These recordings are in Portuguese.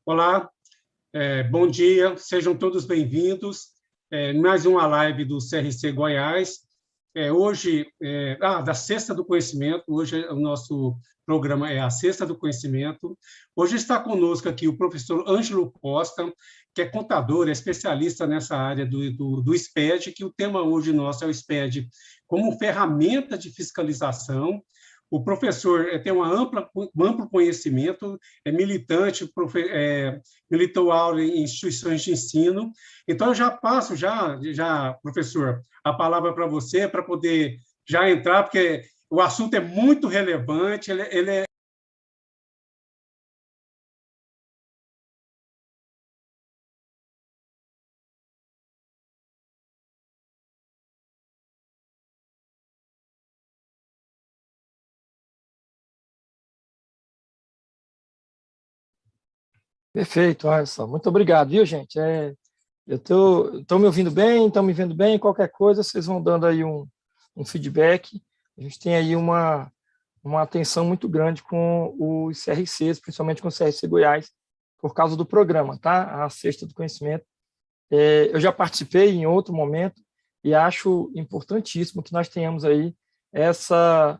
Olá, bom dia, sejam todos bem-vindos. Mais uma live do CRC Goiás. Hoje, da Sexta do Conhecimento, hoje o nosso programa é a Sexta do Conhecimento. Hoje está conosco aqui o professor Ângelo Costa, que é contador, é especialista nessa área do SPED, que o tema hoje nosso é o SPED como ferramenta de fiscalização. O professor tem um amplo conhecimento, é militante, militou aula em instituições de ensino. Então, eu já passo, professor, a palavra para você, para poder já entrar, porque o assunto é muito relevante, ele é... Perfeito, Alisson. Muito obrigado, viu, gente? Eu estou me ouvindo bem, estão me vendo bem, qualquer coisa, vocês vão dando aí um feedback. A gente tem aí uma atenção muito grande com os CRCs, principalmente com o CRC Goiás, por causa do programa, tá? A Sexta do Conhecimento. Eu já participei em outro momento e acho importantíssimo que nós tenhamos aí essa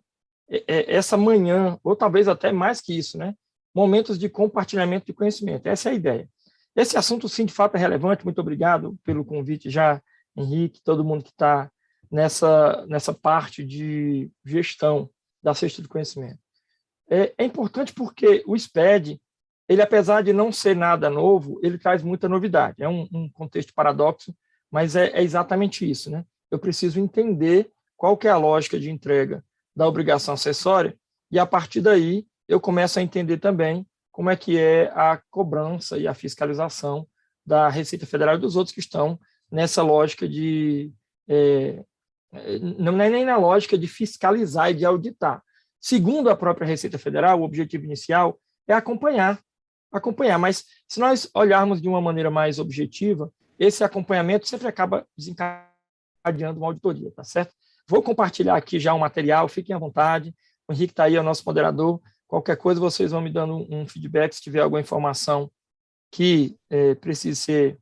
manhã, ou talvez até mais que isso, né? Momentos de compartilhamento de conhecimento. Essa é a ideia. Esse assunto, sim, de fato é relevante. Muito obrigado pelo convite já, Henrique, todo mundo que está nessa parte de gestão da Sexta do Conhecimento. É importante porque o SPED, ele, apesar de não ser nada novo, ele traz muita novidade. É um contexto paradoxo, mas é exatamente isso, né? Eu preciso entender qual que é a lógica de entrega da obrigação acessória e, a partir daí, eu começo a entender também como é que é a cobrança e a fiscalização da Receita Federal e dos outros que estão nessa lógica de... não é nem na lógica de fiscalizar e de auditar. Segundo a própria Receita Federal, o objetivo inicial é acompanhar, mas se nós olharmos de uma maneira mais objetiva, esse acompanhamento sempre acaba desencadeando uma auditoria, tá certo? Vou compartilhar aqui já um material, fiquem à vontade, o Henrique está aí, é o nosso moderador, qualquer coisa vocês vão me dando um feedback se tiver alguma informação que precise ser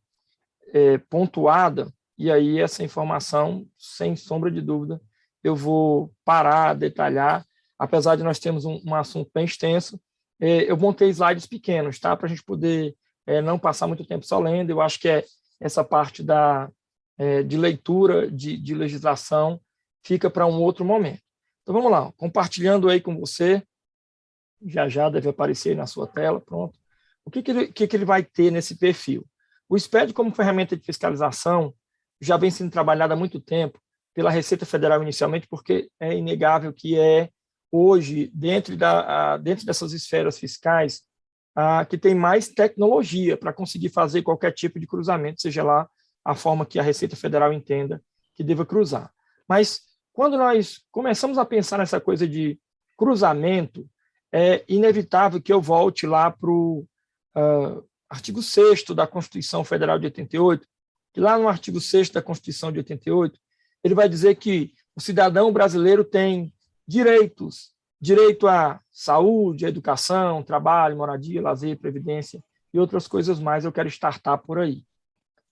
pontuada, e aí essa informação, sem sombra de dúvida, eu vou parar, detalhar, apesar de nós termos um assunto bem extenso, eu montei slides pequenos, tá? Para a gente poder não passar muito tempo só lendo. Eu acho que essa parte de leitura de legislação fica para um outro momento. Então, vamos lá, compartilhando aí com você, já deve aparecer aí na sua tela, pronto. O que ele vai ter nesse perfil? O SPED, como ferramenta de fiscalização, já vem sendo trabalhado há muito tempo pela Receita Federal inicialmente, porque é inegável que hoje, dentro dessas esferas fiscais, que tem mais tecnologia para conseguir fazer qualquer tipo de cruzamento, seja lá a forma que a Receita Federal entenda que deva cruzar. Mas, quando nós começamos a pensar nessa coisa de cruzamento, é inevitável que eu volte lá para o artigo 6º da Constituição Federal de 88, que lá no artigo 6º da Constituição de 88, ele vai dizer que o cidadão brasileiro tem direitos, direito à saúde, à educação, trabalho, moradia, lazer, previdência e outras coisas mais. Eu quero startar por aí.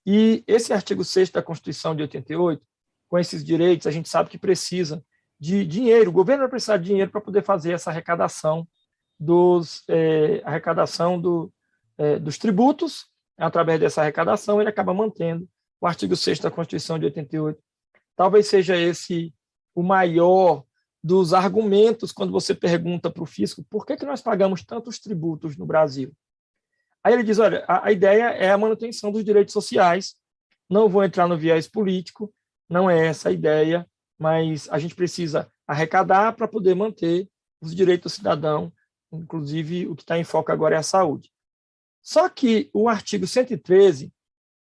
E esse artigo 6º da Constituição de 88, com esses direitos, a gente sabe que precisa de dinheiro, o governo vai precisar de dinheiro para poder fazer essa arrecadação dos tributos. Através dessa arrecadação, ele acaba mantendo o artigo 6º da Constituição de 88. Talvez seja esse o maior dos argumentos quando você pergunta para o fisco por que nós pagamos tantos tributos no Brasil. Aí ele diz, olha, a ideia é a manutenção dos direitos sociais, não vou entrar no viés político, não é essa a ideia, mas a gente precisa arrecadar para poder manter os direitos do cidadão, inclusive o que está em foco agora é a saúde. Só que o artigo 113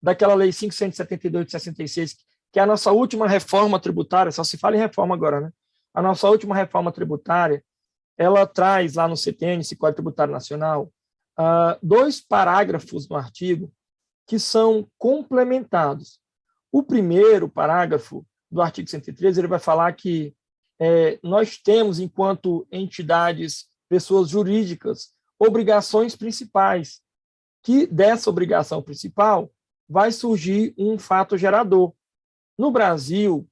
daquela Lei 5.172 de 66, que é a nossa última reforma tributária, só se fala em reforma agora, né? A nossa última reforma tributária, ela traz lá no CTN, esse Código Tributário Nacional, 2 parágrafos no artigo que são complementados. O primeiro parágrafo do artigo 113, ele vai falar que nós temos, enquanto entidades, pessoas jurídicas, obrigações principais, que dessa obrigação principal vai surgir um fato gerador. No Brasil,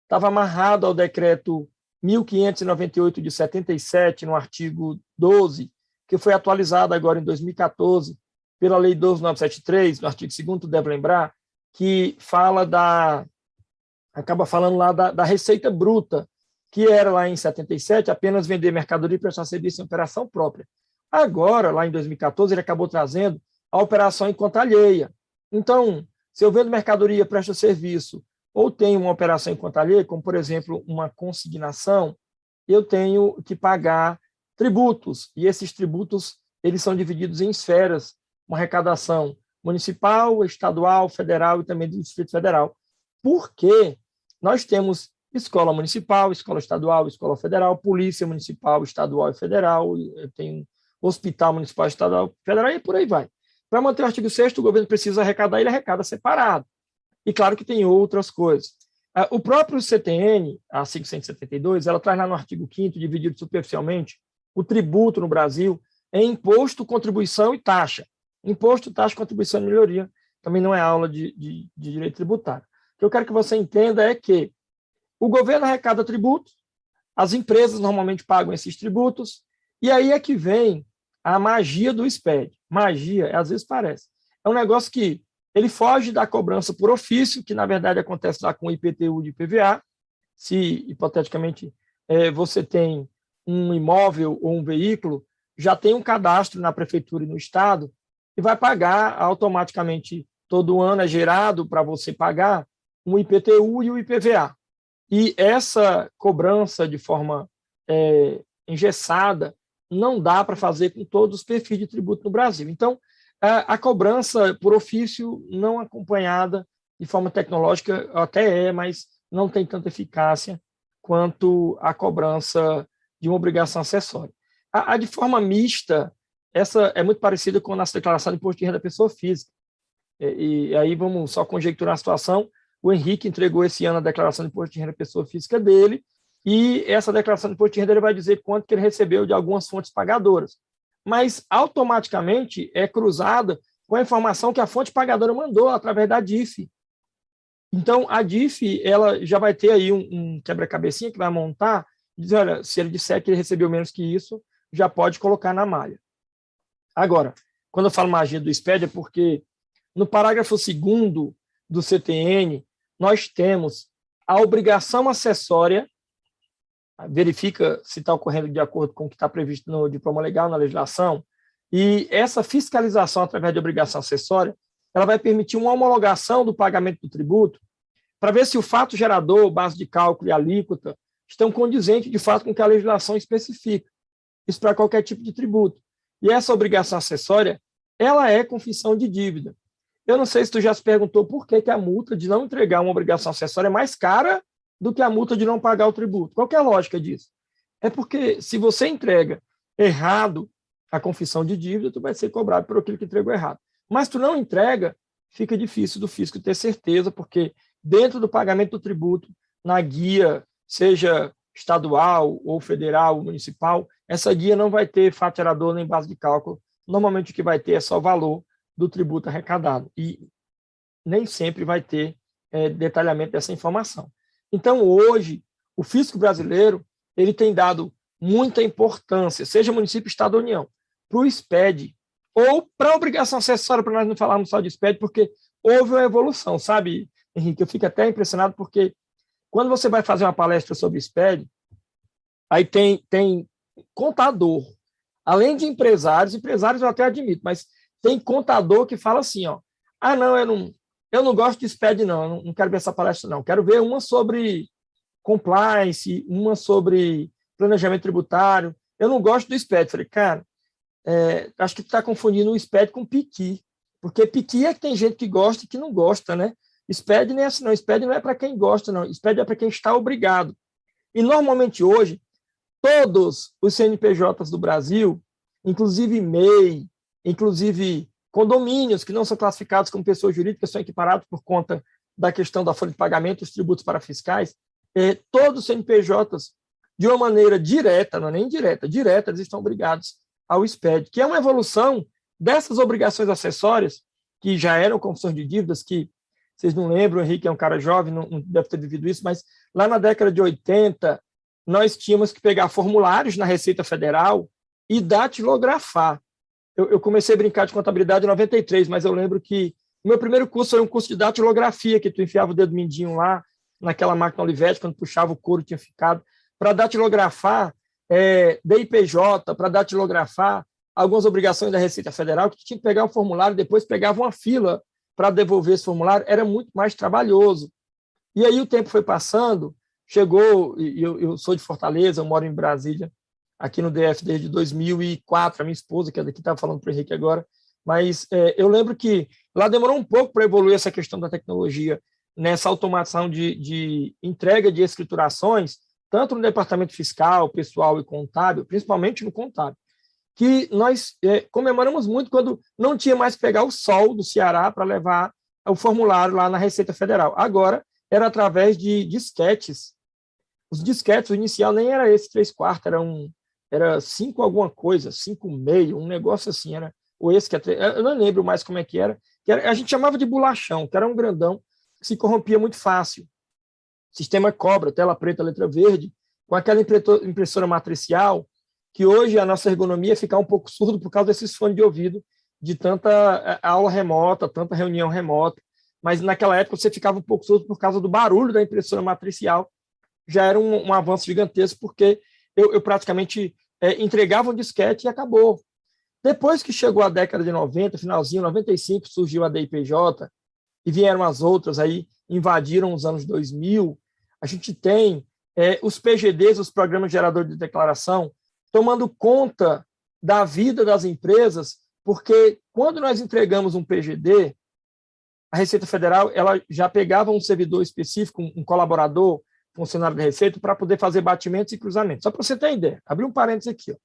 estava amarrado ao decreto 1598 de 77, no artigo 12, que foi atualizado agora em 2014 pela Lei 12.973, no artigo 2º, tu deve lembrar, que acaba falando lá da receita bruta, que era lá em 77 apenas vender mercadoria e prestar serviço em operação própria. Agora, lá em 2014, ele acabou trazendo a operação em conta alheia. Então, se eu vendo mercadoria, presto serviço, ou tenho uma operação em conta alheia, como, por exemplo, uma consignação, eu tenho que pagar tributos, e esses tributos eles são divididos em esferas, uma arrecadação municipal, estadual, federal e também do Distrito Federal. Porque nós temos escola municipal, escola estadual, escola federal, polícia municipal, estadual e federal, tem hospital municipal, estadual, federal e por aí vai. Para manter o artigo 6º, o governo precisa arrecadar, ele arrecada separado. E claro que tem outras coisas. O próprio CTN, a 572, ela traz lá no artigo 5º, dividido superficialmente, o tributo no Brasil em imposto, contribuição e taxa. Imposto, taxa, contribuição e melhoria também não é aula de direito tributário. O que eu quero que você entenda é que o governo arrecada tributos, as empresas normalmente pagam esses tributos, e aí é que vem a magia do SPED. Magia, às vezes parece. É um negócio que ele foge da cobrança por ofício, que na verdade acontece lá com o IPTU de IPVA. Se, hipoteticamente, você tem um imóvel ou um veículo, já tem um cadastro na prefeitura e no estado, e vai pagar automaticamente todo ano, é gerado para você pagar um IPTU e o IPVA. E essa cobrança de forma engessada não dá para fazer com todos os perfis de tributo no Brasil. Então, a cobrança por ofício não acompanhada de forma tecnológica até mas não tem tanta eficácia quanto a cobrança de uma obrigação acessória. A de forma mista, essa é muito parecida com a nossa declaração de imposto de renda da pessoa física. E aí vamos só conjecturar a situação. O Henrique entregou esse ano a declaração de imposto de renda da pessoa física dele, e essa declaração de imposto de renda ele vai dizer quanto que ele recebeu de algumas fontes pagadoras. Mas automaticamente é cruzada com a informação que a fonte pagadora mandou através da DIF. Então, a DIF ela já vai ter aí um quebra-cabecinha que vai montar, e dizer, olha, se ele disser que ele recebeu menos que isso, já pode colocar na malha. Agora, quando eu falo magia do SPED, é porque no parágrafo 2º do CTN, nós temos a obrigação acessória, verifica se está ocorrendo de acordo com o que está previsto no diploma legal, na legislação, e essa fiscalização através de obrigação acessória, ela vai permitir uma homologação do pagamento do tributo para ver se o fato gerador, base de cálculo e alíquota estão condizentes, de fato, com o que a legislação especifica. Isso para qualquer tipo de tributo. E essa obrigação acessória, ela é confissão de dívida. Eu não sei se tu já se perguntou por que a multa de não entregar uma obrigação acessória é mais cara do que a multa de não pagar o tributo. Qual que é a lógica disso? É porque se você entrega errado a confissão de dívida, tu vai ser cobrado por aquilo que entregou errado. Mas tu não entrega, fica difícil do fisco ter certeza, porque dentro do pagamento do tributo, na guia, seja estadual ou federal ou municipal, essa guia não vai ter fato gerador nem base de cálculo. Normalmente o que vai ter é só o valor do tributo arrecadado, e nem sempre vai ter detalhamento dessa informação. Então, hoje, o fisco brasileiro ele tem dado muita importância, seja município, estado ou União, para o SPED, ou para a obrigação acessória, para nós não falarmos só de SPED, porque houve uma evolução, sabe, Henrique? Eu fico até impressionado, porque quando você vai fazer uma palestra sobre SPED, aí tem contador, além de empresários eu até admito, mas tem contador que fala assim, ó, eu não gosto de SPED, não, não quero ver essa palestra, não. Quero ver uma sobre compliance, uma sobre planejamento tributário. Eu não gosto do SPED. Falei, cara, acho que tu está confundindo o SPED com PIQui, porque PIQui é que tem gente que gosta e que não gosta, né? SPED não é assim, não. SPED não é para quem gosta, não. SPED é para quem está obrigado. E, normalmente, hoje, todos os CNPJs do Brasil, inclusive MEI, inclusive condomínios que não são classificados como pessoas jurídicas, são equiparados por conta da questão da folha de pagamento, os tributos para fiscais, todos os CNPJs, de uma maneira direta, não é nem indireta, direta, eles estão obrigados ao SPED, que é uma evolução dessas obrigações acessórias, que já eram confissões de dívidas, que vocês não lembram, o Henrique é um cara jovem, não deve ter vivido isso, mas lá na década de 80, nós tínhamos que pegar formulários na Receita Federal e datilografar. Eu comecei a brincar de contabilidade em 93, mas eu lembro que o meu primeiro curso foi um curso de datilografia, que tu enfiava o dedo mindinho lá, naquela máquina Olivetti, quando puxava o couro tinha ficado, para datilografar DIPJ, para datilografar algumas obrigações da Receita Federal, que tinha que pegar um formulário, depois pegava uma fila para devolver esse formulário, era muito mais trabalhoso. E aí o tempo foi passando, chegou, eu sou de Fortaleza, eu moro em Brasília, aqui no DF desde 2004, a minha esposa, que é daqui, estava falando para o Henrique agora, mas eu lembro que lá demorou um pouco para evoluir essa questão da tecnologia, nessa automação de entrega de escriturações, tanto no departamento fiscal, pessoal e contábil, principalmente no contábil, que nós comemoramos muito quando não tinha mais que pegar o sol do Ceará para levar o formulário lá na Receita Federal. Agora, era através de disquetes. Os disquetes, o inicial nem era esse 3/4, era 5 alguma coisa, 5,5, um negócio assim, ou esse que é 3, eu não lembro mais como é que era, a gente chamava de bolachão, que era um grandão, que se corrompia muito fácil. Sistema Cobra, tela preta, letra verde, com aquela impressora matricial, que hoje a nossa ergonomia é ficar um pouco surdo por causa desses fones de ouvido, de tanta aula remota, tanta reunião remota, mas naquela época você ficava um pouco surdo por causa do barulho da impressora matricial, já era um avanço gigantesco, porque eu praticamente entregava um disquete e acabou. Depois que chegou a década de 90, finalzinho, 95, surgiu a DIPJ, e vieram as outras aí, invadiram os anos 2000, a gente tem os PGDs, os Programas Geradores de Declaração, tomando conta da vida das empresas, porque quando nós entregamos um PGD, a Receita Federal ela já pegava um servidor específico, um colaborador, funcionário da Receita, para poder fazer batimentos e cruzamentos. Só para você ter ideia, abri um parênteses aqui. Ó.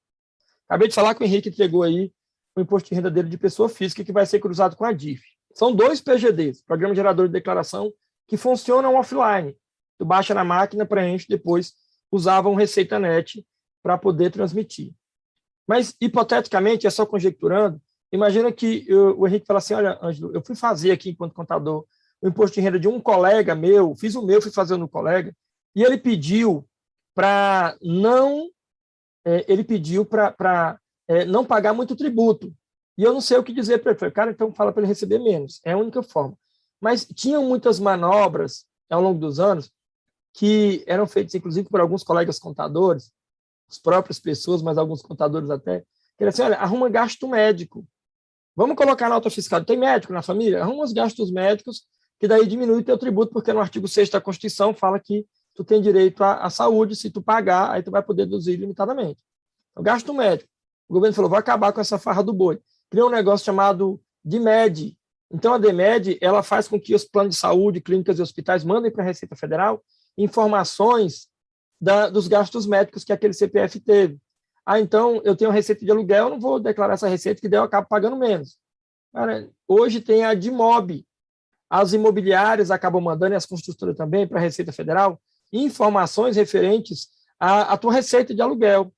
Acabei de falar que o Henrique entregou aí o imposto de renda dele de pessoa física, que vai ser cruzado com a DIF. São 2 PGDs, Programa Gerador de Declaração, que funcionam offline. Tu baixa na máquina, preenche, depois usava um Receita.net para poder transmitir. Mas, hipoteticamente, é só conjecturando, imagina que o Henrique fala assim, olha, Ângelo, eu fui fazer aqui, enquanto contador, o imposto de renda de um colega meu, fiz o meu, fui fazer no colega, e ele pediu para não não pagar muito tributo. E eu não sei o que dizer para ele. Falei, cara, então fala para ele receber menos. É a única forma. Mas tinham muitas manobras ao longo dos anos que eram feitas, inclusive, por alguns colegas contadores, as próprias pessoas, mas alguns contadores até, que era assim, olha, arruma gasto médico. Vamos colocar na nota fiscal. Tem médico na família? Arruma os gastos médicos, que daí diminui o teu tributo, porque no artigo 6º da Constituição fala que tu tem direito à saúde, se tu pagar, aí tu vai poder deduzir limitadamente. Então, gasto médico. O governo falou, vou acabar com essa farra do boi. Criou um negócio chamado DMED. Então, a DMED, ela faz com que os planos de saúde, clínicas e hospitais mandem para a Receita Federal informações dos gastos médicos que aquele CPF teve. Então, eu tenho receita de aluguel, eu não vou declarar essa receita, que daí eu acabo pagando menos. Cara, hoje tem a DIMOB. As imobiliárias acabam mandando, e as construtoras também, para a Receita Federal, informações referentes à tua receita de aluguel.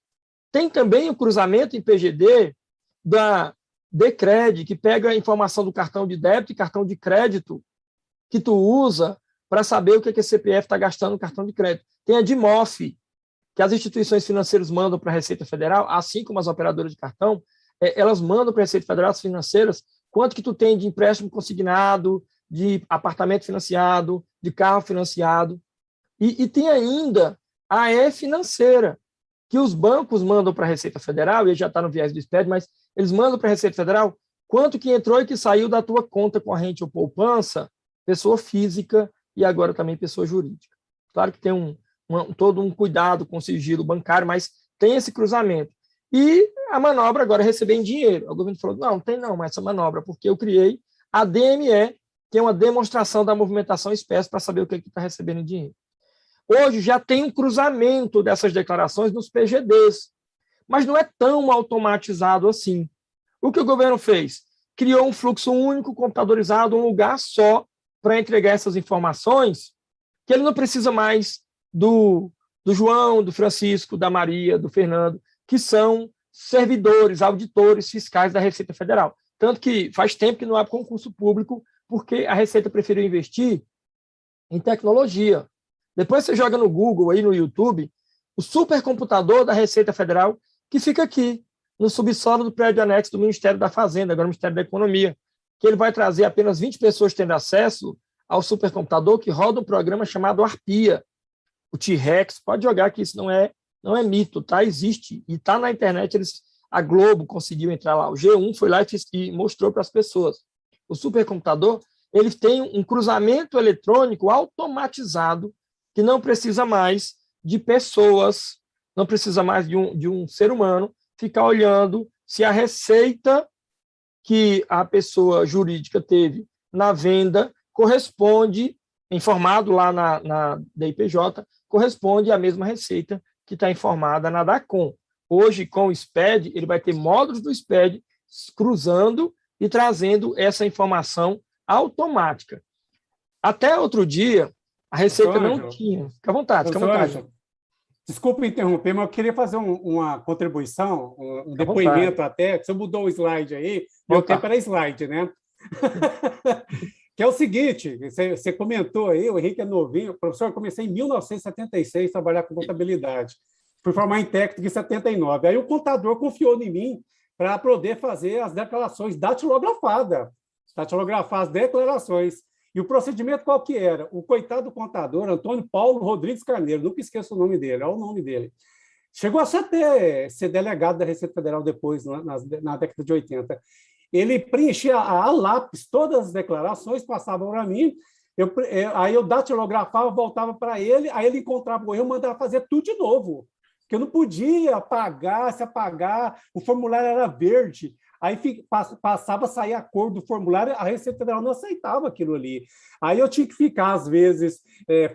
Tem também o cruzamento em PGD da Decred, que pega a informação do cartão de débito e cartão de crédito que tu usa para saber o que esse CPF está gastando no cartão de crédito. Tem a DIMOF, que as instituições financeiras mandam para a Receita Federal, assim como as operadoras de cartão, elas mandam para a Receita Federal, as financeiras, quanto que tu tem de empréstimo consignado, de apartamento financiado, de carro financiado. E tem ainda a E-Financeira, que os bancos mandam para a Receita Federal, e já está no viés do SPED, mas eles mandam para a Receita Federal quanto que entrou e que saiu da tua conta corrente ou poupança, pessoa física e agora também pessoa jurídica. Claro que tem todo um cuidado com o sigilo bancário, mas tem esse cruzamento. E a manobra agora é receber em dinheiro. O governo falou, não tem não, mas essa manobra, porque eu criei a DME, que é uma demonstração da movimentação espécie para saber o que está recebendo em dinheiro. Hoje já tem um cruzamento dessas declarações nos PGDs, mas não é tão automatizado assim. O que o governo fez? Criou um fluxo único, computadorizado, um lugar só para entregar essas informações, que ele não precisa mais do João, do Francisco, da Maria, do Fernando, que são servidores, auditores fiscais da Receita Federal. tanto que faz tempo que não há concurso público, porque a Receita preferiu investir em tecnologia. Depois você joga no Google, aí no YouTube, o supercomputador da Receita Federal, que fica aqui, no subsolo do prédio anexo do Ministério da Fazenda, agora Ministério da Economia, que ele vai trazer apenas 20 pessoas tendo acesso ao supercomputador que roda um programa chamado Arpia, o T-Rex. Pode jogar que isso não é mito, tá? Existe. E está na internet, a Globo conseguiu entrar lá. O G1 foi lá e mostrou para as pessoas. O supercomputador, ele tem um cruzamento eletrônico automatizado que não precisa mais de pessoas, não precisa mais de um ser humano ficar olhando se a receita que a pessoa jurídica teve na venda corresponde, informado lá na DIPJ, corresponde à mesma receita que está informada na DACOM. Hoje, com o SPED, ele vai ter módulos do SPED cruzando e trazendo essa informação automática. Até outro dia, a Receita não tinha. Fica à vontade, fica à vontade. Desculpa interromper, mas eu queria fazer uma contribuição, um depoimento até. Você mudou o slide aí, meu tempo era slide, né? Que é o seguinte, você comentou aí, o Henrique é novinho, professor, eu comecei em 1976 a trabalhar com contabilidade. Fui formar em técnico em 79. Aí o contador confiou em mim para poder fazer as declarações datilografar as declarações. E o procedimento qual que era? O coitado do contador, Antônio Paulo Rodrigues Carneiro, nunca esqueço o nome dele, olha o nome dele. Chegou a ser delegado da Receita Federal depois, na década de 80. Ele preenchia a lápis todas as declarações, passava para mim, aí eu datilografava, voltava para ele, aí ele encontrava o erro, mandava fazer tudo de novo, porque eu não podia apagar, o formulário era verde, aí passava a sair a cor do formulário, a Receita Federal não aceitava aquilo ali. Aí eu tinha que ficar, às vezes,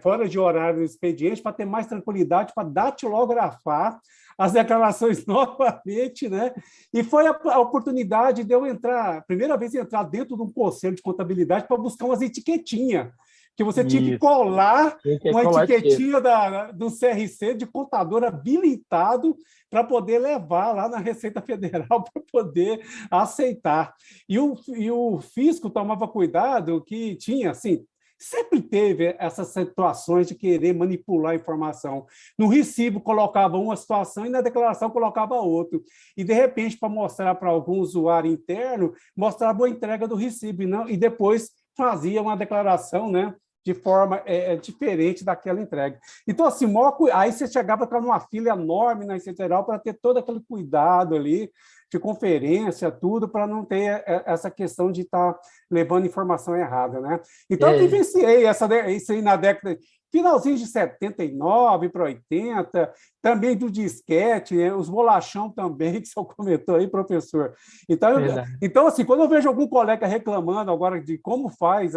fora de horário do expediente, para ter mais tranquilidade, para datilografar as declarações novamente, né? E foi a oportunidade de eu entrar, primeira vez entrar dentro de um conselho de contabilidade para buscar umas etiquetinhas, que você tinha que colar uma etiquetinha do CRC de contador habilitado para poder levar lá na Receita Federal para poder aceitar. E o fisco tomava cuidado que tinha, assim, sempre teve essas situações de querer manipular a informação. No recibo colocava uma situação e na declaração colocava outra. E, de repente, para mostrar para algum usuário interno, mostrava a entrega do recibo e depois fazia uma declaração, né, de forma diferente daquela entrega. Então, assim, aí você chegava para uma fila enorme na Receita Federal para ter todo aquele cuidado ali, de conferência, tudo, para não ter essa questão de estar levando informação errada, né? Então, eu vivenciei isso aí na década, finalzinho de 79 para 80, também do disquete, né? Os bolachão também, que o senhor comentou aí, professor. Então, assim, quando eu vejo algum colega reclamando agora de como faz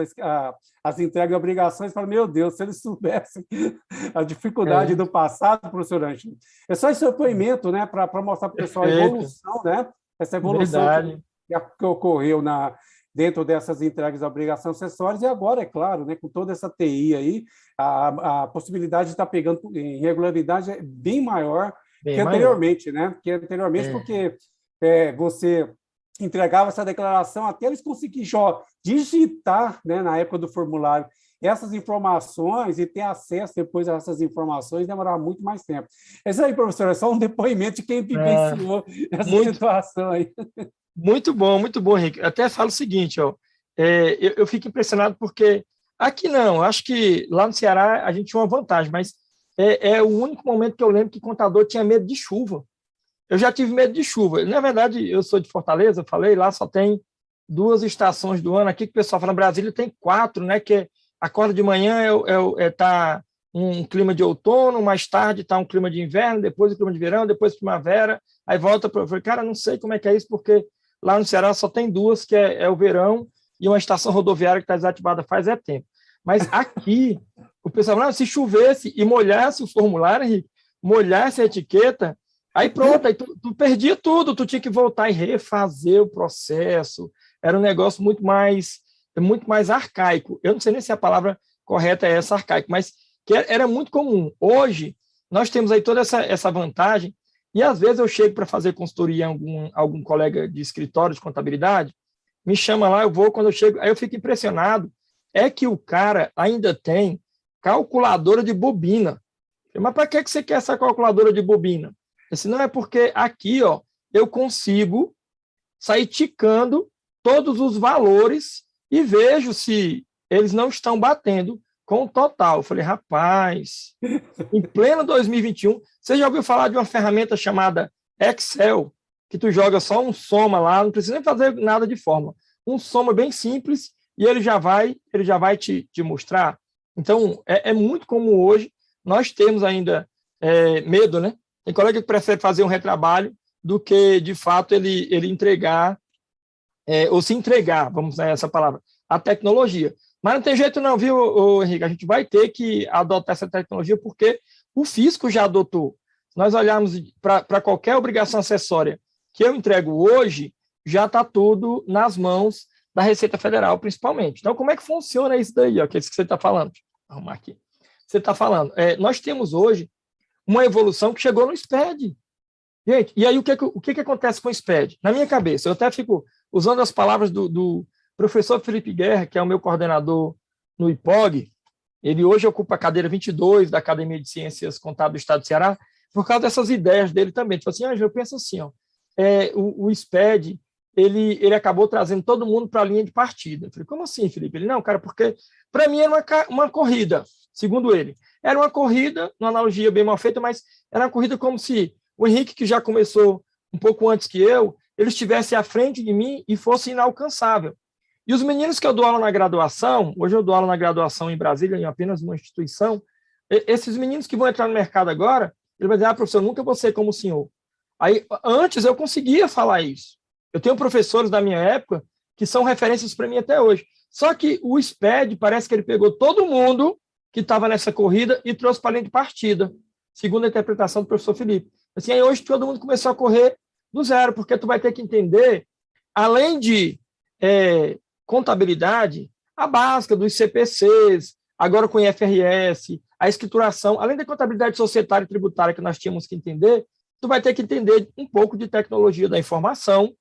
as entregas de obrigações, eu falo, meu Deus, se eles soubessem a dificuldade do passado, professor Ângelo. É só esse depoimento, né, para mostrar para o pessoal a evolução, né? Essa evolução que ocorreu dentro dessas entregas de obrigações acessórias, e agora, é claro, né, com toda essa TI aí, a possibilidade de estar pegando irregularidade é bem maior que anteriormente, né? Porque você entregava essa declaração até eles conseguirem digitar, né, na época do formulário, essas informações e ter acesso depois a essas informações demorava muito mais tempo. Isso aí, professor, é só um depoimento de quem vivenciou essa situação aí. Muito bom, Henrique. Eu até falo o seguinte, eu fico impressionado porque aqui não, acho que lá no Ceará a gente tinha uma vantagem, mas é o único momento que eu lembro que contador tinha medo de chuva. Eu já tive medo de chuva. Na verdade, eu sou de Fortaleza, eu falei, lá só tem 2 estações do ano. Aqui que o pessoal fala, Brasília tem 4, né? Que acorda de manhã, tá um clima de outono, mais tarde está um clima de inverno, depois o clima de verão, depois primavera, aí volta para... Eu falei, cara, não sei como é que é isso, porque lá no Ceará só tem 2, que é o verão, e uma estação rodoviária que está desativada faz tempo. Mas aqui, o pessoal fala, se chovesse e molhasse o formulário, Henrique, molhasse a etiqueta, aí pronto, aí tu perdia tudo, tu tinha que voltar e refazer o processo, era um negócio muito mais arcaico. Eu não sei nem se a palavra correta é essa, arcaico, mas que era muito comum. Hoje, nós temos aí toda essa vantagem, e às vezes eu chego para fazer consultoria em algum colega de escritório de contabilidade, me chama lá, eu vou, quando eu chego, aí eu fico impressionado, é que o cara ainda tem calculadora de bobina. Mas para que você quer essa calculadora de bobina? Se não é porque aqui, ó, eu consigo sair ticando todos os valores e vejo se eles não estão batendo com o total. Eu falei, rapaz, em pleno 2021, você já ouviu falar de uma ferramenta chamada Excel, que tu joga só um soma lá, não precisa nem fazer nada de fórmula. Um soma bem simples e ele já vai te mostrar. Então, é muito comum hoje nós temos ainda medo, né? Tem colega que prefere fazer um retrabalho do que, de fato, ele entregar, ou se entregar, vamos usar essa palavra, a tecnologia. Mas não tem jeito não, viu, Henrique? A gente vai ter que adotar essa tecnologia porque o fisco já adotou. Se nós olharmos para qualquer obrigação acessória que eu entrego hoje, já está tudo nas mãos da Receita Federal, principalmente. Então, como é que funciona isso daí? Ó, que é isso que você está falando. Vou arrumar aqui. Você está falando. Nós temos hoje uma evolução que chegou no SPED. Gente, e aí o que acontece com o SPED? Na minha cabeça, eu até fico usando as palavras do professor Felipe Guerra, que é o meu coordenador no IPOG. Ele hoje ocupa a cadeira 22 da Academia de Ciências Contábeis do Estado do Ceará, por causa dessas ideias dele também. Tipo assim, Ângelo, eu penso assim, ó, o SPED, ele acabou trazendo todo mundo para a linha de partida. Eu falei, como assim, Felipe? Ele, não, cara, porque para mim era uma corrida, segundo ele. Era uma corrida, uma analogia bem mal feita, mas era uma corrida como se o Henrique, que já começou um pouco antes que eu, ele estivesse à frente de mim e fosse inalcançável. E os meninos que eu dou aula na graduação, hoje eu dou aula na graduação em Brasília, em apenas uma instituição, esses meninos que vão entrar no mercado agora, ele vai dizer, professor, nunca vou ser como o senhor. Aí, antes eu conseguia falar isso. Eu tenho professores da minha época que são referências para mim até hoje. Só que o SPED parece que ele pegou todo mundo que estava nessa corrida e trouxe para a linha de partida, segundo a interpretação do professor Felipe. Assim, aí hoje todo mundo começou a correr do zero, porque tu vai ter que entender, além de contabilidade, a básica dos CPCs, agora com IFRS, a escrituração, além da contabilidade societária e tributária que nós tínhamos que entender, tu vai ter que entender um pouco de tecnologia da informação,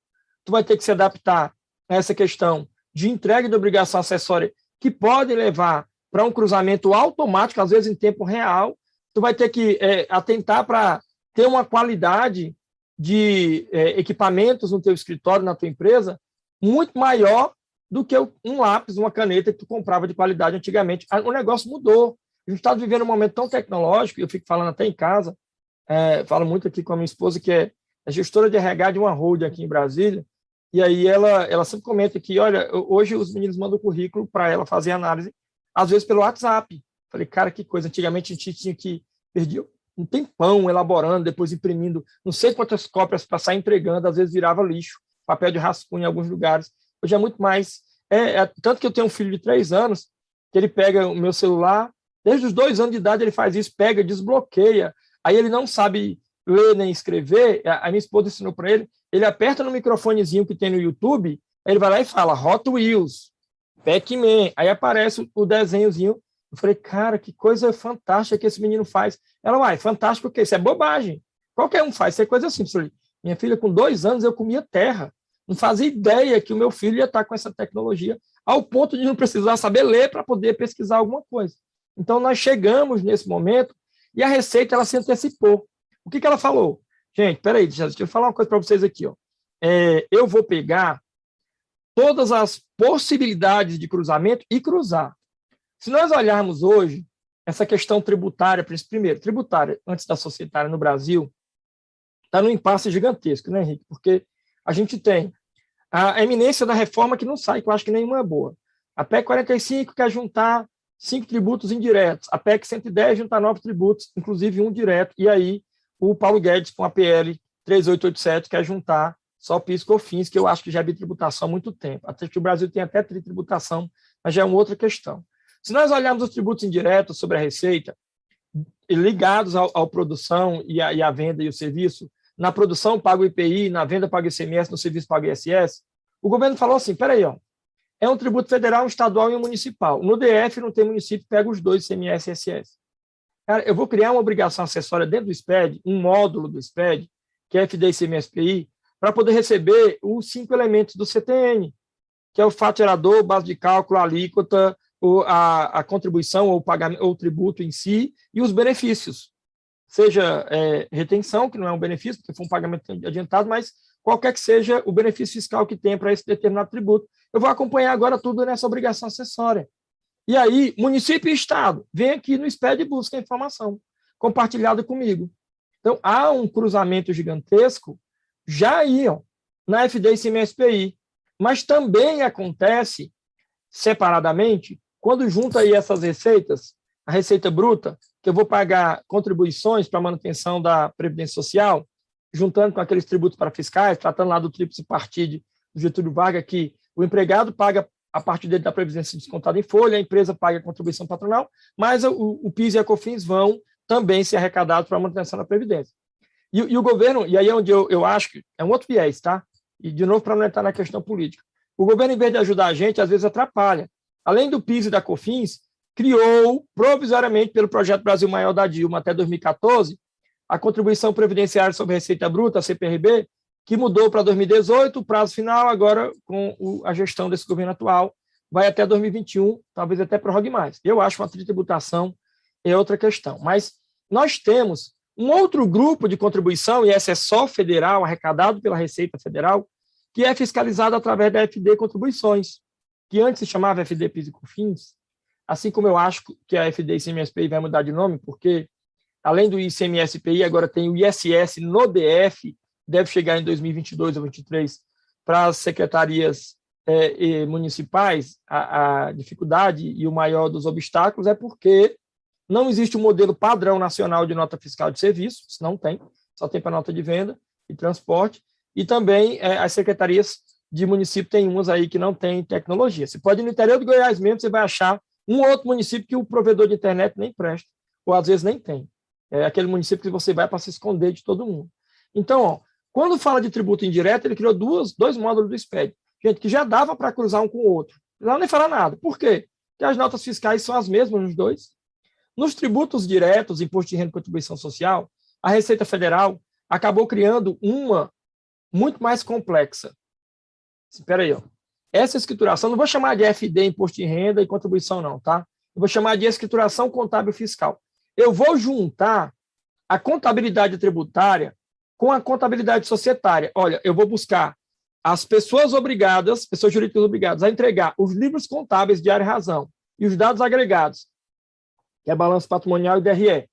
tu vai ter que se adaptar a essa questão de entrega de obrigação acessória que pode levar para um cruzamento automático, às vezes em tempo real, tu vai ter que atentar para ter uma qualidade de equipamentos no teu escritório, na tua empresa, muito maior do que um lápis, uma caneta que tu comprava de qualidade antigamente. O negócio mudou. A gente está vivendo um momento tão tecnológico, eu fico falando até em casa, falo muito aqui com a minha esposa, que é gestora de RH de uma holding aqui em Brasília, e aí ela sempre comenta que, olha, hoje os meninos mandam o currículo para ela fazer análise, às vezes pelo WhatsApp. Falei, cara, que coisa, antigamente a gente tinha que perder um tempão elaborando, depois imprimindo, não sei quantas cópias para sair entregando, às vezes virava lixo, papel de rascunho em alguns lugares. Hoje é muito mais... tanto que eu tenho um filho de 3 anos, que ele pega o meu celular, desde os 2 anos de idade ele faz isso, pega, desbloqueia, aí ele não sabe ler nem escrever, a minha esposa ensinou para ele aperta no microfonezinho que tem no YouTube, aí ele vai lá e fala Hot Wheels, Pac-Man, aí aparece o desenhozinho. Eu falei, cara, que coisa fantástica que esse menino faz. Ela, fantástico o quê? Isso é bobagem. Qualquer um faz, isso é coisa simples. Falei, minha filha, com 2 anos, eu comia terra. Não fazia ideia que o meu filho ia estar com essa tecnologia, ao ponto de não precisar saber ler para poder pesquisar alguma coisa. Então, nós chegamos nesse momento e a Receita, ela se antecipou. O que ela falou? Gente, peraí, deixa eu falar uma coisa para vocês aqui. Ó. Eu vou pegar todas as possibilidades de cruzamento e cruzar. Se nós olharmos hoje essa questão tributária, primeiro, tributária antes da societária no Brasil, está num impasse gigantesco, né, Henrique? Porque a gente tem a eminência da reforma que não sai, que eu acho que nenhuma é boa. A PEC 45 quer juntar 5 tributos indiretos, a PEC 110 juntar 9 tributos, inclusive um direto, e aí o Paulo Guedes com a PL 3887 quer juntar só PIS e COFINS, que eu acho que já é bitributação há muito tempo. Até que o Brasil tem até tritributação, mas já é uma outra questão. Se nós olharmos os tributos indiretos sobre a Receita, ligados à produção e à venda e o serviço, na produção paga o IPI, na venda paga o ICMS, no serviço paga o ISS, o governo falou assim, peraí, ó, é um tributo federal, um estadual e um municipal. No DF não tem município, pega os dois, ICMS e ISS. Cara, eu vou criar uma obrigação acessória dentro do SPED, um módulo do SPED, que é FD, ICMS, PI, para poder receber os 5 elementos do CTN. que é o fato gerador, base de cálculo, a alíquota, a contribuição ou o pagamento, ou o tributo em si, e os benefícios. Seja retenção, que não é um benefício, porque foi um pagamento adiantado, mas qualquer que seja o benefício fiscal que tem para esse determinado tributo. Eu vou acompanhar agora tudo nessa obrigação acessória. E aí, município e Estado, vem aqui no SPED e busca a informação compartilhada comigo. Então, há um cruzamento gigantesco já aí, ó, na FD e CMS-PI, mas também acontece separadamente quando junta aí essas receitas, a receita bruta, que eu vou pagar contribuições para manutenção da Previdência Social, juntando com aqueles tributos para fiscais, tratando lá do tríplice partilho do Getúlio Vargas, que o empregado paga a parte dele da Previdência descontada em folha, a empresa paga a contribuição patronal, mas o PIS e a COFINS vão também ser arrecadados para a manutenção da Previdência. E o governo, e aí é onde eu acho que é um outro viés, tá? E, de novo, para não entrar na questão política. O governo, em vez de ajudar a gente, às vezes atrapalha. Além do PIS e da COFINS, criou, provisoriamente, pelo Projeto Brasil Maior da Dilma até 2014, a Contribuição Previdenciária sobre Receita Bruta, a CPRB, que mudou para 2018, o prazo final, agora, com a gestão desse governo atual, vai até 2021, talvez até prorrogue mais. Eu acho uma tributação é outra questão. Mas nós temos um outro grupo de contribuição, e essa é só federal, arrecadado pela Receita Federal, que é fiscalizado através da FD Contribuições, que antes se chamava FD PIS e COFINS, assim como eu acho que a FD ICMS-PI vai mudar de nome, porque além do ICMS-PI, agora tem o ISS no DF, deve chegar em 2022 ou 2023 para as secretarias municipais. A dificuldade e o maior dos obstáculos é porque não existe um modelo padrão nacional de nota fiscal de serviço, isso não tem, só tem para nota de venda e transporte, e também as secretarias de município tem umas aí que não tem tecnologia. Você pode ir no interior do Goiás mesmo, você vai achar um outro município que o provedor de internet nem presta, ou às vezes nem tem. É aquele município que você vai para se esconder de todo mundo. Então, ó, quando fala de tributo indireto, ele criou dois módulos do SPED, gente, que já dava para cruzar um com o outro. Não nem falar nada. Por quê? Porque as notas fiscais são as mesmas nos dois. Nos tributos diretos, imposto de renda e contribuição social, a Receita Federal acabou criando uma muito mais complexa. Espera aí, ó. Essa escrituração, não vou chamar de FD, imposto de renda e contribuição não, tá? Eu vou chamar de escrituração contábil fiscal. Eu vou juntar a contabilidade tributária com a contabilidade societária. Olha, eu vou buscar as pessoas obrigadas, pessoas jurídicas obrigadas a entregar os livros contábeis de área e razão e os dados agregados, que é balanço patrimonial e DRE.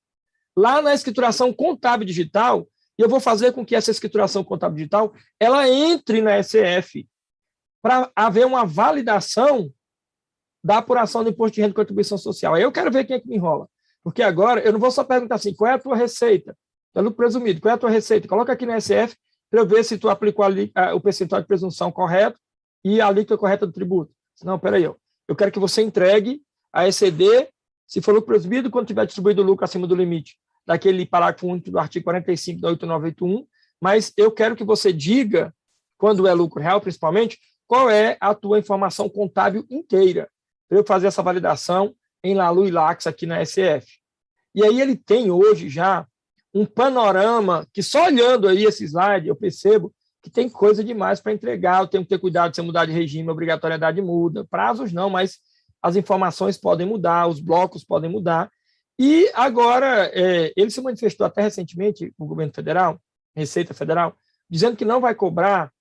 Lá na escrituração contábil digital, eu vou fazer com que essa escrituração contábil digital ela entre na SF para haver uma validação da apuração do imposto de renda e contribuição social. Aí eu quero ver quem é que me enrola. Porque agora eu não vou só perguntar assim, qual é a tua receita? É lucro presumido, qual é a tua receita? Coloca aqui na SF para eu ver se tu aplicou o percentual de presunção correto e a alíquota correta do tributo. Não, peraí, eu quero que você entregue a ECD, se for lucro presumido, quando tiver distribuído o lucro acima do limite daquele parágrafo único do artigo 45 da 8981, mas eu quero que você diga, quando é lucro real principalmente, qual é a tua informação contábil inteira, para eu fazer essa validação em Lalu e Lax aqui na SF. E aí ele tem hoje já um panorama que só olhando aí esse slide eu percebo que tem coisa demais para entregar, eu tenho que ter cuidado se eu mudar de regime, a obrigatoriedade muda, prazos não, mas as informações podem mudar, os blocos podem mudar. E agora, ele se manifestou até recentemente, o governo federal, Receita Federal, dizendo que não vai cobrar,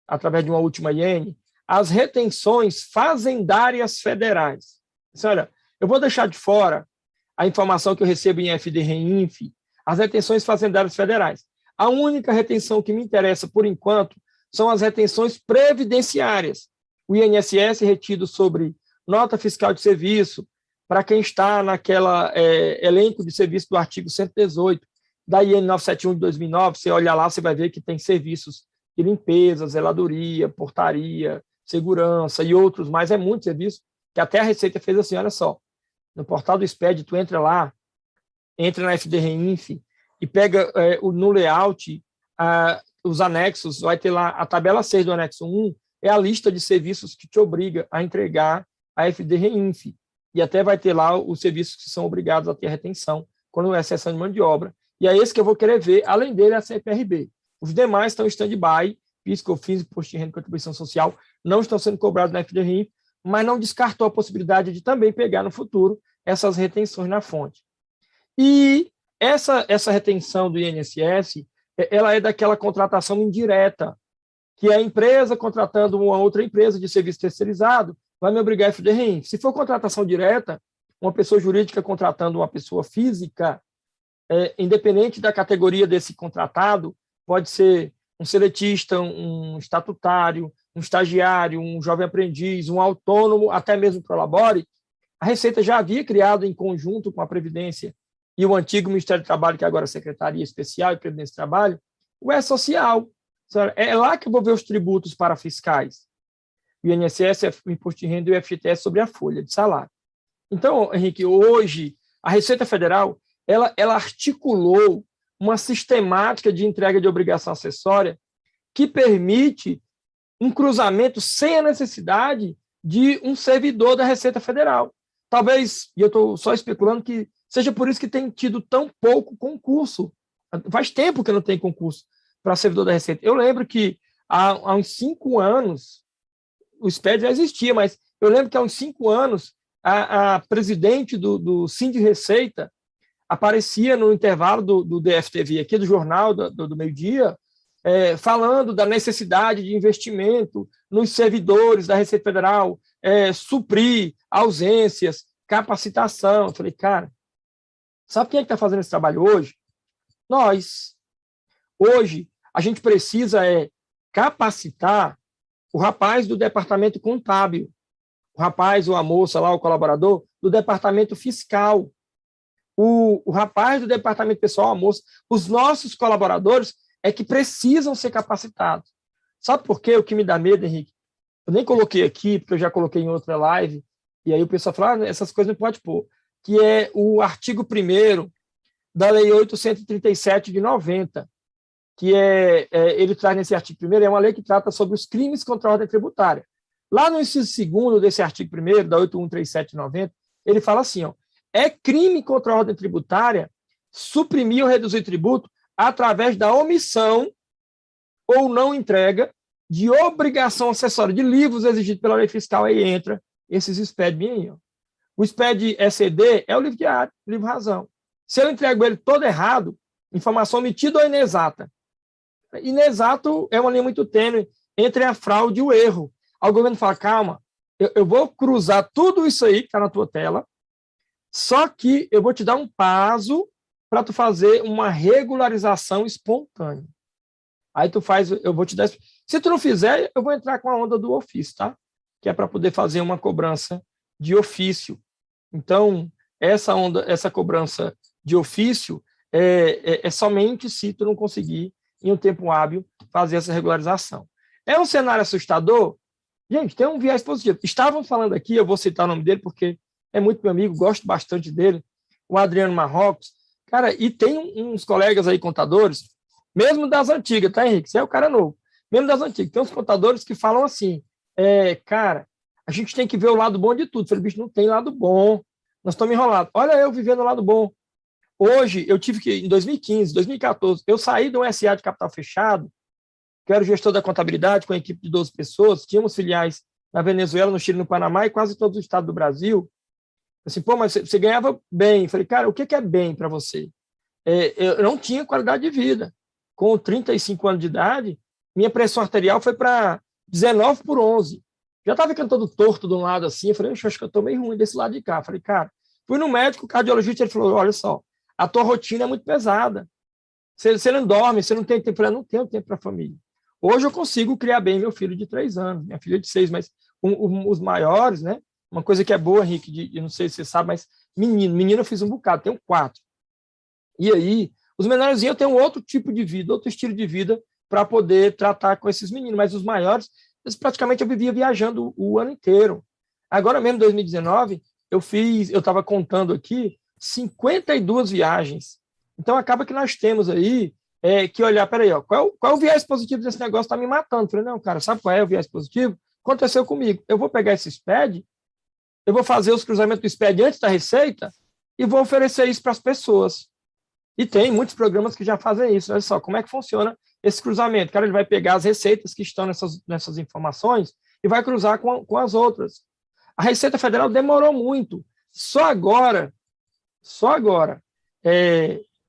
através de uma última IN, as retenções fazendárias federais. Então, olha, eu vou deixar de fora a informação que eu recebo em FD Reinf, as retenções fazendárias federais. A única retenção que me interessa, por enquanto, são as retenções previdenciárias. O INSS retido sobre nota fiscal de serviço, para quem está naquela elenco de serviço do artigo 118, da IN 971 de 2009, você olha lá, você vai ver que tem serviços de limpeza, zeladoria, portaria, segurança e outros mais, é muito serviço, que até a Receita fez assim, olha só, no portal do SPED, tu entra lá, entra na FD Reinf e pega no layout os anexos, vai ter lá a tabela 6 do anexo 1, é a lista de serviços que te obriga a entregar a FD Reinf, e até vai ter lá os serviços que são obrigados a ter retenção, quando é exceção de mão de obra, e é esse que eu vou querer ver, além dele é a CPRB. Os demais estão em stand-by, PIS, COFINS, imposto de renda e contribuição social, não estão sendo cobrados na FDRI, mas não descartou a possibilidade de também pegar no futuro essas retenções na fonte. E essa retenção do INSS, ela é daquela contratação indireta, que é a empresa contratando uma outra empresa de serviço terceirizado, vai me obrigar a FDRI. Se for contratação direta, uma pessoa jurídica contratando uma pessoa física, independente da categoria desse contratado, pode ser um seletista, um estatutário, um estagiário, um jovem aprendiz, um autônomo, até mesmo prolabore, a Receita já havia criado em conjunto com a Previdência e o antigo Ministério do Trabalho, que agora é a Secretaria Especial de Previdência e Trabalho, o E-Social. É lá que eu vou ver os tributos para fiscais. O INSS, o Imposto de Renda e o FGTS sobre a folha de salário. Então, Henrique, hoje, a Receita Federal, ela articulou uma sistemática de entrega de obrigação acessória que permite um cruzamento sem a necessidade de um servidor da Receita Federal. Talvez, e eu estou só especulando, que seja por isso que tem tido tão pouco concurso. Faz tempo que não tem concurso para servidor da Receita. Eu lembro que há uns 5 anos, o SPED já existia, mas eu lembro que há uns 5 anos, a presidente do Sind Receita aparecia no intervalo do DFTV, aqui do jornal do meio-dia, falando da necessidade de investimento nos servidores da Receita Federal, suprir ausências, capacitação. Eu falei, cara, sabe quem é que está fazendo esse trabalho hoje? Nós. Hoje, a gente precisa capacitar o rapaz do departamento contábil, o rapaz ou a moça lá, o colaborador, do departamento fiscal, o rapaz do departamento pessoal, a moça, os nossos colaboradores que precisam ser capacitados. Sabe por quê? O que me dá medo, Henrique? Eu nem coloquei aqui, porque eu já coloquei em outra live, e aí o pessoal fala, essas coisas não pode pôr, que é o artigo 1º da Lei 837 de 90, que ele traz nesse artigo 1º, é uma lei que trata sobre os crimes contra a ordem tributária. Lá no inciso 2º desse artigo 1º, da 8137 de 90, ele fala assim, é crime contra a ordem tributária suprimir ou reduzir tributo através da omissão ou não entrega de obrigação acessória de livros exigidos pela lei fiscal. Aí entra esses SPED aí. O SPED ECD é o livro diário, o livro razão. Se eu entrego ele todo errado, informação omitida ou inexata. Inexato é uma linha muito tênue entre a fraude e o erro. Aí o governo fala, calma, eu vou cruzar tudo isso aí que está na tua tela, só que eu vou te dar um prazo para tu fazer uma regularização espontânea. Aí tu faz, eu vou te dar... Se tu não fizer, eu vou entrar com a onda do ofício, tá? Que é para poder fazer uma cobrança de ofício. Então, essa cobrança de ofício é somente se tu não conseguir, em um tempo hábil, fazer essa regularização. É um cenário assustador? Gente, tem um viés positivo. Estavam falando aqui, eu vou citar o nome dele, porque é muito meu amigo, gosto bastante dele, o Adriano Marrocos. Cara, e tem uns colegas aí, contadores, mesmo das antigas, tá, Henrique? Você é o cara novo. Mesmo das antigas. Tem uns contadores que falam assim, cara, a gente tem que ver o lado bom de tudo. Eu falei, bicho, não tem lado bom. Nós estamos enrolados. Olha eu vivendo o lado bom. Hoje, eu tive que, em 2015, 2014, eu saí de um SA de capital fechado, que eu era o gestor da contabilidade, com a equipe de 12 pessoas, tínhamos filiais na Venezuela, no Chile, no Panamá e quase todos os estados do Brasil. Assim, pô, mas você ganhava bem. Eu falei, cara, o que é bem para você? Eu não tinha qualidade de vida. Com 35 anos de idade, minha pressão arterial foi para 19/11. Já estava ficando todo torto de um lado assim. Eu falei, acho que eu estou meio ruim desse lado de cá. Eu falei, cara, fui no médico, o cardiologista, ele falou, olha só, a tua rotina é muito pesada. Você não dorme, você não tem tempo. Eu falei, não tenho tempo para a família. Hoje eu consigo criar bem meu filho de 3 anos, minha filha de 6, mas os maiores, né? Uma coisa que é boa, Henrique, eu não sei se você sabe, mas menino eu fiz um bocado, tenho 4. E aí, os menores eu tenho outro tipo de vida, outro estilo de vida para poder tratar com esses meninos, mas os maiores, praticamente eu vivia viajando o ano inteiro. Agora mesmo, em 2019, eu estava contando aqui, 52 viagens. Então, acaba que nós temos aí que olhar, peraí, qual é o viés positivo desse negócio? Está me matando. Eu falei, não, cara, sabe qual é o viés positivo? Aconteceu comigo. Eu vou pegar esse SPED, eu vou fazer os cruzamentos do SPED antes da Receita e vou oferecer isso para as pessoas. E tem muitos programas que já fazem isso. Olha só, como é que funciona esse cruzamento? Cara, ele vai pegar as receitas que estão nessas informações e vai cruzar com as outras. A Receita Federal demorou muito. Só agora,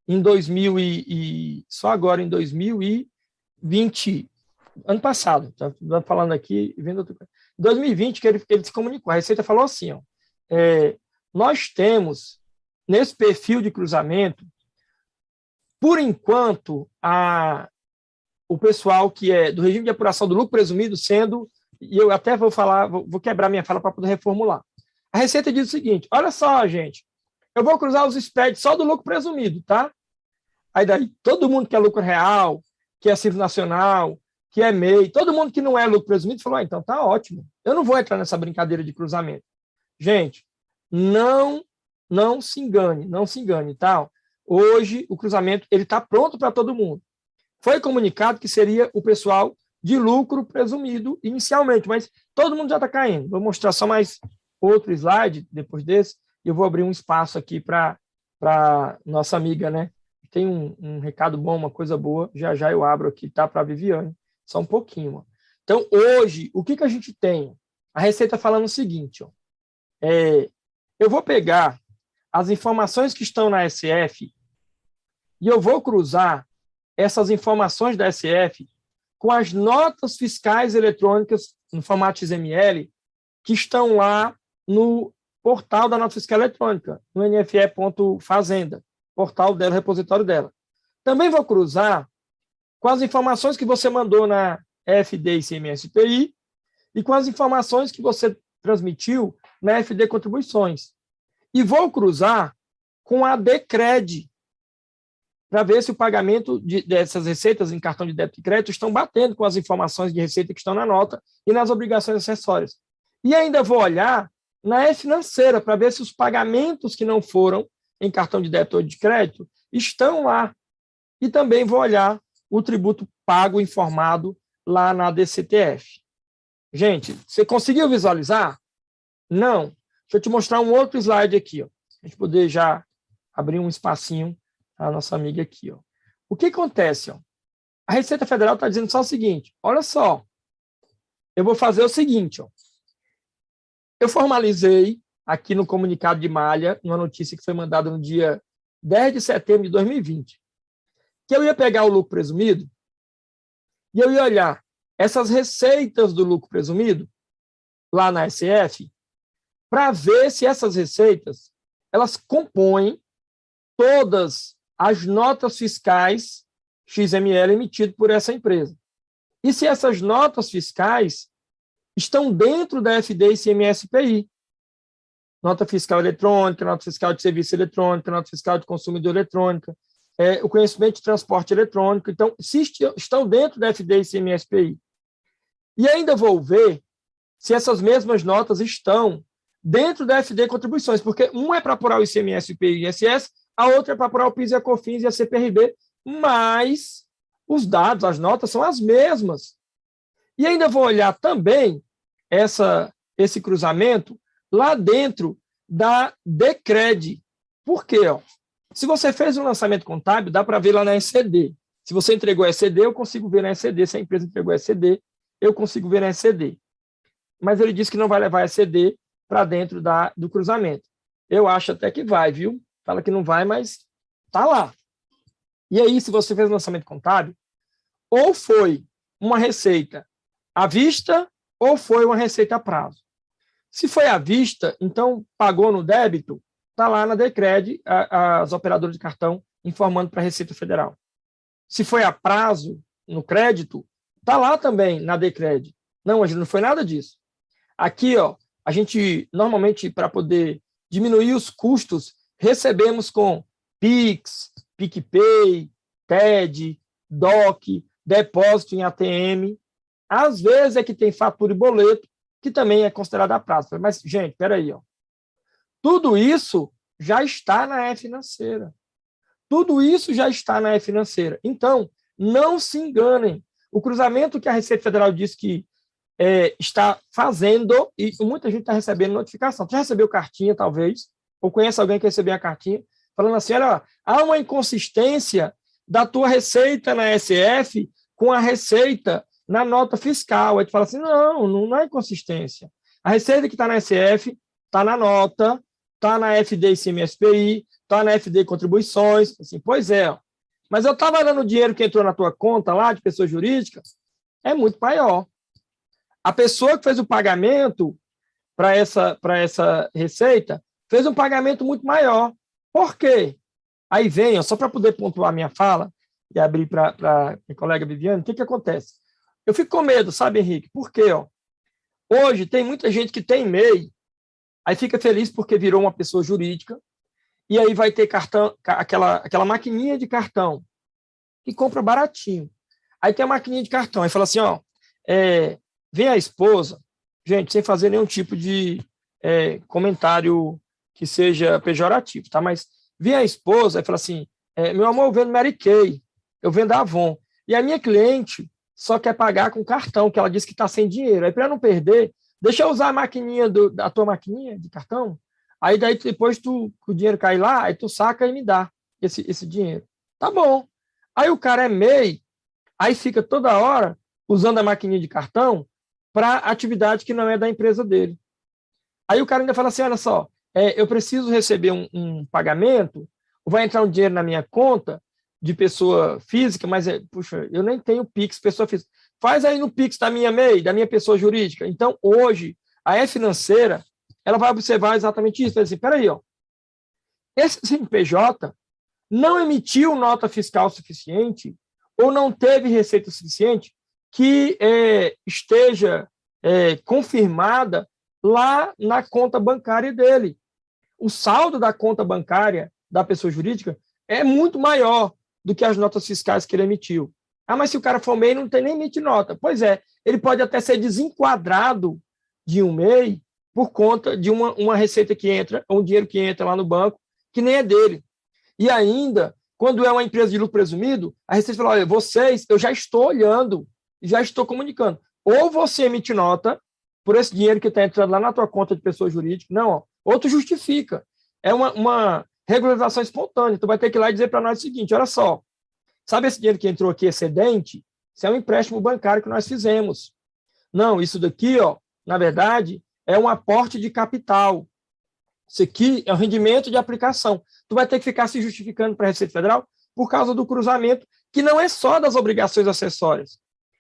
em 2020, ano passado, estou falando aqui, vendo outra coisa. Em 2020, que ele se comunicou, a Receita falou assim, ó, nós temos, nesse perfil de cruzamento, por enquanto, o pessoal que é do regime de apuração do lucro presumido sendo, e eu até vou quebrar minha fala para poder reformular. A Receita diz o seguinte, olha só, gente, eu vou cruzar os spreads só do lucro presumido, tá? Aí daí, todo mundo que é lucro real, que é Simples Nacional, que é MEI, todo mundo que não é lucro presumido falou, então tá ótimo, eu não vou entrar nessa brincadeira de cruzamento. Gente, não se engane, tá? Hoje, o cruzamento ele está pronto para todo mundo. Foi comunicado que seria o pessoal de lucro presumido inicialmente, mas todo mundo já está caindo. Vou mostrar só mais outro slide depois desse, e eu vou abrir um espaço aqui para nossa amiga, né? Tem um recado bom, uma coisa boa, já eu abro aqui, tá? Para a Viviane, só um pouquinho. Ó. Então, hoje, o que a gente tem? A Receita falando o seguinte, ó, eu vou pegar as informações que estão na SF e eu vou cruzar essas informações da SF com as notas fiscais eletrônicas no formato XML que estão lá no portal da nota fiscal eletrônica, no nfe.fazenda, portal dela, repositório dela. Também vou cruzar com as informações que você mandou na FD ICMS-PI e com as informações que você transmitiu na FD Contribuições. E vou cruzar com a DECRED, para ver se o pagamento dessas receitas em cartão de débito e crédito estão batendo com as informações de receita que estão na nota e nas obrigações acessórias. E ainda vou olhar na E-Financeira para ver se os pagamentos que não foram em cartão de débito ou de crédito estão lá. E também vou olhar o tributo pago informado lá na DCTF. Gente, você conseguiu visualizar? Não. Deixa eu te mostrar um outro slide aqui, ó. A gente poder já abrir um espacinho para a nossa amiga aqui, ó. O que acontece, ó? A Receita Federal está dizendo só o seguinte, olha só, eu vou fazer o seguinte, ó. Eu formalizei aqui no comunicado de malha, uma notícia que foi mandada no dia 10 de setembro de 2020, que eu ia pegar o lucro presumido e eu ia olhar essas receitas do lucro presumido lá na SF para ver se essas receitas elas compõem todas as notas fiscais XML emitidas por essa empresa. E se essas notas fiscais estão dentro da FD ICMS-PI. Nota fiscal eletrônica, nota fiscal de serviço eletrônico, nota fiscal de consumidor eletrônica, o conhecimento de transporte eletrônico. Então, se estão dentro da FD ICMS-PI. E ainda vou ver se essas mesmas notas estão dentro da FD Contribuições, porque uma é para apurar o ICMS, o IPI e o ISS, a outra é para apurar o PIS e a COFINS e a CPRB, mas os dados, as notas são as mesmas. E ainda vou olhar também esse cruzamento lá dentro da DECRED. Por quê? Ó? Se você fez um lançamento contábil, dá para ver lá na ECD. Se você entregou a ECD, eu consigo ver na ECD. Se a empresa entregou a ECD, eu consigo ver na ECD. Mas ele disse que não vai levar a ECD para dentro do cruzamento. Eu acho até que vai, viu? Fala que não vai, mas está lá. E aí, se você fez um lançamento contábil, ou foi uma receita à vista, ou foi uma receita a prazo. Se foi à vista, então pagou no débito, está lá na DECRED, as operadoras de cartão informando para a Receita Federal. Se foi a prazo, no crédito, está lá também na DECRED. Não, mas não foi nada disso. Aqui, ó, a gente, normalmente, para poder diminuir os custos, recebemos com Pix, PicPay, TED, DOC, depósito em ATM. Às vezes é que tem fatura e boleto, que também é considerado a prazo. Mas, gente, espera aí, ó. Tudo isso já está na E-Financeira. Tudo isso já está na E-Financeira. Então, não se enganem. O cruzamento que a Receita Federal diz que está fazendo, e muita gente está recebendo notificação. Você já recebeu cartinha, talvez, ou conhece alguém que recebeu a cartinha, falando assim, olha, há uma inconsistência da tua receita na SF com a receita na nota fiscal. Aí tu fala assim, não é inconsistência. A receita que está na SF está na nota, está na FD ICMS-PI, está na FD Contribuições. Assim, pois é, ó. Mas eu estava dando o dinheiro que entrou na tua conta lá, de pessoa jurídica, é muito maior. A pessoa que fez o pagamento para essa receita fez um pagamento muito maior. Por quê? Aí vem, ó, só para poder pontuar minha fala e abrir para minha colega Viviane, o que acontece? Eu fico com medo, sabe, Henrique? Por quê? Ó? Hoje tem muita gente que tem MEI, aí fica feliz porque virou uma pessoa jurídica, e aí vai ter cartão, aquela maquininha de cartão, que compra baratinho. Aí tem a maquininha de cartão, aí fala assim, ó, vem a esposa, gente, sem fazer nenhum tipo de comentário que seja pejorativo, tá? Mas vem a esposa e fala assim, meu amor, eu vendo Mary Kay, eu vendo Avon, e a minha cliente só quer pagar com cartão, que ela disse que está sem dinheiro. Aí, para não perder, deixa eu usar a maquininha a tua maquininha de cartão, aí daí depois o dinheiro cai lá, aí tu saca e me dá esse dinheiro. Tá bom. Aí o cara é MEI, aí fica toda hora usando a maquininha de cartão para atividade que não é da empresa dele. Aí o cara ainda fala assim, olha só, eu preciso receber um pagamento, vai entrar um dinheiro na minha conta de pessoa física, mas, puxa, eu nem tenho Pix, pessoa física. Faz aí no Pix da minha MEI, da minha pessoa jurídica. Então, hoje, a E-Financeira, ela vai observar exatamente isso. Vai dizer, peraí, ó, esse CNPJ não emitiu nota fiscal suficiente ou não teve receita suficiente que esteja confirmada lá na conta bancária dele. O saldo da conta bancária da pessoa jurídica é muito maior do que as notas fiscais que ele emitiu. Ah, mas se o cara for MEI, não tem nem emite nota. Pois é, ele pode até ser desenquadrado de um MEI por conta de uma receita que entra, um dinheiro que entra lá no banco, que nem é dele. E ainda, quando é uma empresa de lucro presumido, a Receita fala, olha, vocês, eu já estou olhando, já estou comunicando. Ou você emite nota por esse dinheiro que está entrando lá na tua conta de pessoa jurídica, não, ó, ou tu justifica. É uma regularização espontânea. Tu vai ter que ir lá e dizer para nós o seguinte, olha só, sabe esse dinheiro que entrou aqui excedente? Isso é um empréstimo bancário que nós fizemos. Não, isso daqui, ó, na verdade, é um aporte de capital. Isso aqui é um rendimento de aplicação. Tu vai ter que ficar se justificando para a Receita Federal por causa do cruzamento, que não é só das obrigações acessórias.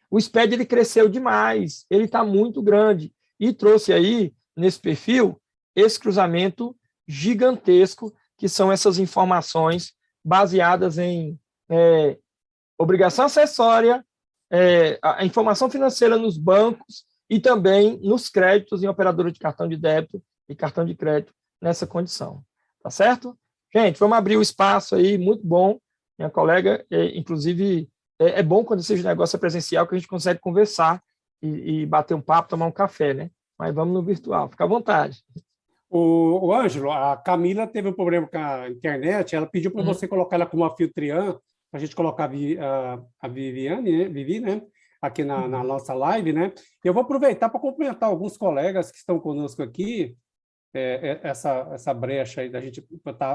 O SPED ele cresceu demais, ele está muito grande e trouxe aí, nesse perfil, esse cruzamento gigantesco, que são essas informações baseadas em obrigação acessória, a informação financeira nos bancos e também nos créditos em operadora de cartão de débito e cartão de crédito nessa condição. Tá certo? Gente, vamos abrir o espaço aí, muito bom. Minha colega, inclusive, é bom quando esse negócio é presencial, que a gente consegue conversar e bater um papo, tomar um café, né? Mas vamos no virtual, fica à vontade. O Ângelo, a Camila teve um problema com a internet, ela pediu para você colocar ela como anfitriã, para a gente colocar a Viviane, né? Vivi, né? Aqui na nossa live, né? Eu vou aproveitar para cumprimentar alguns colegas que estão conosco aqui, essa brecha aí da gente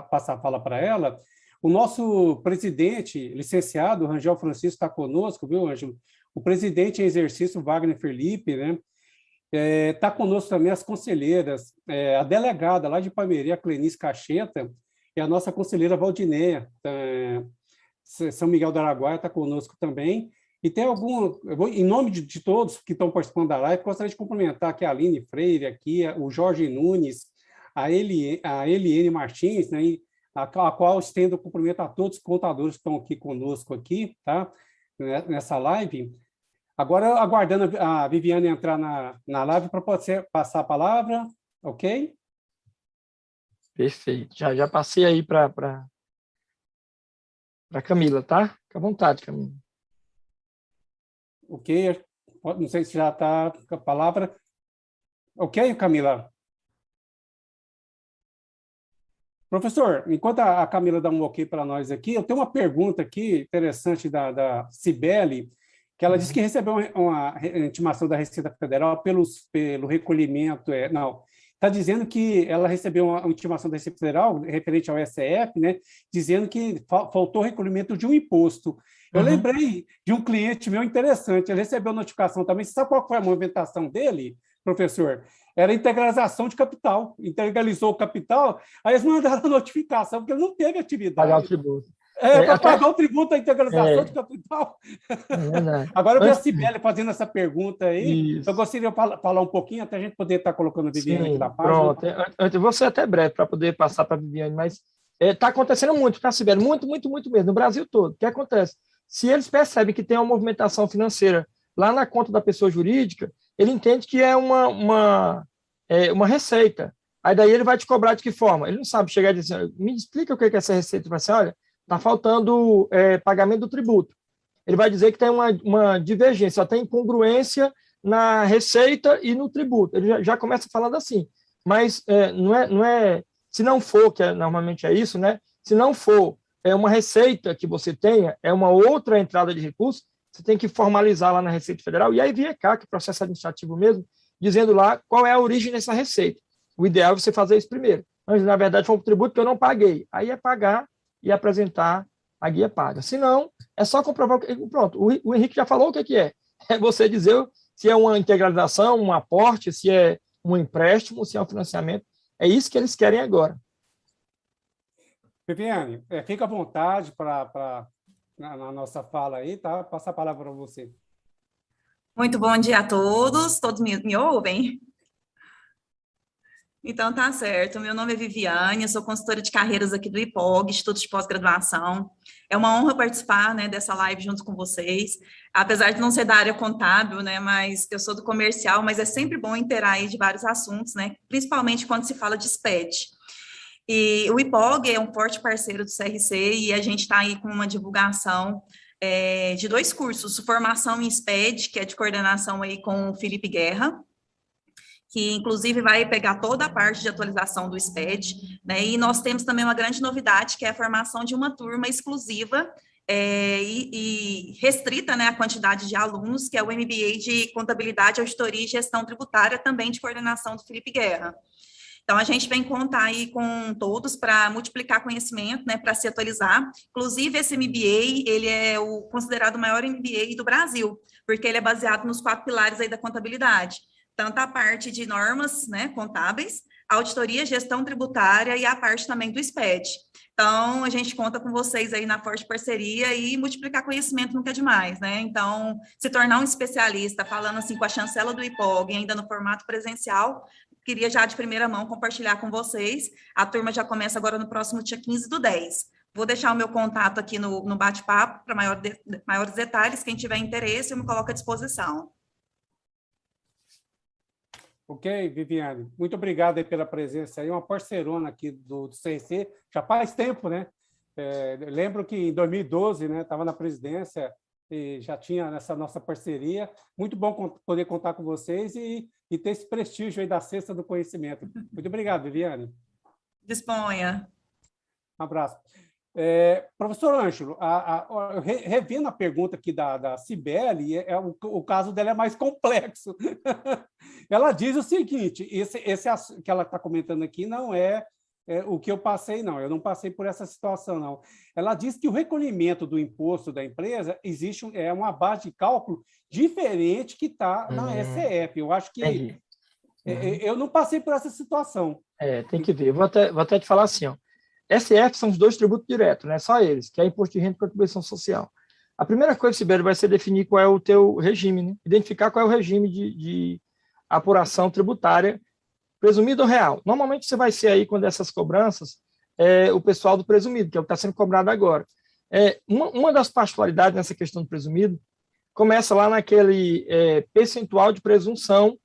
passar a fala para ela. O nosso presidente, licenciado, Rangel Francisco, está conosco, viu, Ângelo? O presidente em exercício, Wagner Felipe, né? Está conosco também as conselheiras, a delegada lá de Palmeiras, a Clenice Cacheta, e a nossa conselheira Valdinéia, São Miguel do Araguaia, está conosco também. E tem em nome de todos que estão participando da live, gostaria de cumprimentar aqui a Aline Freire, aqui, o Jorge Nunes, a Eliene Martins, né, a qual estendo o cumprimento a todos os contadores que estão aqui conosco, aqui, tá, nessa live. Agora, aguardando a Viviane entrar na live para poder passar a palavra, ok? Perfeito. Já passei aí para Camila, tá? Fica à vontade, Camila. Ok. Não sei se já está com a palavra. Ok, Camila? Professor, enquanto a Camila dá um ok para nós aqui, eu tenho uma pergunta aqui interessante da Cibele, que ela disse que recebeu uma intimação da Receita Federal pelo recolhimento. Não, está dizendo que ela recebeu uma intimação da Receita Federal referente ao SF, né, dizendo que faltou recolhimento de um imposto. Eu lembrei de um cliente meu interessante, ele recebeu notificação também. Você sabe qual foi a movimentação dele, professor? Era integralização de capital. Integralizou o capital, aí eles mandaram a notificação, porque ele não teve atividade. Pagar o tributo. Para pagar o tributo da integralização de capital. Agora eu vi a Cibele fazendo essa pergunta aí. Isso. Eu gostaria de falar um pouquinho, até a gente poder estar colocando a Viviane aqui na página. Pronto, eu vou ser até breve para poder passar para a Viviane, mas está acontecendo muito, tá, Cibele? Muito mesmo, no Brasil todo. O que acontece? Se eles percebem que tem uma movimentação financeira lá na conta da pessoa jurídica, ele entende que é uma receita. Aí daí ele vai te cobrar de que forma? Ele não sabe chegar e dizer assim, me explica o que é essa receita. Ele vai dizer, olha, está faltando pagamento do tributo. Ele vai dizer que tem uma divergência, tem incongruência na receita e no tributo. Ele já começa falando assim. Mas não é, se não for, que normalmente é isso, né? Se não for uma receita que você tenha, é uma outra entrada de recurso, você tem que formalizar lá na Receita Federal, e aí vem cá, que processo administrativo mesmo, dizendo lá qual é a origem dessa receita. O ideal é você fazer isso primeiro. Mas, na verdade, foi um tributo que eu não paguei. Aí é pagar e apresentar a guia paga. Se não, é só comprovar. Pronto, o Henrique já falou o que é. É você dizer se é uma integralização, um aporte, se é um empréstimo, se é um financiamento. É isso que eles querem agora. Viviane, fica à vontade na nossa fala aí, tá? Passa a palavra para você. Muito bom dia a todos. Todos me ouvem? Então, tá certo. Meu nome é Viviane, eu sou consultora de carreiras aqui do IPOG, Instituto de Pós-Graduação. É uma honra participar, né, dessa live junto com vocês, apesar de não ser da área contábil, né, mas eu sou do comercial, mas é sempre bom interagir de vários assuntos, né, principalmente quando se fala de SPED. E o IPOG é um forte parceiro do CRC e a gente está aí com uma divulgação de 2 cursos, formação em SPED, que é de coordenação aí com o Felipe Guerra, que inclusive vai pegar toda a parte de atualização do SPED, né, e nós temos também uma grande novidade, que é a formação de uma turma exclusiva e restrita, né, a quantidade de alunos, que é o MBA de Contabilidade, Auditoria e Gestão Tributária, também de coordenação do Felipe Guerra. Então, a gente vem contar aí com todos para multiplicar conhecimento, né, para se atualizar. Inclusive, esse MBA, ele é considerado o maior MBA do Brasil, porque ele é baseado nos 4 pilares aí da contabilidade. Tanto a parte de normas, né, contábeis, auditoria, gestão tributária e a parte também do SPED. Então, a gente conta com vocês aí na forte parceria e multiplicar conhecimento nunca é demais, né? Então, se tornar um especialista, falando assim com a chancela do IPOG, ainda no formato presencial, queria já de primeira mão compartilhar com vocês. A turma já começa agora no próximo dia 15/10. Vou deixar o meu contato aqui no bate-papo para maiores detalhes. Quem tiver interesse, eu me coloco à disposição. Ok, Viviane. Muito obrigado aí pela presença aí. Uma parceirona aqui do CRC, já faz tempo, né? Lembro que em 2012, né, estava na presidência e já tinha essa nossa parceria. Muito bom poder contar com vocês e ter esse prestígio aí da Cesta do Conhecimento. Muito obrigado, Viviane. Disponha. Um abraço. Professor Ângelo, revendo a pergunta aqui da Cibele, o caso dela é mais complexo. Ela diz o seguinte, esse que ela está comentando aqui não é o que eu passei, não. Eu não passei por essa situação, não. Ela diz que o recolhimento do imposto da empresa existe uma base de cálculo diferente que está na SCF. Eu acho que eu não passei por essa situação. Tem que ver. Vou até te falar assim, ó. SF são os 2 tributos diretos, né? Só eles, que é imposto de renda e contribuição social. A primeira coisa, Sibeli, vai ser definir qual é o teu regime, né? Identificar qual é o regime de apuração tributária, presumido ou real. Normalmente você vai ser aí, quando essas cobranças, o pessoal do presumido, que é o que está sendo cobrado agora. Uma das particularidades nessa questão do presumido começa lá naquele percentual de presunção,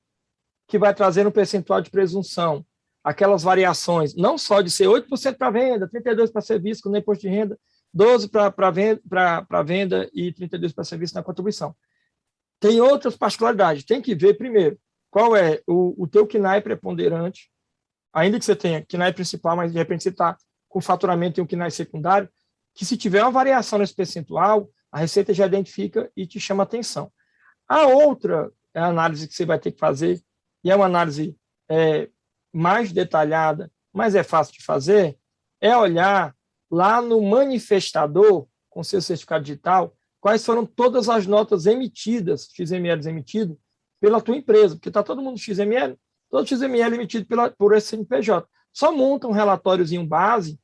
que vai trazer no percentual de presunção aquelas variações, não só de ser 8% para venda, 32% para serviço no imposto de renda, 12% para venda e 32% para serviço na contribuição. Tem outras particularidades. Tem que ver, primeiro, qual é o teu KNAI preponderante, ainda que você tenha KNAI principal, mas de repente você está com faturamento e um KNAI secundário, que se tiver uma variação nesse percentual, a Receita já identifica e te chama atenção. A outra análise que você vai ter que fazer, e é uma análise mais detalhada, mas é fácil de fazer, é olhar lá no manifestador, com seu certificado digital, quais foram todas as notas emitidas, XMLs emitidos, pela tua empresa, porque está todo mundo XML, todo XML emitido por esse CNPJ. Só monta um relatóriozinho base,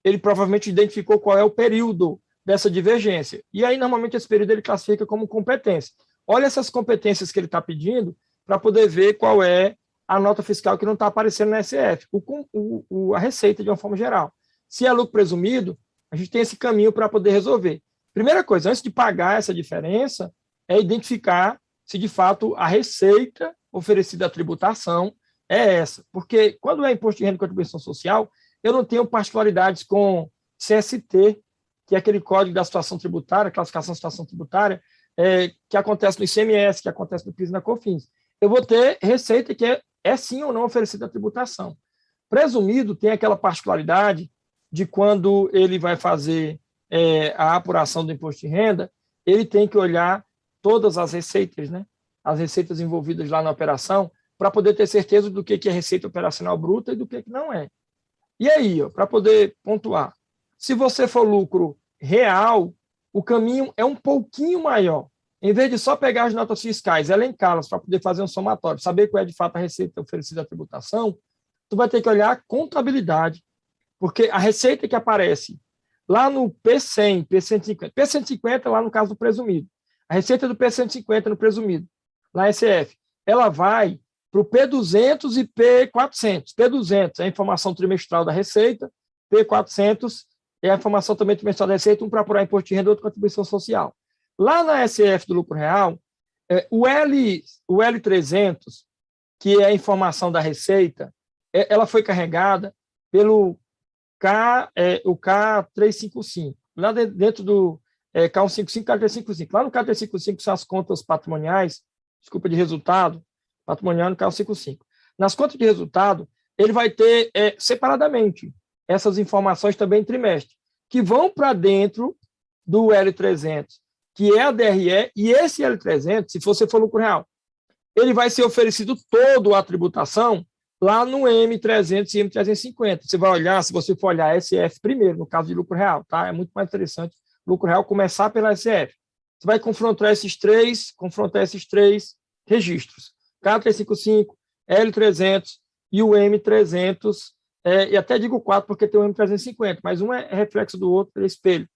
ele provavelmente identificou qual é o período dessa divergência. E aí, normalmente, esse período ele classifica como competência. Olha essas competências que ele está pedindo para poder ver qual é a nota fiscal que não está aparecendo na SF, a receita de uma forma geral. Se é lucro presumido, a gente tem esse caminho para poder resolver. Primeira coisa, antes de pagar essa diferença, é identificar se de fato a receita oferecida à tributação é essa. Porque quando é imposto de renda e contribuição social, eu não tenho particularidades com CST, que é aquele código da situação tributária, classificação de situação tributária, que acontece no ICMS, que acontece no PIS e na COFINS. Eu vou ter receita que é sim ou não oferecida à tributação. Presumido tem aquela particularidade de quando ele vai fazer a apuração do imposto de renda, ele tem que olhar todas as receitas, né? As receitas envolvidas lá na operação, para poder ter certeza do que é receita operacional bruta e do que não é. E aí, para poder pontuar, se você for lucro real, o caminho é um pouquinho maior. Em vez de só pegar as notas fiscais, elencá-las para poder fazer um somatório, saber qual é de fato a receita oferecida à tributação, tu vai ter que olhar a contabilidade, porque a receita que aparece lá no P100, P150, P150 lá no caso do presumido, a receita do P150 no presumido, na SF, ela vai para o P200 e P400. P200 é a informação trimestral da receita, P400 é a informação também trimestral da receita, um para apurar imposto de renda e outro contribuição social. Lá na SF do lucro real, o L300, que é a informação da receita, ela foi carregada pelo o K355, lá dentro do K155, K355. Lá no K355 são as contas patrimoniais, de resultado, patrimonial no K155. Nas contas de resultado, ele vai ter separadamente essas informações também trimestre, que vão para dentro do L300, que é a DRE, e esse L300, se você for lucro real, ele vai ser oferecido todo à tributação lá no M300 e M350. Você vai olhar, se você for olhar SF primeiro, no caso de lucro real, tá? É muito mais interessante lucro real começar pela SF. Você vai confrontar esses três registros, K355, L300 e o M300, e até digo 4 porque tem o M350, mas um é reflexo do outro, é espelho.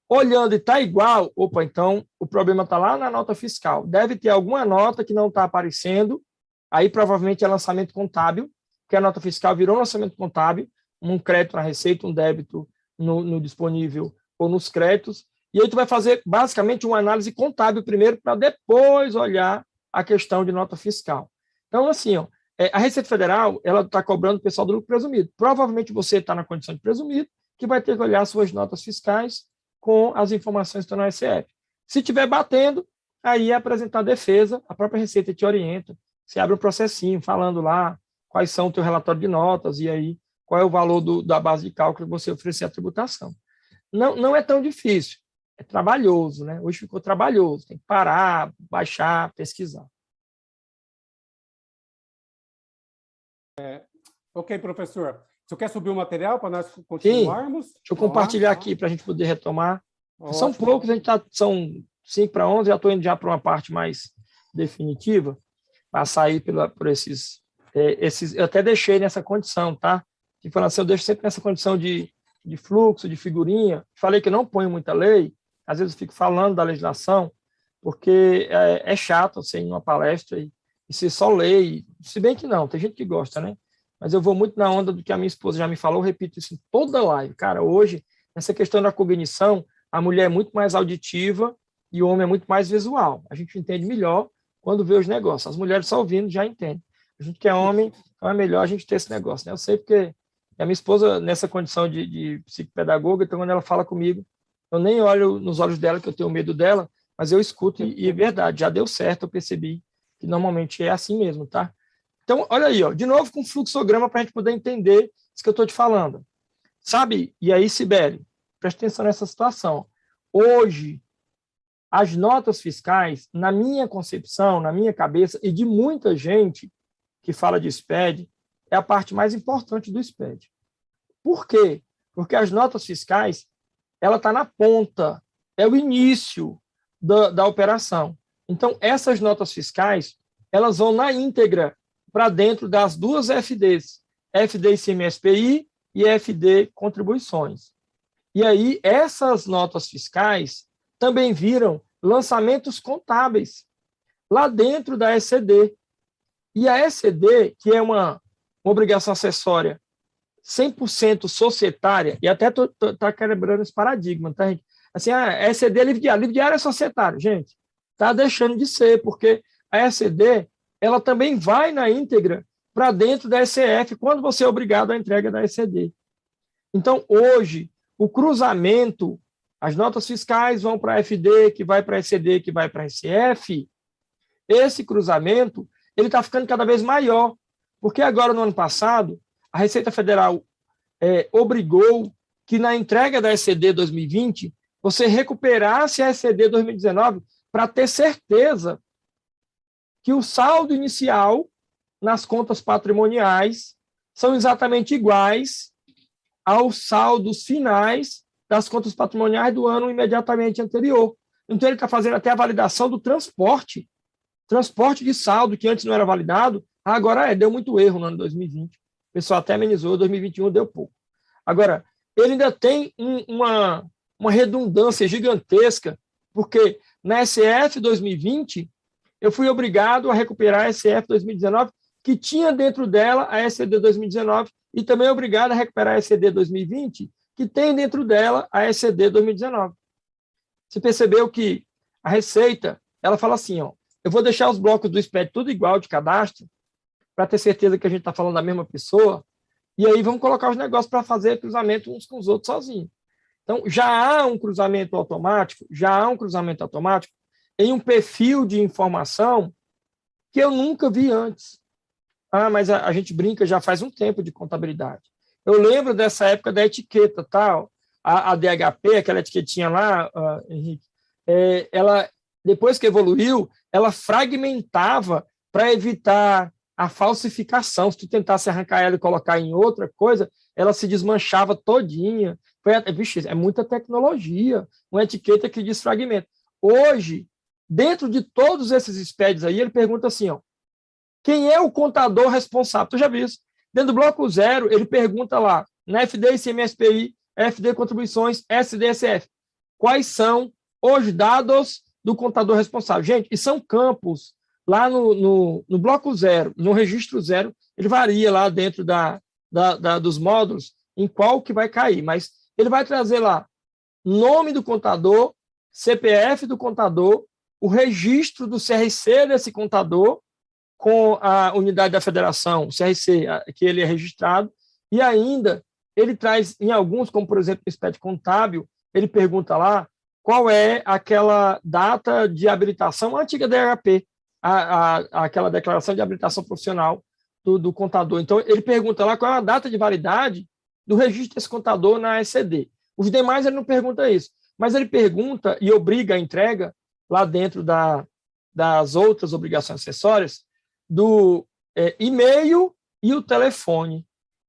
Olhando e está igual, opa, então o problema está lá na nota fiscal. Deve ter alguma nota que não está aparecendo, aí provavelmente é lançamento contábil, porque a nota fiscal virou lançamento contábil, um crédito na receita, um débito no disponível ou nos créditos, e aí tu vai fazer basicamente uma análise contábil primeiro, para depois olhar a questão de nota fiscal. Então, assim, a Receita Federal, ela está cobrando o pessoal do lucro presumido. Provavelmente você está na condição de presumido, que vai ter que olhar suas notas fiscais com as informações que estão na SF. Se estiver batendo, aí é apresentar a defesa, a própria Receita te orienta, você abre um processinho falando lá quais são o teu relatório de notas e aí qual é o valor da base de cálculo que você oferecer à tributação. Não é tão difícil, é trabalhoso, né? Hoje ficou trabalhoso, tem que parar, baixar, pesquisar. Ok, professor. Você quer subir o material para nós continuarmos? Sim, deixa eu compartilhar aqui para a gente poder retomar. Ótimo. São poucos, a gente são 5 para 11, já estou indo já para uma parte mais definitiva, para sair por esses. Eu até deixei nessa condição, tá? De falar assim, eu deixo sempre nessa condição de fluxo, de figurinha. Falei que eu não ponho muita lei, às vezes eu fico falando da legislação, porque é chato você ir numa palestra e você só lê, se bem que não, tem gente que gosta, né? Mas eu vou muito na onda do que a minha esposa já me falou, eu repito isso em toda live. Cara, hoje, nessa questão da cognição, a mulher é muito mais auditiva e o homem é muito mais visual. A gente entende melhor quando vê os negócios. As mulheres só ouvindo já entendem. A gente que é homem, então é melhor a gente ter esse negócio, né? Eu sei porque a minha esposa, nessa condição de psicopedagoga, então quando ela fala comigo, eu nem olho nos olhos dela, que eu tenho medo dela, mas eu escuto e é verdade, já deu certo, eu percebi que normalmente é assim mesmo, tá? Então, olha aí, ó, de novo com fluxograma para a gente poder entender isso que eu estou te falando. Sabe? E aí, Sibeli, presta atenção nessa situação. Hoje, as notas fiscais, na minha concepção, na minha cabeça, e de muita gente que fala de SPED, é a parte mais importante do SPED. Por quê? Porque as notas fiscais, ela está na ponta é o início da operação. Então, essas notas fiscais, elas vão na íntegra para dentro das duas FDs, FD ICMS-PI e FD Contribuições. E aí, essas notas fiscais também viram lançamentos contábeis lá dentro da ECD. E a ECD, que é uma obrigação acessória 100% societária, e até está quebrando esse paradigma, tá, gente? Assim, a ECD é livre diário é societário, gente. Está deixando de ser, porque a ECD, ela também vai na íntegra para dentro da ECF, quando você é obrigado à entrega da ECD. Então, hoje, o cruzamento, as notas fiscais vão para a FD, que vai para a ECD, que vai para a ECF, esse cruzamento, ele está ficando cada vez maior, porque agora, no ano passado, a Receita Federal obrigou que na entrega da ECD 2020, você recuperasse a ECD 2019 para ter certeza que o saldo inicial nas contas patrimoniais são exatamente iguais aos saldos finais das contas patrimoniais do ano imediatamente anterior. Então, ele está fazendo até a validação do transporte de saldo, que antes não era validado, agora deu muito erro no ano 2020. O pessoal até amenizou, 2021 deu pouco. Agora, ele ainda tem uma redundância gigantesca, porque na SF 2020, eu fui obrigado a recuperar a SF 2019, que tinha dentro dela a ECD 2019, e também obrigado a recuperar a ECD 2020, que tem dentro dela a ECD 2019. Você percebeu que a Receita, ela fala assim, ó, eu vou deixar os blocos do SPED tudo igual de cadastro, para ter certeza que a gente está falando da mesma pessoa, e aí vamos colocar os negócios para fazer cruzamento uns com os outros sozinhos. Então, já há um cruzamento automático, em um perfil de informação que eu nunca vi antes. Mas a gente brinca já faz um tempo de contabilidade. Eu lembro dessa época da etiqueta, tal, a DHP, aquela etiquetinha lá, Henrique, ela, depois que evoluiu, ela fragmentava para evitar a falsificação. Se tu tentasse arrancar ela e colocar em outra coisa, ela se desmanchava todinha. Vixe, é muita tecnologia, uma etiqueta que desfragmenta. Hoje, dentro de todos esses SPEDs aí, ele pergunta assim, ó, quem é o contador responsável? Tu já viu isso? Dentro do bloco 0, ele pergunta lá, na FD ICMS-PI, FD Contribuições, SDSF, quais são os dados do contador responsável? Gente, e são campos, lá no bloco 0, no registro 0, ele varia lá dentro dos módulos em qual que vai cair, mas ele vai trazer lá nome do contador, CPF do contador, o registro do CRC desse contador, com a unidade da federação, o CRC, que ele é registrado, e ainda ele traz, em alguns, como por exemplo o SPED contábil, ele pergunta lá qual é aquela data de habilitação, a antiga DHP, aquela declaração de habilitação profissional do contador. Então, ele pergunta lá qual é a data de validade do registro desse contador na ECD. Os demais ele não pergunta isso, mas ele pergunta e obriga a entrega lá dentro das outras obrigações acessórias do e-mail e o telefone.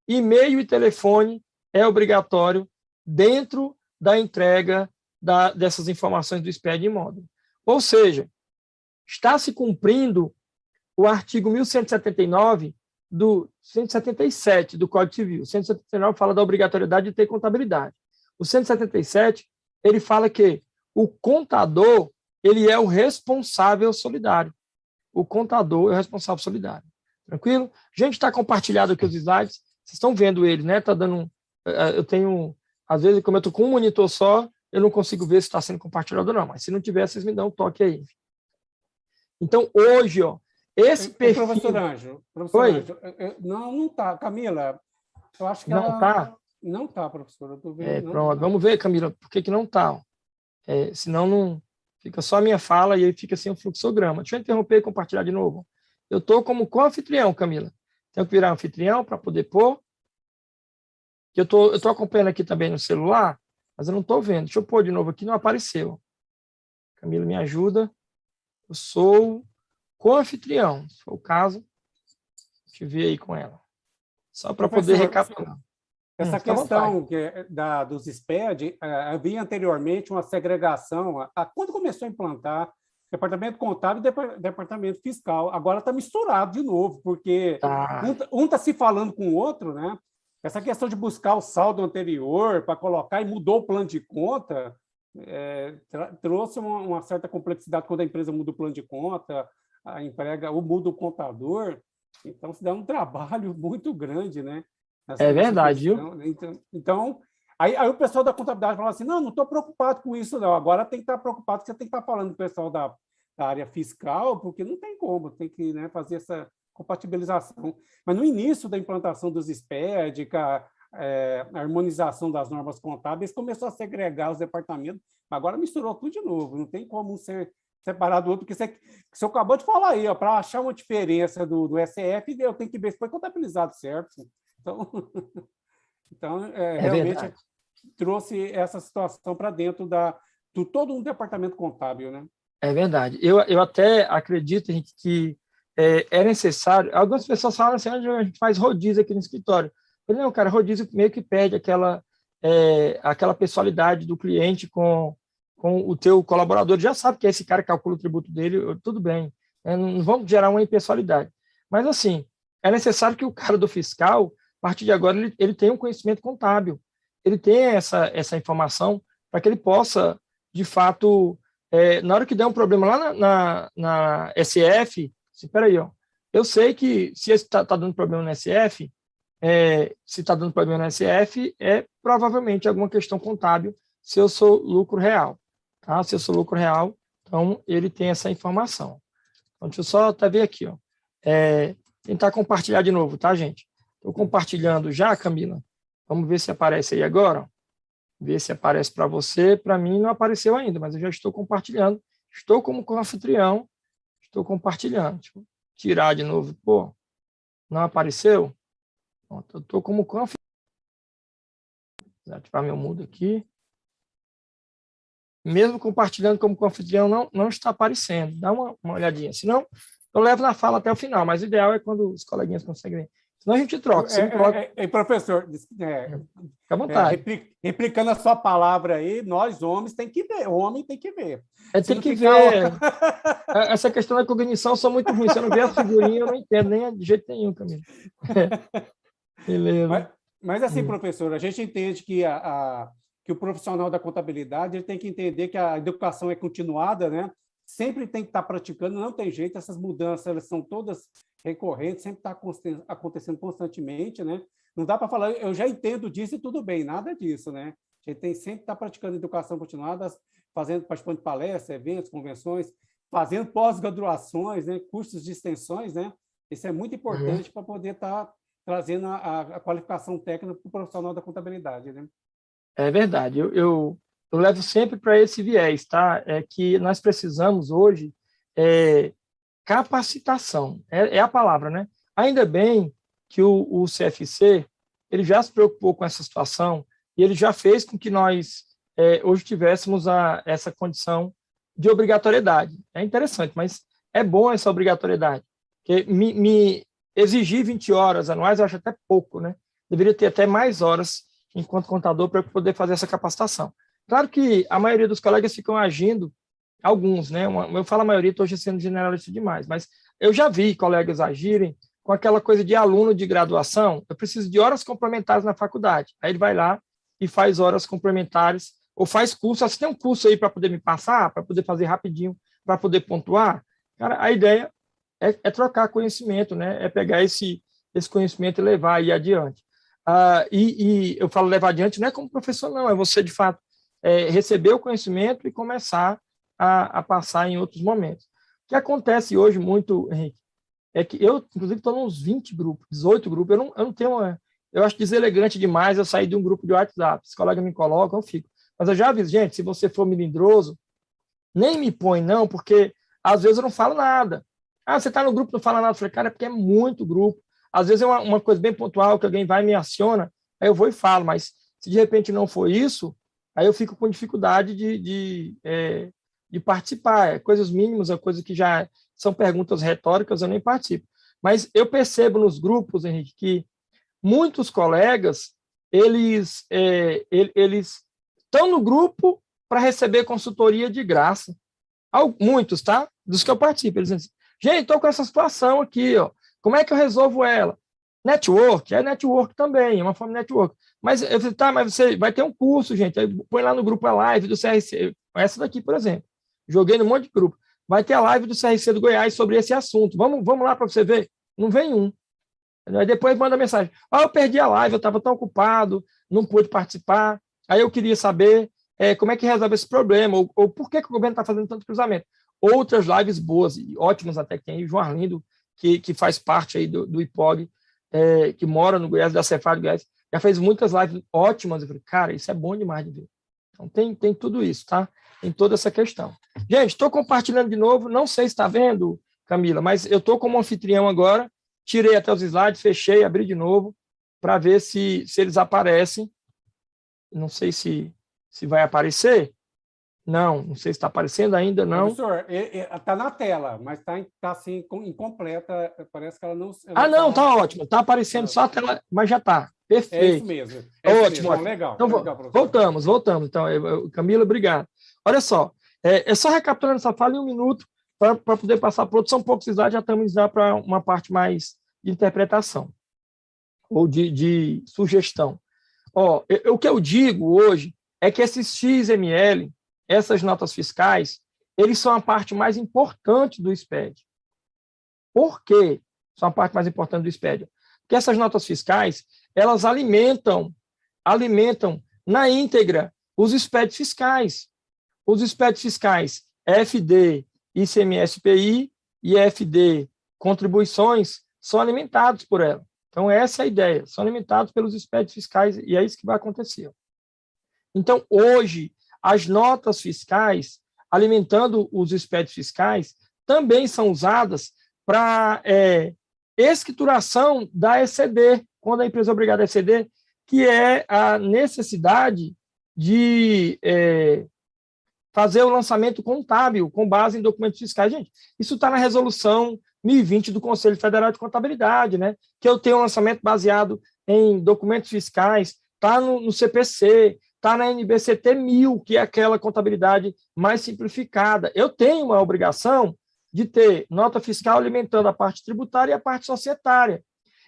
E-mail e telefone é obrigatório dentro da entrega dessas informações do SPED em módulo. Ou seja, está se cumprindo o artigo 1177 do Código Civil. O 179 fala da obrigatoriedade de ter contabilidade. O 177, ele fala que o contador, ele é o responsável solidário. O contador é o responsável solidário. Tranquilo? Gente, está compartilhado aqui os slides. Vocês estão vendo eles, né? Tá dando eu tenho, às vezes, como eu estou com um monitor só, eu não consigo ver se está sendo compartilhado ou não. Mas se não tiver, vocês me dão um toque aí. Então, hoje, ó, esse perfil... Professor Ângelo, não está. Camila, eu acho que não está. Não está, professora. Eu tô vendo, pronto, vamos ver, Camila, por que não está? Senão não fica só a minha fala e aí fica sem o fluxograma. Deixa eu interromper e compartilhar de novo. Eu estou como co-anfitrião, Camila. Tenho que virar anfitrião para poder pôr. Eu estou acompanhando aqui também no celular, mas eu não estou vendo. Deixa eu pôr de novo aqui, não apareceu. Camila, me ajuda. Eu sou co-anfitrião, se for o caso. Deixa eu ver aí com ela. Só para poder recapitular. Essa questão dos SPED, havia anteriormente uma segregação, quando começou a implantar departamento contábil e departamento fiscal, agora está misturado de novo, porque um está se falando com o outro, né? Essa questão de buscar o saldo anterior para colocar e mudou o plano de conta, trouxe uma certa complexidade quando a empresa muda o plano de conta, a emprega ou muda o contador, então se dá um trabalho muito grande, né? É verdade, viu? Então, aí o pessoal da contabilidade fala assim, não estou preocupado com isso, não. Agora tem que estar preocupado, você tem que estar falando com o pessoal da área fiscal, porque não tem como, tem que, né, fazer essa compatibilização. Mas no início da implantação dos SPED, a harmonização das normas contábeis, começou a segregar os departamentos, agora misturou tudo de novo, não tem como um ser separado do outro, porque você acabou de falar aí, para achar uma diferença do SF, eu tenho que ver se foi contabilizado certo. Então realmente verdade. trouxe essa situação para dentro de todo um departamento contábil, né? É verdade. Eu até acredito, gente, que é necessário. Algumas pessoas falam assim, a gente faz rodízio aqui no escritório. Eu falei, não, cara, rodízio meio que perde aquela pessoalidade do cliente com o teu colaborador. Já sabe que é esse cara que calcula o tributo dele, tudo bem. Não vamos gerar uma impessoalidade. Mas, assim, é necessário que o cara do fiscal, a partir de agora, ele tenha um conhecimento contábil. Ele tenha essa informação para que ele possa, de fato, na hora que der um problema lá na SF, espera aí, eu sei que se está dando problema no SF, se está dando problema no SF, é provavelmente alguma questão contábil, se eu sou lucro real. Tá? Se eu sou lucro real, então ele tem essa informação. Então, deixa eu só até ver aqui. Tentar compartilhar de novo, tá, gente? Estou compartilhando já, Camila. Vamos ver se aparece aí agora. Ver se aparece para você. Para mim não apareceu ainda, mas eu já estou compartilhando. Estou como anfitrião. Estou compartilhando. Deixa eu tirar de novo. Pô, não apareceu? Eu estou como anfitrião. Vou ativar meu mudo aqui. Mesmo compartilhando como anfitrião, não está aparecendo. Dá uma olhadinha. Senão, eu levo na fala até o final, mas o ideal é quando os coleguinhas conseguem. Senão a gente troca. Professor, fica à vontade. Replicando a sua palavra aí, nós homens tem que ver, o homem tem que ver. Tem que ver. Essa questão da cognição, eu sou muito ruim. Se eu não ver a figurinha, eu não entendo nem de jeito nenhum, Camilo. Beleza. Mas assim, professor, a gente entende que o profissional da contabilidade ele tem que entender que a educação é continuada, né? Sempre tem que estar praticando, não tem jeito, essas mudanças elas são todas recorrentes, sempre está acontecendo constantemente, né? Não dá para falar, eu já entendo disso e tudo bem, nada disso, né? A gente tem sempre que estar praticando educação continuada, participando de palestras, eventos, convenções, fazendo pós-graduações, né? Cursos de extensões, né? Isso é muito importante para poder estar trazendo a qualificação técnica para o profissional da contabilidade, né? É verdade. Eu levo sempre para esse viés, tá? É que nós precisamos hoje capacitação, é a palavra, né? Ainda bem que o CFC ele já se preocupou com essa situação e ele já fez com que nós hoje tivéssemos essa condição de obrigatoriedade. É interessante, mas é bom essa obrigatoriedade, porque me exigir 20 horas anuais eu acho até pouco, né? Deveria ter até mais horas enquanto contador para poder fazer essa capacitação. Claro que a maioria dos colegas ficam agindo, alguns, né? Eu falo a maioria, estou sendo generalista demais, mas eu já vi colegas agirem com aquela coisa de aluno de graduação, eu preciso de horas complementares na faculdade. Aí ele vai lá e faz horas complementares, ou faz curso. Você tem um curso aí para poder me passar, para poder fazer rapidinho, para poder pontuar? Cara, a ideia é trocar conhecimento, né? É pegar esse conhecimento e levar aí adiante. E eu falo levar adiante não é como professor, não, é você, de fato, receber o conhecimento e começar a passar em outros momentos. O que acontece hoje muito, Henrique, é que eu, inclusive, estou nos 20 grupos, 18 grupos, eu não tenho eu acho deselegante demais eu sair de um grupo de WhatsApp, se colega me coloca, eu fico. Mas eu já aviso, gente, se você for melindroso, nem me põe não, porque às vezes eu não falo nada. Você está no grupo, não fala nada. Eu falei, cara, é porque é muito grupo. Às vezes é uma coisa bem pontual, que alguém vai e me aciona, aí eu vou e falo, mas se de repente não for isso, aí eu fico com dificuldade de participar. Coisas mínimas, coisas que já são perguntas retóricas, eu nem participo. Mas eu percebo nos grupos, Henrique, que muitos colegas, eles estão no grupo para receber consultoria de graça. Muitos, tá? Dos que eu participo. Eles dizem assim, gente, estou com essa situação aqui, ó. Como é que eu resolvo ela? Network, é network também, é uma forma de network. Mas eu falei, tá, mas você vai ter um curso, gente. Aí põe lá no grupo a live do CRC. Essa daqui, por exemplo. Joguei num monte de grupo. Vai ter a live do CRC do Goiás sobre esse assunto. Vamos lá para você ver. Não vem um. Aí depois manda mensagem. Eu perdi a live, eu estava tão ocupado, não pude participar. Aí eu queria saber como é que resolve esse problema, ou por que o governo está fazendo tanto cruzamento. Outras lives boas e ótimas até que tem. O João Arlindo, que faz parte aí do IPOG, que mora no Goiás, da Cefaz do Goiás, já fez muitas lives ótimas. Eu falei, cara, isso é bom demais de ver. Então tem tudo isso, tá? Tem toda essa questão. Gente, estou compartilhando de novo, não sei se está vendo, Camila, mas eu estou como anfitrião agora, tirei até os slides, fechei, abri de novo, para ver se eles aparecem. Não sei se vai aparecer. Não sei se está aparecendo ainda, não. Professor, está na tela, mas está assim, incompleta, parece que ela não... não, está ótimo, está aparecendo só a tela, mas já está. Perfeito. É isso mesmo. Ótimo. Mesmo. Legal. Então, legal, voltamos. Então, Camila, obrigado. Olha só, só recapitulando essa fala em um minuto, para poder passar para outro. São poucos slides, já estamos já para uma parte mais de interpretação, ou de sugestão. O que eu digo hoje é que esses XML, essas notas fiscais, eles são a parte mais importante do SPED. Por quê? São a parte mais importante do SPED. Porque essas notas fiscais, elas alimentam na íntegra os SPEDs fiscais. Os SPEDs fiscais FD, ICMS-PI e FD, contribuições, são alimentados por ela. Então, essa é a ideia. São alimentados pelos SPEDs fiscais e é isso que vai acontecer. Então, hoje, as notas fiscais, alimentando os SPEDs fiscais, também são usadas para escrituração da ECD, quando a empresa é obrigada a ECD, que é a necessidade de fazer o lançamento contábil com base em documentos fiscais. Gente, isso está na resolução 1020 do Conselho Federal de Contabilidade, né? Que eu tenho um lançamento baseado em documentos fiscais, está no CPC, está na NBCT 1000, que é aquela contabilidade mais simplificada. Eu tenho uma obrigação de ter nota fiscal alimentando a parte tributária e a parte societária.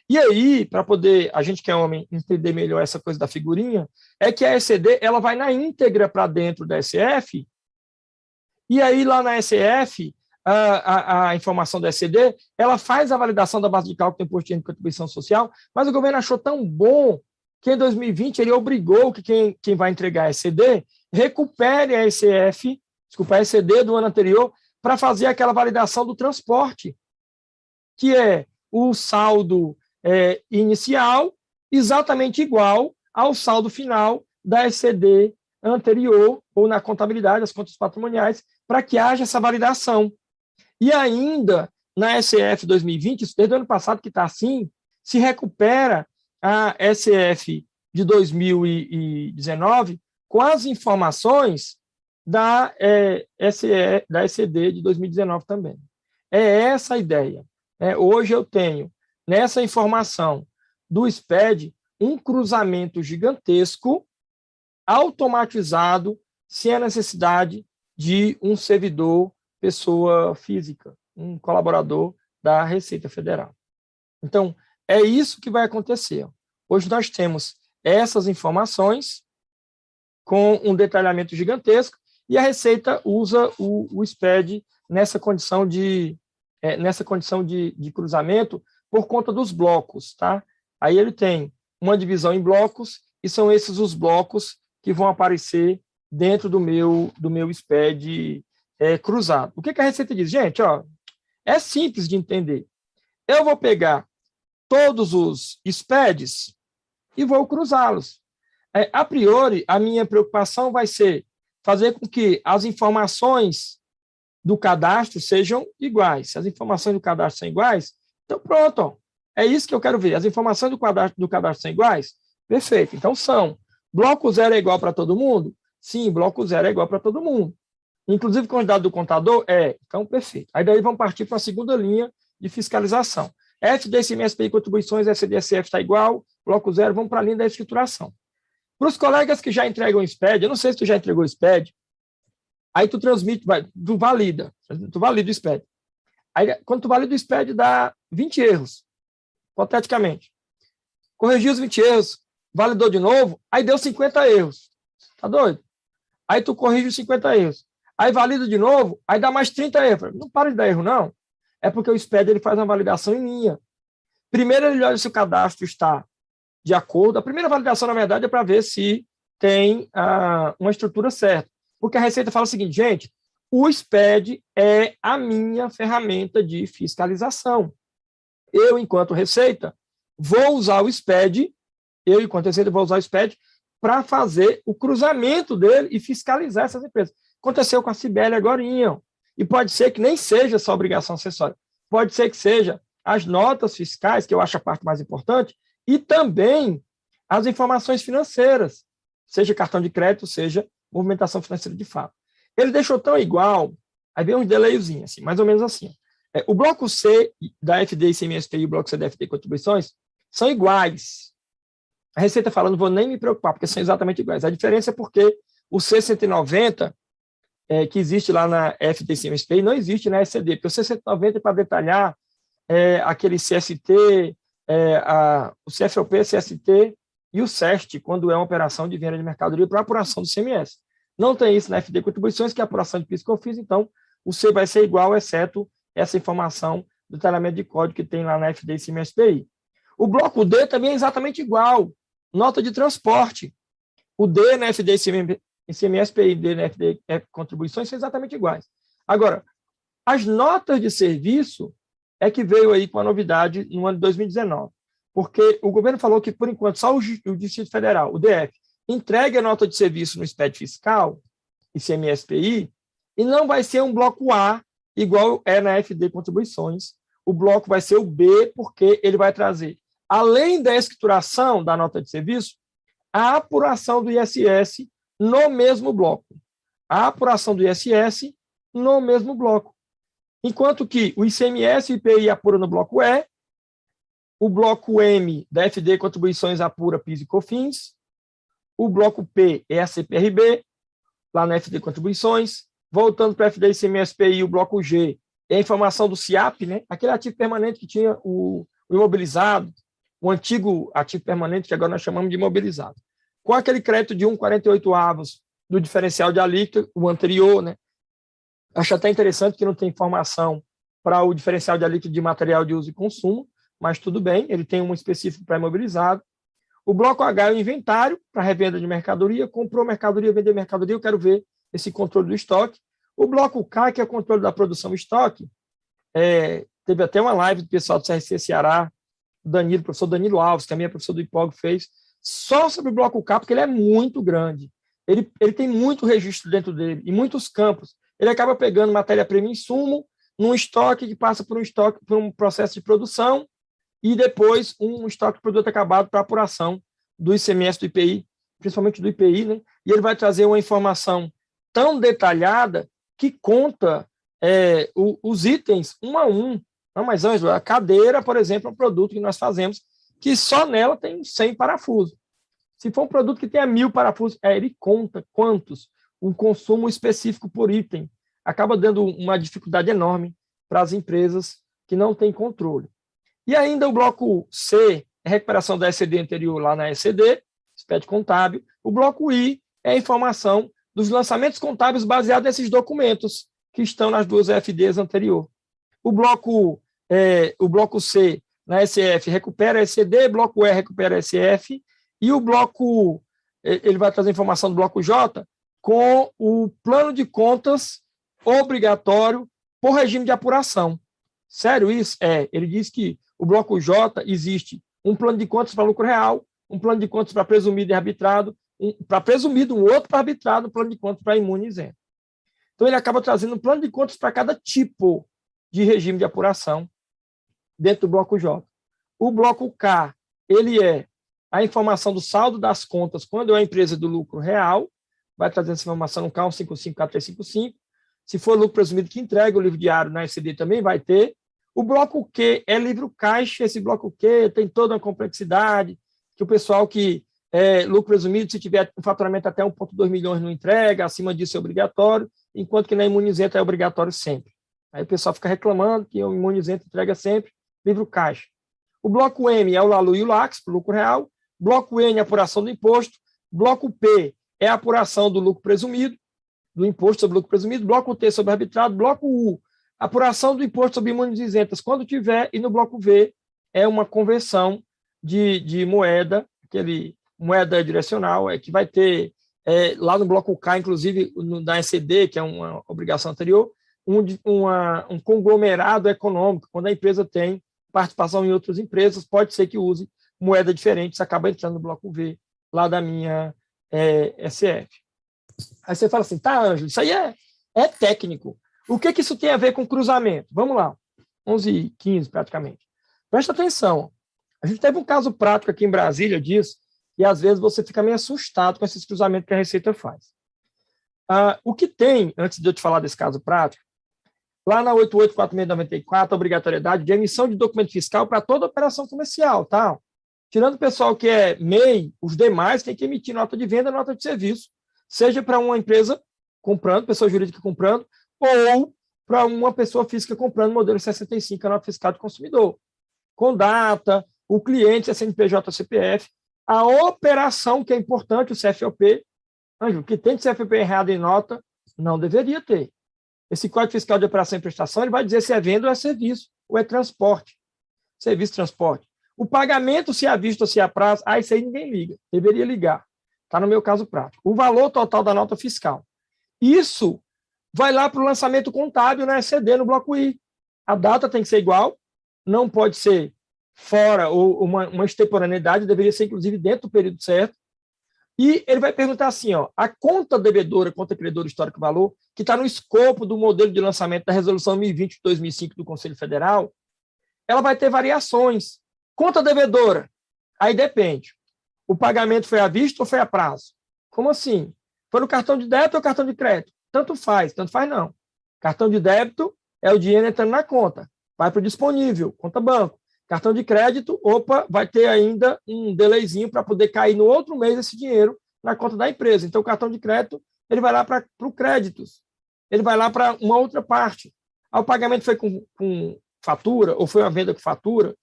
E aí, para poder, a gente que é homem, entender melhor essa coisa da figurinha, é que a ECD ela vai na íntegra para dentro da SF, e aí lá na SF, a informação da ECD, ela faz a validação da base de cálculo do imposto de contribuição social, mas o governo achou tão bom que em 2020 ele obrigou que quem vai entregar a ECD recupere a ECD do ano anterior para fazer aquela validação do transporte, que é o saldo inicial exatamente igual ao saldo final da ECD anterior, ou na contabilidade, as contas patrimoniais, para que haja essa validação. E ainda, na SF 2020, isso desde o ano passado que está assim, se recupera a SF de 2019 com as informações da ECD de 2019 também. É essa a ideia. Hoje eu tenho, nessa informação do SPED, um cruzamento gigantesco, automatizado, sem a necessidade de um servidor, pessoa física, um colaborador da Receita Federal. Então, é isso que vai acontecer. Hoje nós temos essas informações com um detalhamento gigantesco e a Receita usa o SPED nessa condição de cruzamento por conta dos blocos, tá? Aí ele tem uma divisão em blocos e são esses os blocos que vão aparecer dentro do meu SPED cruzado. O que a Receita diz? Gente, é simples de entender. Eu vou pegar todos os SPEDs e vou cruzá-los. A priori, a minha preocupação vai ser fazer com que as informações do cadastro sejam iguais. Se as informações do cadastro são iguais, então pronto, é isso que eu quero ver. As informações do cadastro são iguais? Perfeito, então são. Bloco 0 é igual para todo mundo? Sim, bloco 0 é igual para todo mundo. Inclusive com os dados do contador? Então perfeito. Aí daí vamos partir para a segunda linha de fiscalização. FD, ICMS, PI, contribuições, SDSF está igual, bloco 0, vamos para a linha da escrituração. Para os colegas que já entregam o SPED, eu não sei se tu já entregou o SPED, aí tu transmite, tu valida o SPED. Aí, quando tu valida o SPED, dá 20 erros, hipoteticamente. Corrigiu os 20 erros, validou de novo, aí deu 50 erros. Tá doido? Aí tu corrige os 50 erros. Aí valida de novo, aí dá mais 30 erros. Não para de dar erro, não. É porque o SPED ele faz uma validação em linha. Primeiro ele olha se o cadastro está de acordo. A primeira validação, na verdade, é para ver se tem uma estrutura certa. Porque a Receita fala o seguinte, gente, o SPED é a minha ferramenta de fiscalização. Eu, enquanto Receita, vou usar o SPED, para fazer o cruzamento dele e fiscalizar essas empresas. Aconteceu com a Cibele agorinha. E pode ser que nem seja só obrigação acessória. Pode ser que seja as notas fiscais, que eu acho a parte mais importante, e também as informações financeiras, seja cartão de crédito, seja movimentação financeira de fato. Ele deixou tão igual, aí vem uns delayzinhos, assim, mais ou menos assim. O bloco C da FD, ICMS-PI e o bloco C da FD contribuições são iguais. A Receita fala, não vou nem me preocupar, porque são exatamente iguais. A diferença é porque o C190, que existe lá na FD, ICMS-PI, não existe na SCD, porque o C190 é para detalhar aquele CST, o CFOP, CST e o CEST, quando é uma operação de venda de mercadoria para apuração do CMS. Não tem isso na FD Contribuições, que é a apuração de PIS que eu fiz, então o C vai ser igual, exceto essa informação do detalhamento de código que tem lá na FD e CMS-PI. O bloco D também é exatamente igual, nota de transporte. O D na FD e CMS-PI e D na FD Contribuições são exatamente iguais. Agora, as notas de serviço é que veio aí com a novidade no ano de 2019, porque o governo falou que, por enquanto, só o Distrito Federal, o DF, entregue a nota de serviço no SPED fiscal, ICMS-PI, e não vai ser um bloco A, igual é na FD Contribuições. O bloco vai ser o B, porque ele vai trazer, além da escrituração da nota de serviço, a apuração do ISS no mesmo bloco. A apuração do ISS no mesmo bloco. Enquanto que o ICMS e o IPI apura no bloco E, o bloco M da FD Contribuições apura PIS e COFINS, o bloco P é a CPRB, lá na FD Contribuições, voltando para a FD ICMS-PI, o bloco G é a informação do CIAP, né? Aquele ativo permanente que tinha o imobilizado, o antigo ativo permanente que agora nós chamamos de imobilizado. Com aquele crédito de 1,48 do diferencial de alíquota, o anterior, né? Acho até interessante que não tem informação para o diferencial de alíquota de material de uso e consumo, mas tudo bem, ele tem um específico para imobilizado. O bloco H é o inventário para revenda de mercadoria, comprou mercadoria, vendeu mercadoria, eu quero ver esse controle do estoque. O bloco K, que é o controle da produção e estoque, teve até uma live do pessoal do CRC Ceará, o professor Danilo Alves, que também é professor do IPOG, fez, só sobre o bloco K, porque ele é muito grande. Ele tem muito registro dentro dele, e muitos campos. Ele acaba pegando matéria-prima e insumo num estoque que passa por um processo de produção e depois um estoque de produto acabado para apuração do ICMS, do IPI, principalmente do IPI, né? E ele vai trazer uma informação tão detalhada que conta os itens um a um. Não, mas, Ângelo, a cadeira, por exemplo, é um produto que nós fazemos que só nela tem 100 parafusos. Se for um produto que tenha 1.000 parafusos, ele conta quantos, um consumo específico por item. Acaba dando uma dificuldade enorme para as empresas que não têm controle. E ainda o bloco C é recuperação da SCD anterior lá na SCD, SPED contábil. O bloco I é a informação dos lançamentos contábeis baseados nesses documentos que estão nas duas FDs anterior. O bloco C na SF recupera a SCD, bloco E recupera a SF, e o bloco, ele vai trazer informação do bloco J com o plano de contas obrigatório por regime de apuração. Sério isso? Ele diz que o bloco J existe um plano de contas para lucro real, um plano de contas para presumido e arbitrado, para presumido, um outro para arbitrado, um plano de contas para imune e isento. Então, ele acaba trazendo um plano de contas para cada tipo de regime de apuração dentro do bloco J. O bloco K, ele é a informação do saldo das contas quando é a empresa do lucro real, vai trazer essa informação no K155, K355. Se for lucro presumido que entrega, o livro diário na SCD também vai ter. O bloco Q é livro caixa, esse bloco Q tem toda uma complexidade, que o pessoal que lucro presumido, se tiver um faturamento até 1,2 milhões não entrega, acima disso é obrigatório, enquanto que na imunizenta é obrigatório sempre. Aí o pessoal fica reclamando que o imunizenta entrega sempre, livro caixa. O bloco M é o LALU e o LAX, para o lucro real. Bloco N é a apuração do imposto. Bloco P é a apuração do lucro presumido, do imposto sobre lucro presumido. Bloco T sobre arbitrado. Bloco U, apuração do imposto sobre imunidades isentas quando tiver. E no bloco V é uma conversão de moeda, aquele moeda direcional, que vai ter lá no bloco K, inclusive da ECD, que é uma obrigação anterior, um conglomerado econômico, quando a empresa tem participação em outras empresas, pode ser que use moeda diferente, isso acaba entrando no bloco V, lá da minha SF. Aí você fala assim, tá, Ângelo, isso aí é técnico. O que isso tem a ver com cruzamento? Vamos lá, 11h15 praticamente. Presta atenção, a gente teve um caso prático aqui em Brasília disso, e às vezes você fica meio assustado com esses cruzamentos que a Receita faz. O que tem, antes de eu te falar desse caso prático, lá na 884694, a obrigatoriedade de emissão de documento fiscal para toda operação comercial, tá? Tirando o pessoal que é MEI, os demais têm que emitir nota de venda, nota de serviço, seja para uma empresa comprando, pessoa jurídica comprando, ou para uma pessoa física comprando modelo 65, a nota fiscal de consumidor. Com data, o cliente, CNPJ, CPF, a operação, que é importante, o CFOP, Ângelo, que tem de CFOP errado em nota, não deveria ter. Esse Código Fiscal de Operação e Prestação, ele vai dizer se é venda ou é serviço, ou é transporte. Serviço e transporte. O pagamento, se é à vista ou se é a prazo, isso aí ninguém liga. Deveria ligar. Está no meu caso prático. O valor total da nota fiscal. Isso vai lá para o lançamento contábil na ECD, no bloco I. A data tem que ser igual, não pode ser fora ou uma extemporaneidade, deveria ser, inclusive, dentro do período certo. E ele vai perguntar assim, a conta devedora, conta credora histórico valor, que está no escopo do modelo de lançamento da Resolução 1020/2005 do Conselho Federal, ela vai ter variações. Conta devedora, aí depende. O pagamento foi à vista ou foi a prazo? Como assim? Foi no cartão de débito ou cartão de crédito? Tanto faz não. Cartão de débito é o dinheiro entrando na conta, vai para o disponível, conta banco. Cartão de crédito, vai ter ainda um delayzinho para poder cair no outro mês esse dinheiro na conta da empresa. Então, o cartão de crédito, ele vai lá para o créditos. Ele vai lá para uma outra parte. O pagamento foi com fatura, ou foi uma venda com fatura,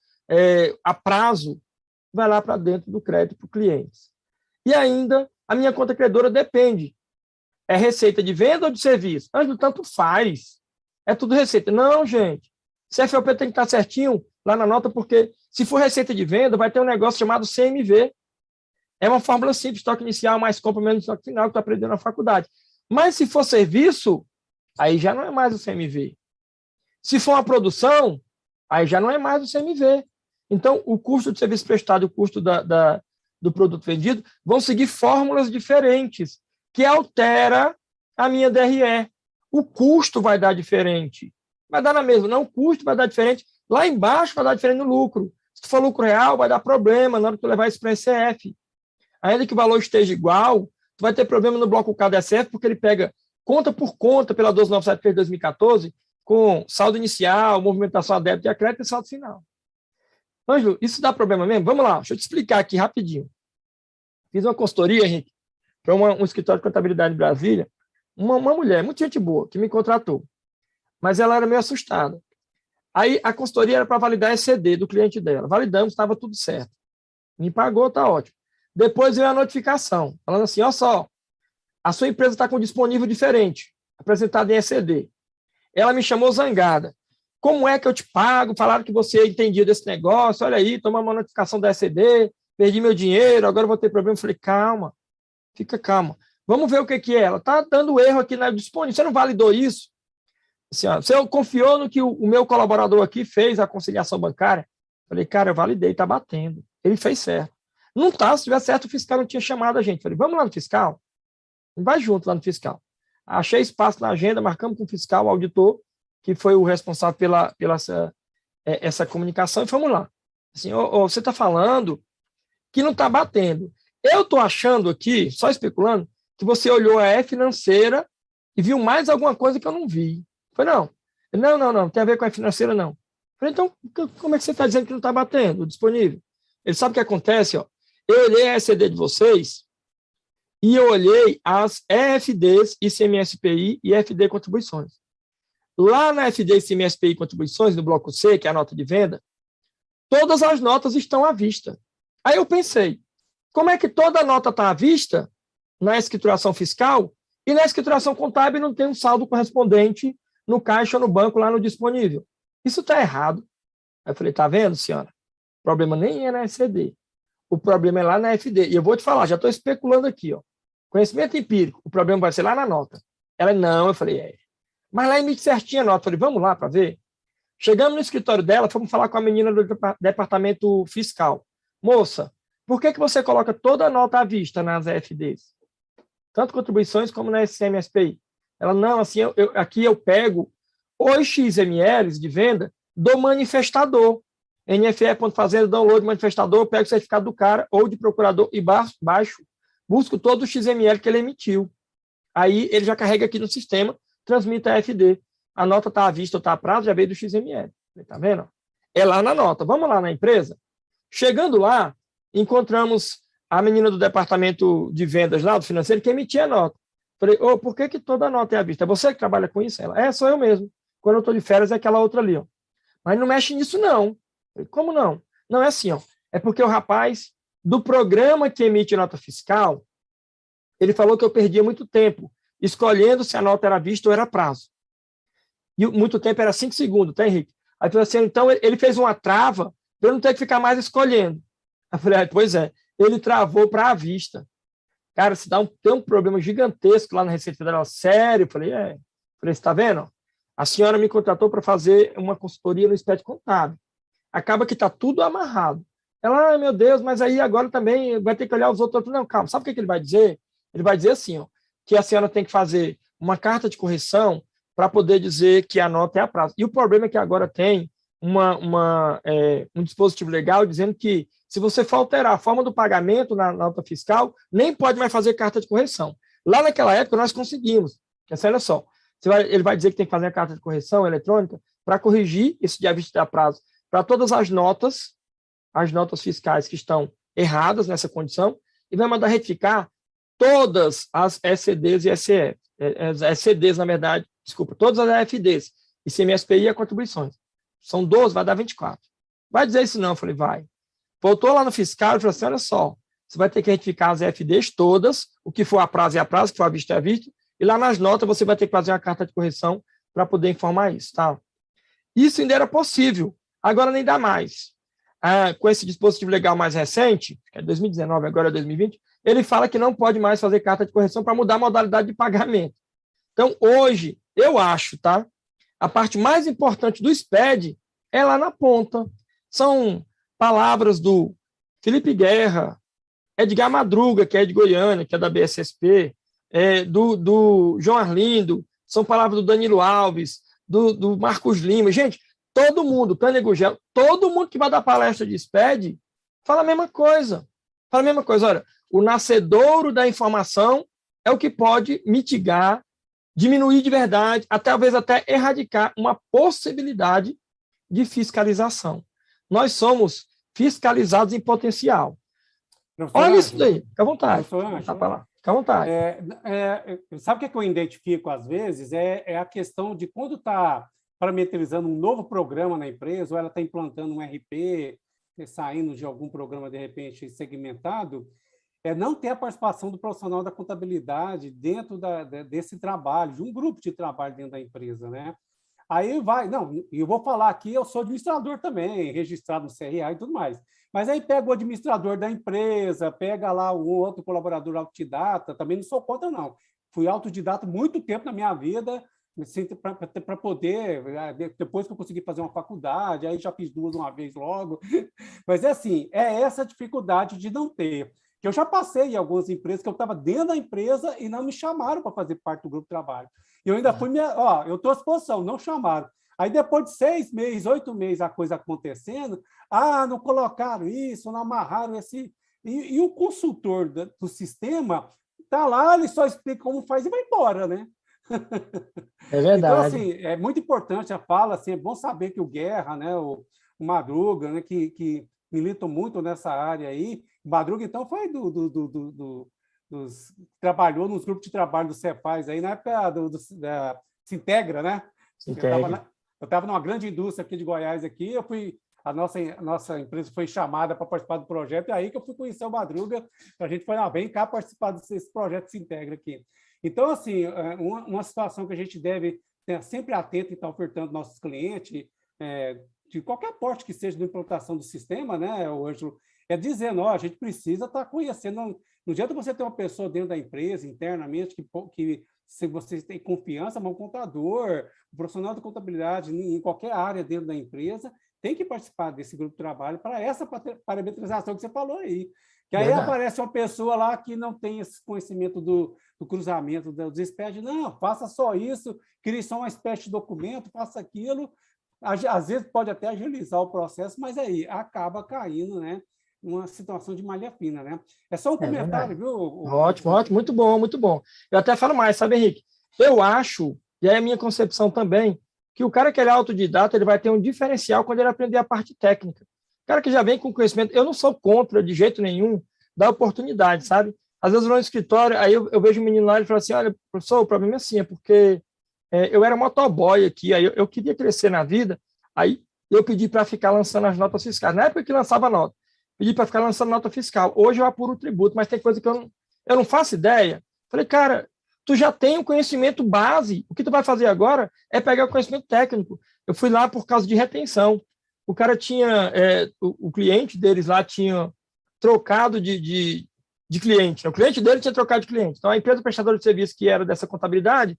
a prazo, vai lá para dentro do crédito para o cliente. E ainda, a minha conta credora depende. É receita de venda ou de serviço? Ângelo, tanto faz. É tudo receita. Não, gente. CFOP tem que estar certinho lá na nota, porque se for receita de venda, vai ter um negócio chamado CMV. É uma fórmula simples, estoque inicial mais compra menos estoque final, que tu aprendeu na faculdade. Mas se for serviço, aí já não é mais o CMV. Se for uma produção, aí já não é mais o CMV. Então, o custo de serviço prestado e o custo do produto vendido vão seguir fórmulas diferentes, que altera a minha DRE. O custo vai dar diferente. Vai dar na mesma, não, o custo vai dar diferente. Lá embaixo vai dar diferente no lucro. Se for lucro real, vai dar problema na hora que tu levar isso para a SF. Ainda que o valor esteja igual, tu vai ter problema no bloco K da SF, porque ele pega conta por conta pela 1297 de 2014, com saldo inicial, movimentação a débito e a crédito e saldo final. Ângelo, isso dá problema mesmo? Vamos lá, deixa eu te explicar aqui rapidinho. Fiz uma consultoria, Henrique, para um escritório de contabilidade em Brasília, uma mulher, muito gente boa, que me contratou, mas ela era meio assustada. Aí a consultoria era para validar a ECD do cliente dela. Validamos, estava tudo certo. Me pagou, está ótimo. Depois veio a notificação, falando assim, só, a sua empresa está com disponível diferente, apresentado em ECD. Ela me chamou zangada. Como é que eu te pago? Falaram que você entendia desse negócio, olha aí, toma uma notificação da ECD, perdi meu dinheiro, agora vou ter problema. Eu falei, calma, fica calma. Vamos ver o que é. Ela está dando erro aqui na disponível. Você não validou isso? Assim, você confiou no que o meu colaborador aqui fez, a conciliação bancária? Eu falei, cara, eu validei, está batendo. Ele fez certo. Não está, se tivesse certo, o fiscal não tinha chamado a gente. Eu falei, vamos lá no fiscal? Vai junto lá no fiscal. Achei espaço na agenda, marcamos com o fiscal, o auditor, que foi o responsável pela essa comunicação, e fomos lá. Assim, você está falando que não está batendo. Eu estou achando aqui, só especulando, que você olhou a E-Financeira e viu mais alguma coisa que eu não vi. Eu falei, não, tem a ver com a financeira, não. Eu Falei, então, como é que você está dizendo que não está batendo disponível? Ele sabe o que acontece, ó. Eu olhei a ECD de vocês e eu olhei as EFDs, ICMS-PI e FD contribuições. Lá na FD, ICMS-PI e contribuições, no bloco C, que é a nota de venda, todas as notas estão à vista. Aí eu pensei, como é que toda nota está à vista na escrituração fiscal e na escrituração contábil não tem um saldo correspondente no caixa ou no banco lá no disponível? Isso está errado. Aí eu falei, tá vendo, senhora? O problema nem é na ECD. O problema é lá na FD. E eu vou te falar, já estou especulando aqui, ó. Conhecimento empírico, o problema vai ser lá na nota. Ela, não, eu falei, é. Mas lá emite certinho a nota. Eu falei, vamos lá para ver. Chegamos no escritório dela, fomos falar com a menina do departamento fiscal. Moça, por que você coloca toda a nota à vista nas EFDs? Tanto contribuições como na ICMS-PI. Ela, não, assim, aqui eu pego os XMLs de venda do manifestador. NFE.fazenda, download manifestador, eu pego o certificado do cara ou de procurador e baixo, busco todo o XML que ele emitiu. Aí ele já carrega aqui no sistema, transmite a FD. A nota está à vista ou está a prazo, já veio do XML. Está vendo? É lá na nota. Vamos lá na empresa? Chegando lá, encontramos a menina do departamento de vendas lá, do financeiro, que emitia a nota. Falei, por que toda a nota é à vista? É você que trabalha com isso? Ela, sou eu mesmo. Quando eu estou de férias é aquela outra ali. Ó. Mas não mexe nisso, não. Falei, como não? Não, é assim, ó. É porque o rapaz do programa que emite nota fiscal, ele falou que eu perdia muito tempo escolhendo se a nota era vista ou era prazo. E muito tempo era 5 segundos, tá, Henrique? Aí eu falei assim, então ele fez uma trava para eu não ter que ficar mais escolhendo. Eu falei, pois é, ele travou para a vista. Cara, se tem um problema gigantesco lá na Receita Federal, sério. Eu falei, Falei, você está vendo? A senhora me contratou para fazer uma consultoria no SPED contábil. Acaba que está tudo amarrado. Ela, meu Deus, mas aí agora também vai ter que olhar os outros. Não, calma, sabe o que ele vai dizer? Ele vai dizer assim, ó, que a senhora tem que fazer uma carta de correção para poder dizer que a nota é a prazo. E o problema é que agora tem um dispositivo legal dizendo que se você for alterar a forma do pagamento na nota fiscal, nem pode mais fazer carta de correção. Lá naquela época nós conseguimos. Olha só, ele vai dizer que tem que fazer a carta de correção eletrônica para corrigir esse de à vista e a prazo para todas as notas fiscais que estão erradas nessa condição e vai mandar retificar todas as ECDs e ECF. ECDs, na verdade, desculpa, todas as EFDs, ICMS-PI e contribuições. São 12, vai dar 24. Vai dizer isso não? Eu falei, vai. Voltou lá no fiscal e falou assim, olha só, você vai ter que retificar as EFDs todas, o que for a prazo é a prazo, o que for a vista é a vista, e lá nas notas você vai ter que fazer uma carta de correção para poder informar isso. Tá? Isso ainda era possível, agora nem dá mais. Com esse dispositivo legal mais recente, que é 2019, agora é 2020, ele fala que não pode mais fazer carta de correção para mudar a modalidade de pagamento. Então, hoje, eu acho, tá? A parte mais importante do SPED é lá na ponta. São palavras do Felipe Guerra, Edgar Madruga, que é de Goiânia, que é da BSSP, do João Arlindo, são palavras do Danilo Alves, do Marcos Lima. Gente, todo mundo, Tânia Gugel, todo mundo que vai dar palestra de SPED fala a mesma coisa. Olha, o nascedouro da informação é o que pode mitigar, diminuir de verdade, talvez até erradicar uma possibilidade de fiscalização. Nós somos fiscalizados em potencial. Olha isso daí, fica à vontade. Fica à vontade. Sabe o que eu identifico às vezes? É a questão de quando está parametrizando um novo programa na empresa, ou ela está implantando um RP, saindo de algum programa, de repente, segmentado, não ter a participação do profissional da contabilidade dentro desse trabalho, de um grupo de trabalho dentro da empresa, né? Aí eu vou falar aqui, eu sou administrador também, registrado no CRA e tudo mais, mas aí pega o administrador da empresa, pega lá o outro colaborador autodidata, também não sou contra, não. Fui autodidata muito tempo na minha vida, para poder, depois que eu consegui fazer uma faculdade, aí já fiz 2 uma vez logo, mas é essa dificuldade de não ter. Eu já passei em algumas empresas que eu estava dentro da empresa e não me chamaram para fazer parte do grupo de trabalho. E eu ainda fui, eu estou à disposição, não chamaram. Aí depois de 6 meses, 8 meses, a coisa acontecendo, não colocaram isso, não amarraram esse... E o consultor do sistema está lá, ele só explica como faz e vai embora, né? É verdade. Então, assim, é muito importante a fala, assim, é bom saber que o Guerra, né, o Madruga, né, que militam muito nessa área aí. O Madruga, então, foi trabalhou nos grupos de trabalho do Cefaz aí, na época da Sintegra, né? Eu estava numa grande indústria aqui de Goiás, aqui, a nossa empresa foi chamada para participar do projeto, e aí que eu fui conhecer o Madruga, a gente foi lá, vem cá participar desse projeto Sintegra aqui. Então, assim, uma situação que a gente deve estar sempre atento e estar ofertando aos nossos clientes, de qualquer porte que seja da implantação do sistema, né, o Ângelo, é dizendo, a gente precisa estar conhecendo. Não adianta você ter uma pessoa dentro da empresa, internamente, que se você tem confiança, um contador, um profissional de contabilidade, em qualquer área dentro da empresa, tem que participar desse grupo de trabalho para essa parametrização que você falou aí. Que aí aparece uma pessoa lá que não tem esse conhecimento do cruzamento dos espécies, não, faça só isso, crie só uma espécie de documento, faça aquilo. Às vezes pode até agilizar o processo, mas aí acaba caindo, né, numa situação de malha fina, né? É só um comentário, viu? Ótimo, ótimo, muito bom, muito bom. Eu até falo mais, sabe, Henrique? Eu acho, e é a minha concepção também, que o cara que é autodidata, ele vai ter um diferencial quando ele aprender a parte técnica. O cara que já vem com conhecimento, eu não sou contra, de jeito nenhum, da oportunidade, sabe? Às vezes eu vou no escritório, aí eu vejo um menino lá, ele fala assim, olha, professor, o problema é assim, é porque eu era motoboy aqui, aí eu queria crescer na vida, aí eu pedi para ficar lançando as notas fiscais. Na época que lançava nota, pedi para ficar lançando nota fiscal. Hoje eu apuro o tributo, mas tem coisa que eu não faço ideia. Falei, cara, tu já tem o conhecimento base, o que tu vai fazer agora é pegar o conhecimento técnico. Eu fui lá por causa de retenção. O cara tinha, o cliente deles lá tinha trocado de cliente. O cliente dele tinha trocado de cliente. Então, a empresa prestadora de serviço que era dessa contabilidade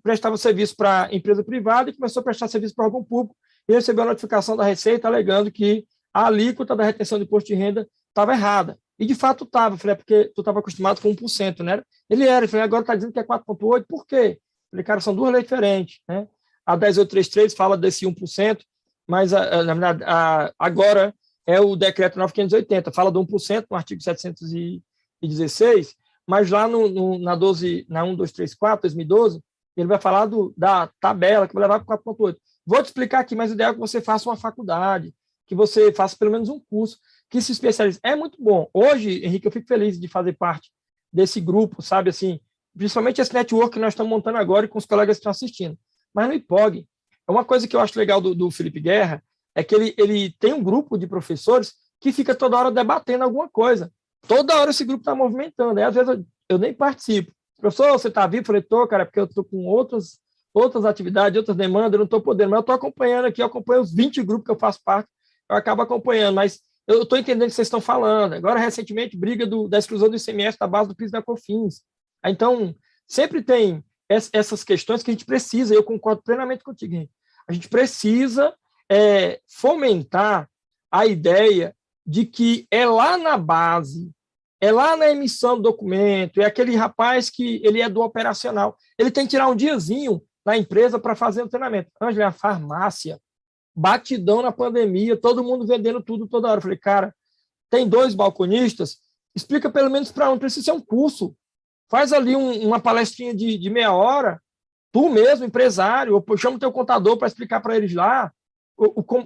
prestava serviço para empresa privada e começou a prestar serviço para órgão público e recebeu a notificação da Receita alegando que a alíquota da retenção de imposto de renda estava errada. E, de fato, estava. Falei, porque tu estava acostumado com 1%, né? Ele falei, agora está dizendo que é 4,8%, por quê? Falei, cara, são duas leis diferentes, né? A 10833 fala desse 1%, mas, na verdade, agora é o decreto 9580, fala do 1% no artigo 716, mas lá na 1234, 2012, ele vai falar da tabela que vai levar para 4,8%. Vou te explicar aqui, mas o ideal é que você faça uma faculdade, que você faça pelo menos um curso, que se especialize. É muito bom. Hoje, Henrique, eu fico feliz de fazer parte desse grupo, sabe, assim, principalmente esse network que nós estamos montando agora e com os colegas que estão assistindo. Mas no IPOG, uma coisa que eu acho legal do Felipe Guerra é que ele tem um grupo de professores que fica toda hora debatendo alguma coisa. Toda hora esse grupo está movimentando. Aí, às vezes, eu nem participo. Professor, você está vivo? Eu falei, estou, cara, porque eu estou com outras atividades, outras demandas, eu não estou podendo, mas eu estou acompanhando aqui, eu acompanho os 20 grupos que eu faço parte, eu acabo acompanhando, mas eu estou entendendo o que vocês estão falando. Agora, recentemente, briga da exclusão do ICMS da base do PIS da COFINS. Então, sempre tem essas questões que a gente precisa, e eu concordo plenamente contigo, Henrique. A gente precisa fomentar a ideia de que é lá na base, é lá na emissão do documento, é aquele rapaz que ele é do operacional, ele tem que tirar um diazinho na empresa para fazer o treinamento. Ângela, a farmácia, batidão na pandemia, todo mundo vendendo tudo toda hora. Eu falei, cara, tem 2 balconistas, explica pelo menos para um, precisa ser um curso. Faz ali uma palestrinha de meia hora, tu mesmo, empresário, ou chama o teu contador para explicar para eles lá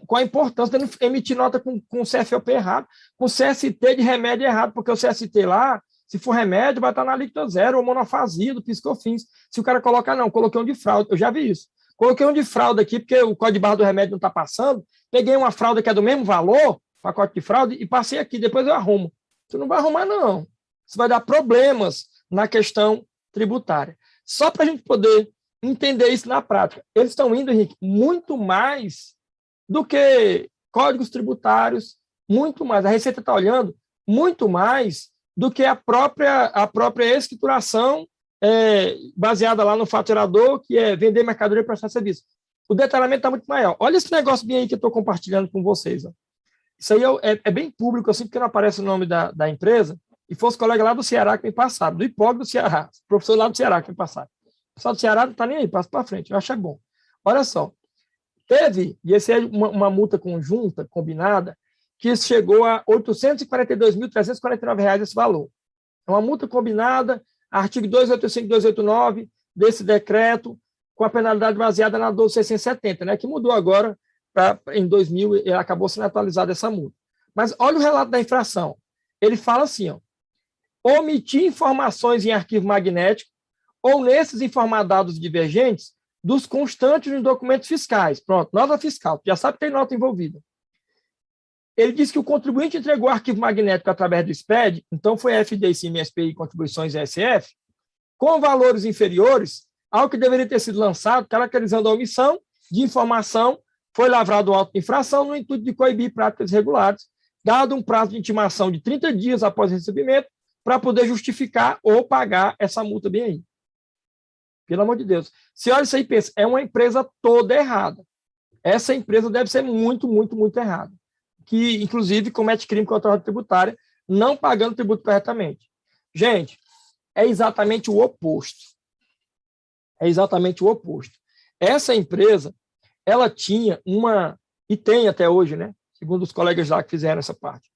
qual a importância de não emitir nota com CFOP errado, com CST de remédio errado, porque o CST lá, se for remédio, vai estar na alíquota zero, ou monofasia do PIS/COFINS. Se o cara colocar, não, coloquei um de fraude, eu já vi isso. Coloquei um de fraude aqui, porque o código de barra do remédio não está passando, peguei uma fraude que é do mesmo valor, pacote de fraude, e passei aqui, depois eu arrumo. Você não vai arrumar, não. Isso vai dar problemas na questão tributária. Só para a gente poder entender isso na prática. Eles estão indo, Henrique, muito mais do que códigos tributários, muito mais. A Receita está olhando muito mais do que a própria escrituração baseada lá no faturador, que é vender mercadoria e prestar serviço. O detalhamento está muito maior. Olha esse negócio bem aí que eu estou compartilhando com vocês. Ó. Isso aí é bem público, assim, porque não aparece o nome da empresa, e foi os colegas lá do Ceará que me passaram, do IPOG do Ceará, professor lá do Ceará que me passaram. O pessoal do Ceará não está nem aí, passa para frente, eu acho bom. Olha só, teve, e esse é uma multa conjunta, combinada, que chegou a R$ 842.349 esse valor. É uma multa combinada, artigo 285 e 289, desse decreto com a penalidade baseada na 12.670, né, que mudou agora, em 2000, e acabou sendo atualizada essa multa. Mas olha o relato da infração. Ele fala assim, ó, omitir informações em arquivo magnético ou nesses informar dados divergentes dos constantes nos documentos fiscais. Pronto, nota fiscal, já sabe que tem nota envolvida. Ele diz que o contribuinte entregou o arquivo magnético através do SPED, então foi FD, ICMS, SPI, contribuições e SF, com valores inferiores ao que deveria ter sido lançado, caracterizando a omissão de informação, foi lavrado o auto de infração no intuito de coibir práticas irregulares, dado um prazo de intimação de 30 dias após o recebimento, para poder justificar ou pagar essa multa bem aí. Pelo amor de Deus. Se olha isso aí e pensa, é uma empresa toda errada. Essa empresa deve ser muito, muito, muito errada. Que, inclusive, comete crime contra a ordem tributária, não pagando tributo corretamente. Gente, é exatamente o oposto. É exatamente o oposto. Essa empresa, ela tinha e tem até hoje, né? Segundo os colegas lá que fizeram essa parte,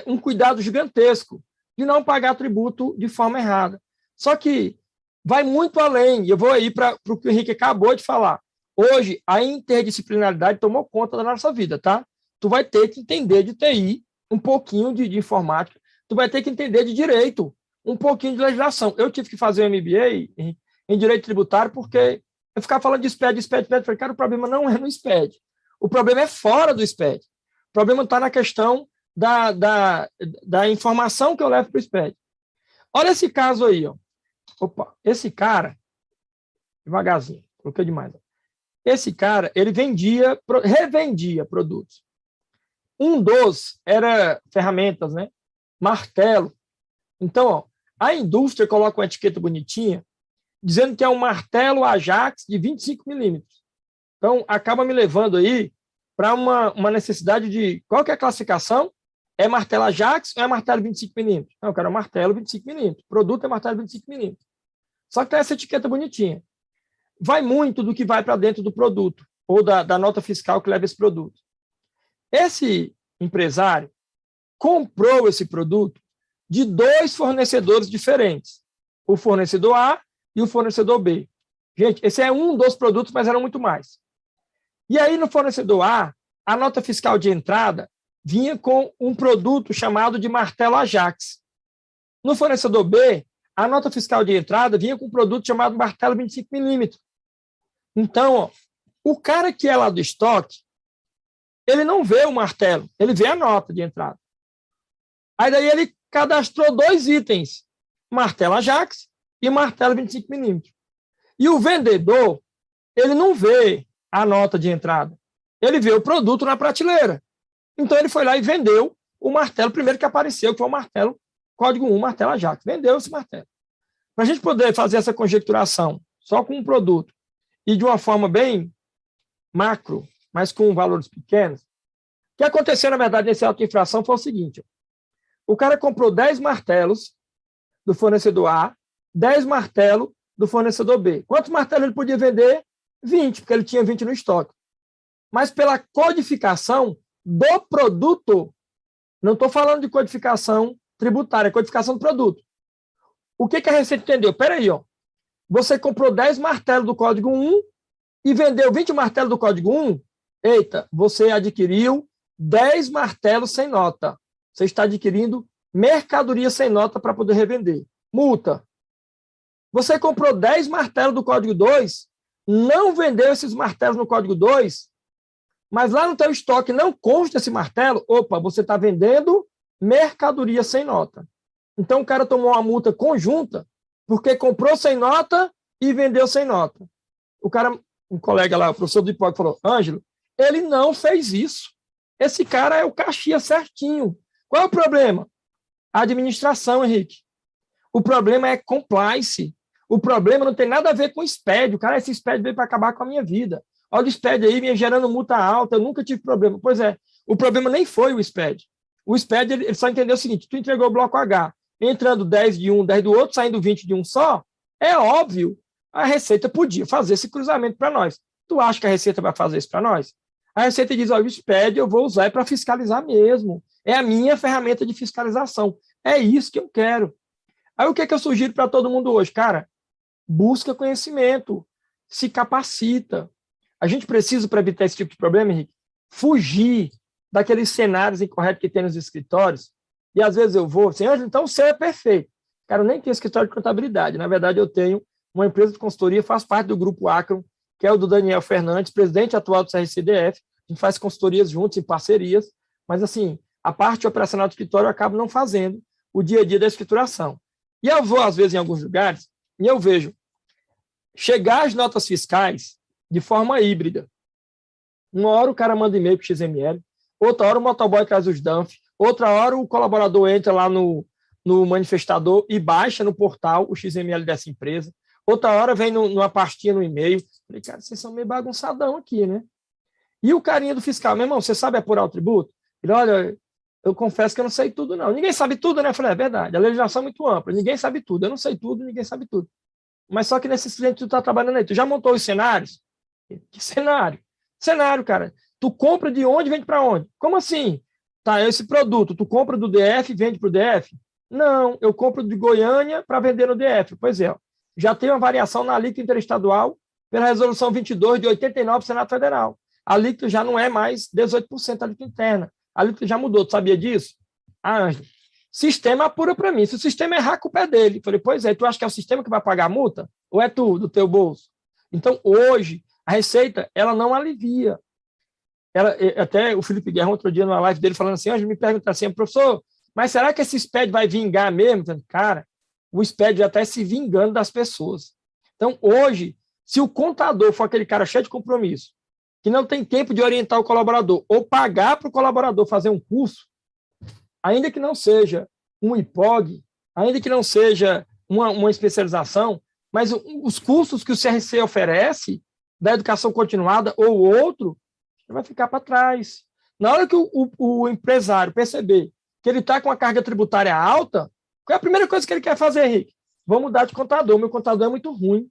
um cuidado gigantesco de não pagar tributo de forma errada. Só que vai muito além, e eu vou aí para o que o Henrique acabou de falar. Hoje, a interdisciplinaridade tomou conta da nossa vida, tá? Tu vai ter que entender de TI, um pouquinho de informática, tu vai ter que entender de direito, um pouquinho de legislação. Eu tive que fazer um MBA em direito tributário porque eu ficava falando de SPED, eu falei, cara, o problema não é no SPED, o problema é fora do SPED. O problema está na questão da informação que eu levo para o SPED. Olha esse caso aí, ó. Opa, esse cara, devagarzinho, coloquei demais. Esse cara, ele revendia produtos. Um dos era ferramentas, né? Martelo. Então, ó, a indústria coloca uma etiqueta bonitinha, dizendo que é um martelo Ajax de 25 milímetros. Então, acaba me levando aí para uma necessidade de... Qual que é a classificação? É martelo Ajax ou é martelo 25 milímetros? Não, eu quero martelo 25 milímetros. O produto é martelo 25 milímetros. Só que tem essa etiqueta bonitinha. Vai muito do que vai para dentro do produto, ou da nota fiscal que leva esse produto. Esse empresário comprou esse produto de 2 fornecedores diferentes, o fornecedor A e o fornecedor B. Gente, esse é um dos produtos, mas eram muito mais. E aí, no fornecedor A, a nota fiscal de entrada vinha com um produto chamado de martelo Ajax. No fornecedor B, a nota fiscal de entrada vinha com um produto chamado martelo 25 milímetros. Então, ó, o cara que é lá do estoque, ele não vê o martelo, ele vê a nota de entrada. Aí daí ele cadastrou 2 itens, martelo Ajax e martelo 25 milímetros. E o vendedor, ele não vê a nota de entrada, ele vê o produto na prateleira. Então ele foi lá e vendeu o martelo primeiro que apareceu, que foi o martelo, código 1, martelo Ajax. Vendeu esse martelo. Para a gente poder fazer essa conjecturação só com um produto e de uma forma bem macro, mas com valores pequenos, o que aconteceu, na verdade, nesse auto de infração foi o seguinte: o cara comprou 10 martelos do fornecedor A, 10 martelos do fornecedor B. Quantos martelos ele podia vender? 20, porque ele tinha 20 no estoque. Mas pela codificação do produto, não estou falando de codificação tributária, é codificação do produto. O que a Receita entendeu? Espera aí, ó. Você comprou 10 martelos do código 1 e vendeu 20 martelos do código 1, eita, você adquiriu 10 martelos sem nota. Você está adquirindo mercadoria sem nota para poder revender. Multa. Você comprou 10 martelos do código 2, não vendeu esses martelos no código 2, mas lá no teu estoque não consta esse martelo, opa, você está vendendo mercadoria sem nota. Então o cara tomou uma multa conjunta porque comprou sem nota e vendeu sem nota. O cara, um colega lá, o professor do IPOG, falou: Ângelo, ele não fez isso. Esse cara é o caixia certinho. Qual é o problema? A administração, Henrique. O problema é compliance. O problema não tem nada a ver com o SPED. O cara, esse SPED veio para acabar com a minha vida. Olha o SPED aí, me gerando multa alta, eu nunca tive problema. Pois é, o problema nem foi o SPED. O SPED, ele só entendeu o seguinte: tu entregou o bloco H, entrando 10 de um, 10 do outro, saindo 20 de um só, é óbvio, a Receita podia fazer esse cruzamento para nós. Tu acha que a Receita vai fazer isso para nós? A Receita diz: olha, o SPED eu vou usar para fiscalizar mesmo. É a minha ferramenta de fiscalização. É isso que eu quero. Aí o que eu sugiro para todo mundo hoje? Cara, busca conhecimento, se capacita. A gente precisa, para evitar esse tipo de problema, Henrique, fugir daqueles cenários incorretos que tem nos escritórios. E às vezes eu vou assim, Ângelo, então você é perfeito. Cara, eu nem tenho escritório de contabilidade. Na verdade, eu tenho uma empresa de consultoria, faço parte do grupo Acron, que é o do Daniel Fernandes, presidente atual do CRCDF. A gente faz consultorias juntos, em parcerias. Mas, assim, a parte operacional do escritório eu acabo não fazendo o dia a dia da escrituração. E eu vou, às vezes, em alguns lugares, e eu vejo chegar as notas fiscais de forma híbrida. Uma hora o cara manda e-mail para o XML, outra hora o motoboy traz os DANF, outra hora o colaborador entra lá no manifestador e baixa no portal o XML dessa empresa, outra hora vem numa pastinha no e-mail. Falei, cara, vocês são meio bagunçadão aqui, né? E o carinha do fiscal, meu irmão, você sabe apurar o tributo? Ele, olha, eu confesso que eu não sei tudo, não. Ninguém sabe tudo, né? Eu falei, é verdade, a legislação é muito ampla, ninguém sabe tudo, eu não sei tudo, ninguém sabe tudo. Mas só que nesses clientes tu está trabalhando aí, tu já montou os cenários? Que cenário? Cenário, cara. Tu compra de onde e vende para onde? Como assim? Tá, esse produto, tu compra do DF e vende para o DF? Não, eu compro de Goiânia para vender no DF. Pois é, ó. Já tem uma variação na alíquota interestadual pela resolução 22 de 89 do Senado Federal. A alíquota já não é mais 18% a alíquota interna. A alíquota já mudou, tu sabia disso? Ah, Ângelo, sistema apura para mim. Se o sistema errar, a culpa é dele. Falei, pois é, tu acha que é o sistema que vai pagar a multa? Ou é tu, do teu bolso? Então, hoje, a Receita, ela não alivia. Até o Felipe Guerra, outro dia, numa live dele, falando assim, Ângelo, me pergunta assim, professor, mas será que esse SPED vai vingar mesmo? Cara, o SPED já está se vingando das pessoas. Então, hoje, se o contador for aquele cara cheio de compromisso, que não tem tempo de orientar o colaborador, ou pagar para o colaborador fazer um curso, ainda que não seja um IPOG, ainda que não seja uma especialização, mas os cursos que o CRC oferece, da educação continuada ou outro, vai ficar para trás. Na hora que o empresário perceber que ele está com a carga tributária alta, qual é a primeira coisa que ele quer fazer, Henrique? Vou mudar de contador, meu contador é muito ruim.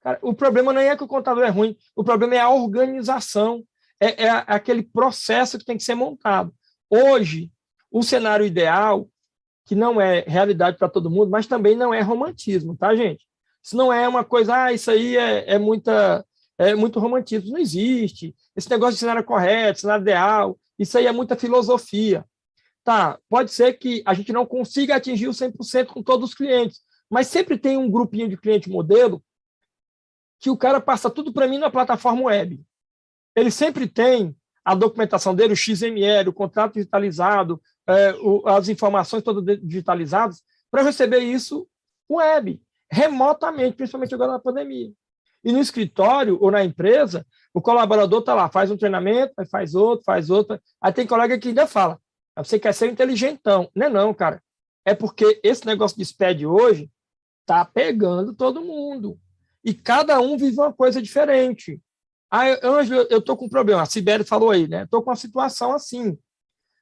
Cara, o problema não é que o contador é ruim, o problema é a organização, é aquele processo que tem que ser montado. Hoje, o cenário ideal, que não é realidade para todo mundo, mas também não é romantismo, tá, gente? Isso não é uma coisa, isso aí é muito romantismo, não existe. Esse negócio de cenário correto, cenário ideal, isso aí é muita filosofia. Tá, pode ser que a gente não consiga atingir o 100% com todos os clientes, mas sempre tem um grupinho de cliente modelo que o cara passa tudo para mim na plataforma web. Ele sempre tem a documentação dele, o XML, o contrato digitalizado, as informações todas digitalizadas, para receber isso web, remotamente, principalmente agora na pandemia. E no escritório ou na empresa, o colaborador está lá, faz um treinamento, faz outro. Aí tem colega que ainda fala, você quer ser inteligentão. Não é não, cara. É porque esse negócio de SPED hoje está pegando todo mundo. E cada um vive uma coisa diferente. Ah, Ângelo, eu estou com um problema. A Sibeli falou aí, né? Estou com uma situação assim.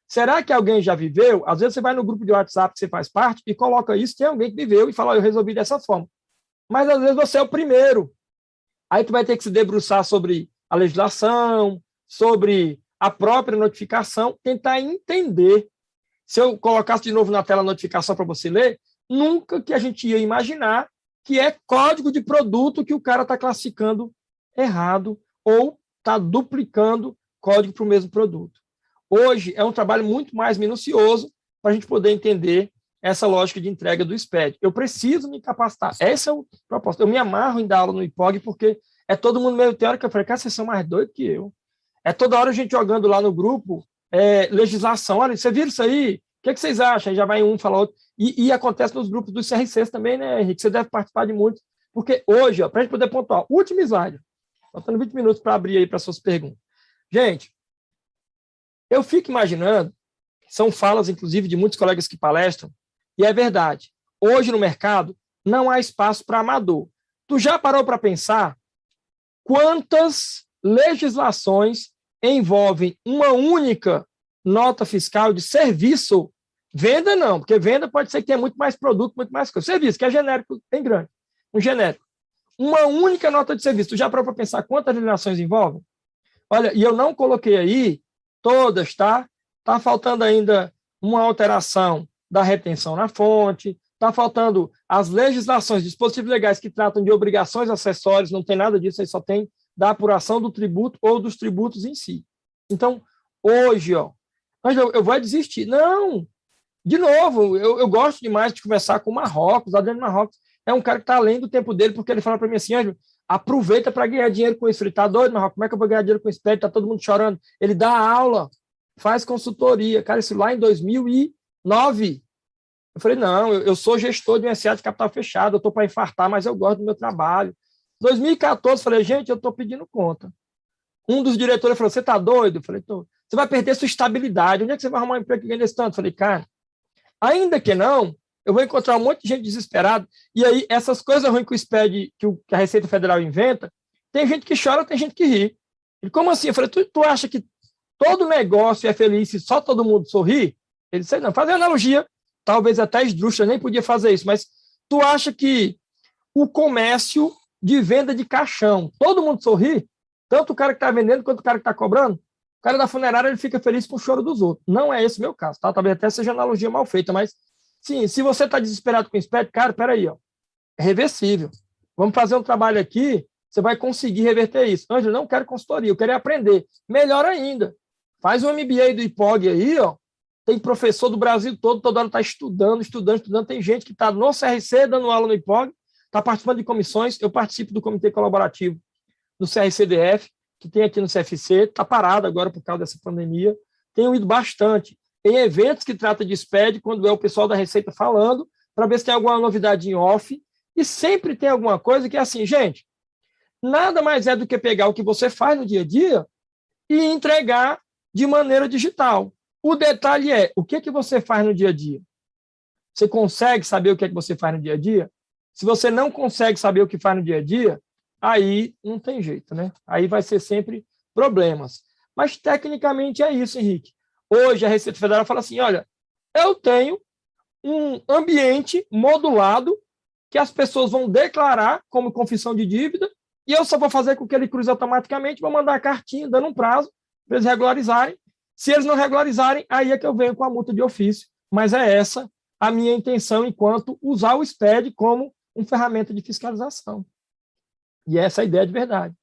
Será que alguém já viveu? Às vezes você vai no grupo de WhatsApp que você faz parte e coloca isso, tem alguém que viveu e fala, eu resolvi dessa forma. Mas às vezes você é o primeiro. Aí tu vai ter que se debruçar sobre a legislação, sobre a própria notificação, tentar entender. Se eu colocasse de novo na tela a notificação para você ler, nunca que a gente ia imaginar que é código de produto que o cara está classificando errado ou está duplicando código para o mesmo produto. Hoje é um trabalho muito mais minucioso para a gente poder entender essa lógica de entrega do SPED. Eu preciso me capacitar. Esse é o propósito. Eu me amarro em dar aula no IPOG porque é todo mundo meio teórico. Eu falei, cara, vocês são mais doidos que eu. É toda hora a gente jogando lá no grupo legislação. Olha, você viu isso aí? O que vocês acham? Aí já vai um falar outro. E acontece nos grupos dos CRCs também, né, Henrique? Você deve participar de muitos. Porque hoje, para a gente poder pontuar, último slide. Faltando 20 minutos para abrir aí para suas perguntas. Gente, eu fico imaginando, são falas, inclusive, de muitos colegas que palestram, e é verdade. Hoje, no mercado, não há espaço para amador. Tu já parou para pensar quantas legislações envolvem uma única nota fiscal de serviço? Venda não, porque venda pode ser que tenha muito mais produto, muito mais coisa. Serviço, que é genérico, bem grande. Um genérico. Uma única nota de serviço. Tu já parou para pensar quantas legislações envolvem? Olha, e eu não coloquei aí todas, tá? Está faltando ainda uma alteração da retenção na fonte, está faltando as legislações, dispositivos legais que tratam de obrigações acessórias, não tem nada disso, aí só tem da apuração do tributo ou dos tributos em si. Então, hoje, Ângelo, eu vou desistir. Não! De novo, eu gosto demais de conversar com o Marrocos. O Adriano Marrocos é um cara que está além do tempo dele, porque ele fala para mim assim, Ângelo, aproveita para ganhar dinheiro com isso. Ele está doido, Marrocos? Como é que eu vou ganhar dinheiro com isso? Está todo mundo chorando. Ele dá aula, faz consultoria. Cara, isso lá em 2009. Eu falei, não, eu sou gestor de um SA de capital fechado, eu estou para infartar, mas eu gosto do meu trabalho. 2014, falei, gente, eu estou pedindo conta. Um dos diretores falou, você está doido? Eu falei, tô. Você vai perder sua estabilidade. Onde é que você vai arrumar um emprego que ganha desse tanto? Eu falei, cara, ainda que não, eu vou encontrar um monte de gente desesperada. E aí, essas coisas ruins que o SPED, que a Receita Federal inventa, tem gente que chora, tem gente que ri. E como assim? Eu falei, tu acha que todo negócio é feliz se só todo mundo sorri? Ele disse, não, fazer analogia, talvez até esdrúxula, nem podia fazer isso, mas tu acha que o comércio de venda de caixão, todo mundo sorri? Tanto o cara que está vendendo quanto o cara que está cobrando? O cara da funerária ele fica feliz com o choro dos outros. Não é esse o meu caso, tá? Talvez até seja analogia mal feita, mas sim, se você está desesperado com o SPED, cara, peraí, é reversível. Vamos fazer um trabalho aqui, você vai conseguir reverter isso. Ângelo, não quero consultoria, eu quero aprender. Melhor ainda, faz um MBA do IPOG aí, tem professor do Brasil todo, toda hora está estudando. Tem gente que está no CRC dando aula no IPOG, está participando de comissões. Eu participo do comitê colaborativo do CRCDF, que tem aqui no CFC, está parado agora por causa dessa pandemia. Tenho ido bastante em eventos que tratam de SPED, quando é o pessoal da Receita falando, para ver se tem alguma novidade em off, e sempre tem alguma coisa que é assim, gente, nada mais é do que pegar o que você faz no dia a dia e entregar de maneira digital. O detalhe é, o que é que você faz no dia a dia? Você consegue saber o que é que você faz no dia a dia? Se você não consegue saber o que faz no dia a dia, aí não tem jeito, né? Aí vai ser sempre problemas. Mas, tecnicamente, é isso, Henrique. Hoje, a Receita Federal fala assim, olha, eu tenho um ambiente modulado que as pessoas vão declarar como confissão de dívida e eu só vou fazer com que ele cruze automaticamente, vou mandar a cartinha, dando um prazo para eles regularizarem. Se eles não regularizarem, aí é que eu venho com a multa de ofício. Mas é essa a minha intenção enquanto usar o SPED como uma ferramenta de fiscalização. E essa é a ideia de verdade.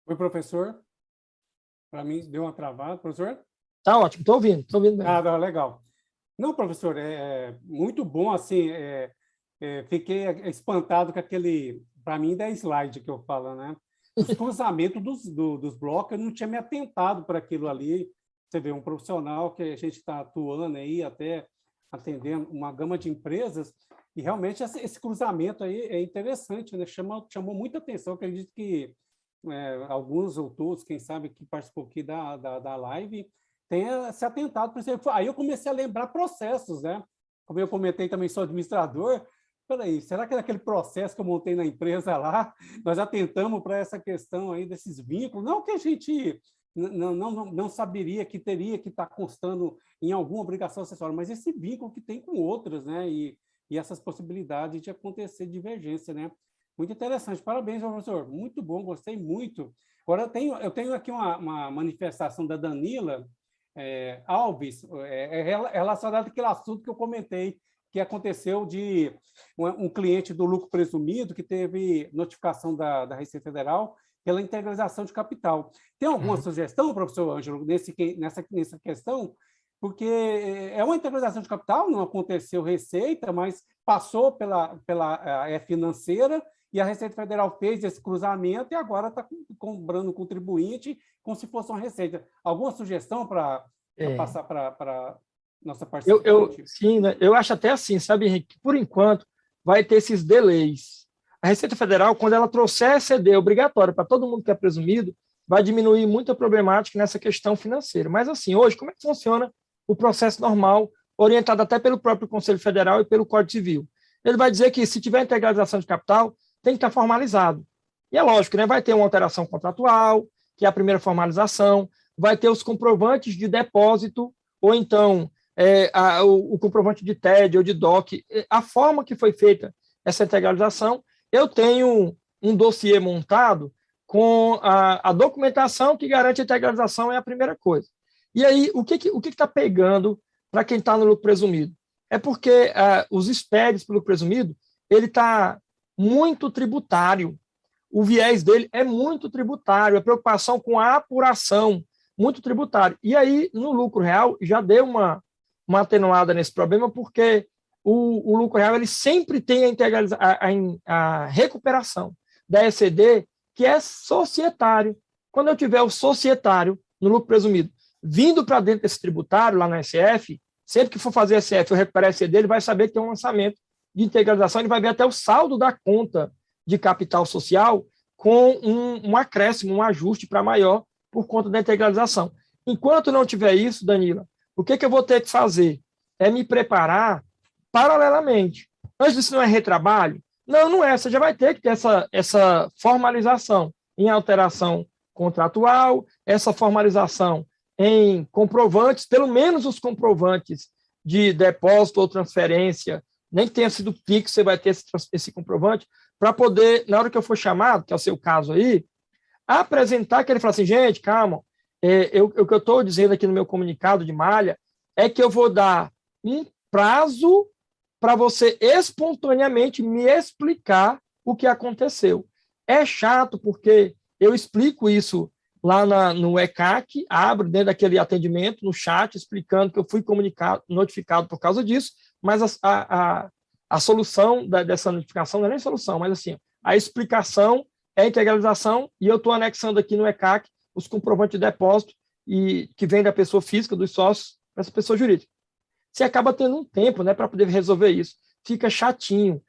Oi, professor. Para mim, deu uma travada. Professor? Tá ótimo, estou ouvindo bem. Ah, não, legal. Não, professor, muito bom, assim, fiquei espantado com aquele, para mim, da slide que eu falo, né? Os cruzamentos dos blocos, eu não tinha me atentado para aquilo ali. Você vê, um profissional que a gente está atuando aí, até atendendo uma gama de empresas, e realmente esse cruzamento aí é interessante, né? Chamou muita atenção. Acredito que alguns ou todos, quem sabe, que participou aqui da live, tenha se atentado. Por exemplo, aí eu comecei a lembrar processos, né? Como eu comentei também, sou administrador. Peraí, será que naquele processo que eu montei na empresa lá, nós atentamos para essa questão aí desses vínculos? Não que a gente não saberia que teria que estar constando em alguma obrigação acessória, mas esse vínculo que tem com outras, né? E essas possibilidades de acontecer divergência, né? Muito interessante. Parabéns, professor. Muito bom, gostei muito. Agora, eu tenho aqui uma manifestação da Danila Alves, relacionada àquele assunto que eu comentei, que aconteceu de um cliente do lucro presumido que teve notificação da Receita Federal pela integralização de capital. Tem alguma sugestão, professor Ângelo, nessa questão? Porque é uma integralização de capital, não aconteceu receita, mas passou pela financeira, e a Receita Federal fez esse cruzamento e agora está cobrando o contribuinte como se fosse uma receita. Alguma sugestão para passar para nossa parceria? Sim, né? Eu acho até assim, sabe, Henrique, por enquanto vai ter esses delays. A Receita Federal, quando ela trouxer CD obrigatório para todo mundo que é presumido, vai diminuir muito a problemática nessa questão financeira. Mas assim, hoje, como é que funciona o processo normal, orientado até pelo próprio Conselho Federal e pelo Código Civil? Ele vai dizer que se tiver integralização de capital, tem que estar formalizado. E é lógico, né? Vai ter uma alteração contratual, que é a primeira formalização, vai ter os comprovantes de depósito, ou então o comprovante de TED ou de DOC. A forma que foi feita essa integralização, eu tenho um dossiê montado com a documentação que garante a integralização, é a primeira coisa. E aí, o que está pegando para quem está no lucro presumido? É porque os SPEDs pelo lucro presumido, ele está muito tributário. O viés dele é muito tributário, a preocupação com a apuração, muito tributário. E aí, no lucro real, já deu uma atenuada nesse problema, porque o lucro real ele sempre tem a recuperação da ECD, que é societário. Quando eu tiver o societário no lucro presumido vindo para dentro desse tributário, lá no SF, sempre que for fazer SF ou recuperar ECD, ele vai saber que tem um lançamento de integralização, ele vai ver até o saldo da conta de capital social com um acréscimo, um ajuste para maior por conta da integralização. Enquanto não tiver isso, Danila, o que eu vou ter que fazer? É me preparar paralelamente. Antes disso não é retrabalho? Não, não é. Você já vai ter que ter essa formalização em alteração contratual, essa formalização em comprovantes, pelo menos os comprovantes de depósito ou transferência, nem que tenha sido PIX, você vai ter esse comprovante, para poder, na hora que eu for chamado, que é o seu caso aí, apresentar que ele fala assim, gente, calma, o que eu estou dizendo aqui no meu comunicado de malha é que eu vou dar um prazo para você espontaneamente me explicar o que aconteceu. É chato porque eu explico isso lá no ECAC, abro dentro daquele atendimento, no chat, explicando que eu fui notificado por causa disso, mas a solução dessa notificação não é nem solução, mas assim, a explicação é a integralização e eu estou anexando aqui no ECAC os comprovantes de depósito que vem da pessoa física, dos sócios, para essa pessoa jurídica. Você acaba tendo um tempo, né, para poder resolver isso. Fica chatinho.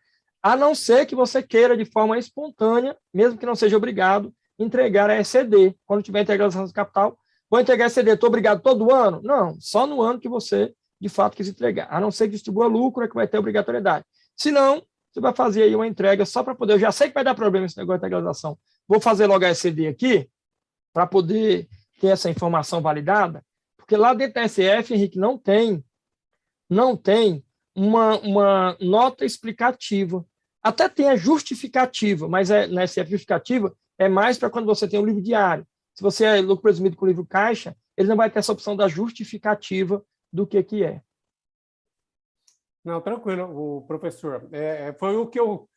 A não ser que você queira, de forma espontânea, mesmo que não seja obrigado, entregar a ECD. Quando tiver integralização de capital, vou entregar a ECD, estou obrigado todo ano? Não, só no ano que você, de fato, quis entregar. A não ser que distribua lucro, é que vai ter obrigatoriedade. Se não, você vai fazer aí uma entrega só para poder... Eu já sei que vai dar problema esse negócio de integralização. Vou fazer logo a ECD aqui, para poder ter essa informação validada, porque lá dentro da SF, Henrique, não tem uma nota explicativa. Até tem a justificativa, mas na SF justificativa é mais para quando você tem um livro diário. Se você é lucro presumido com o livro caixa, ele não vai ter essa opção da justificativa do que é. Não, tranquilo, professor. Foi o que eu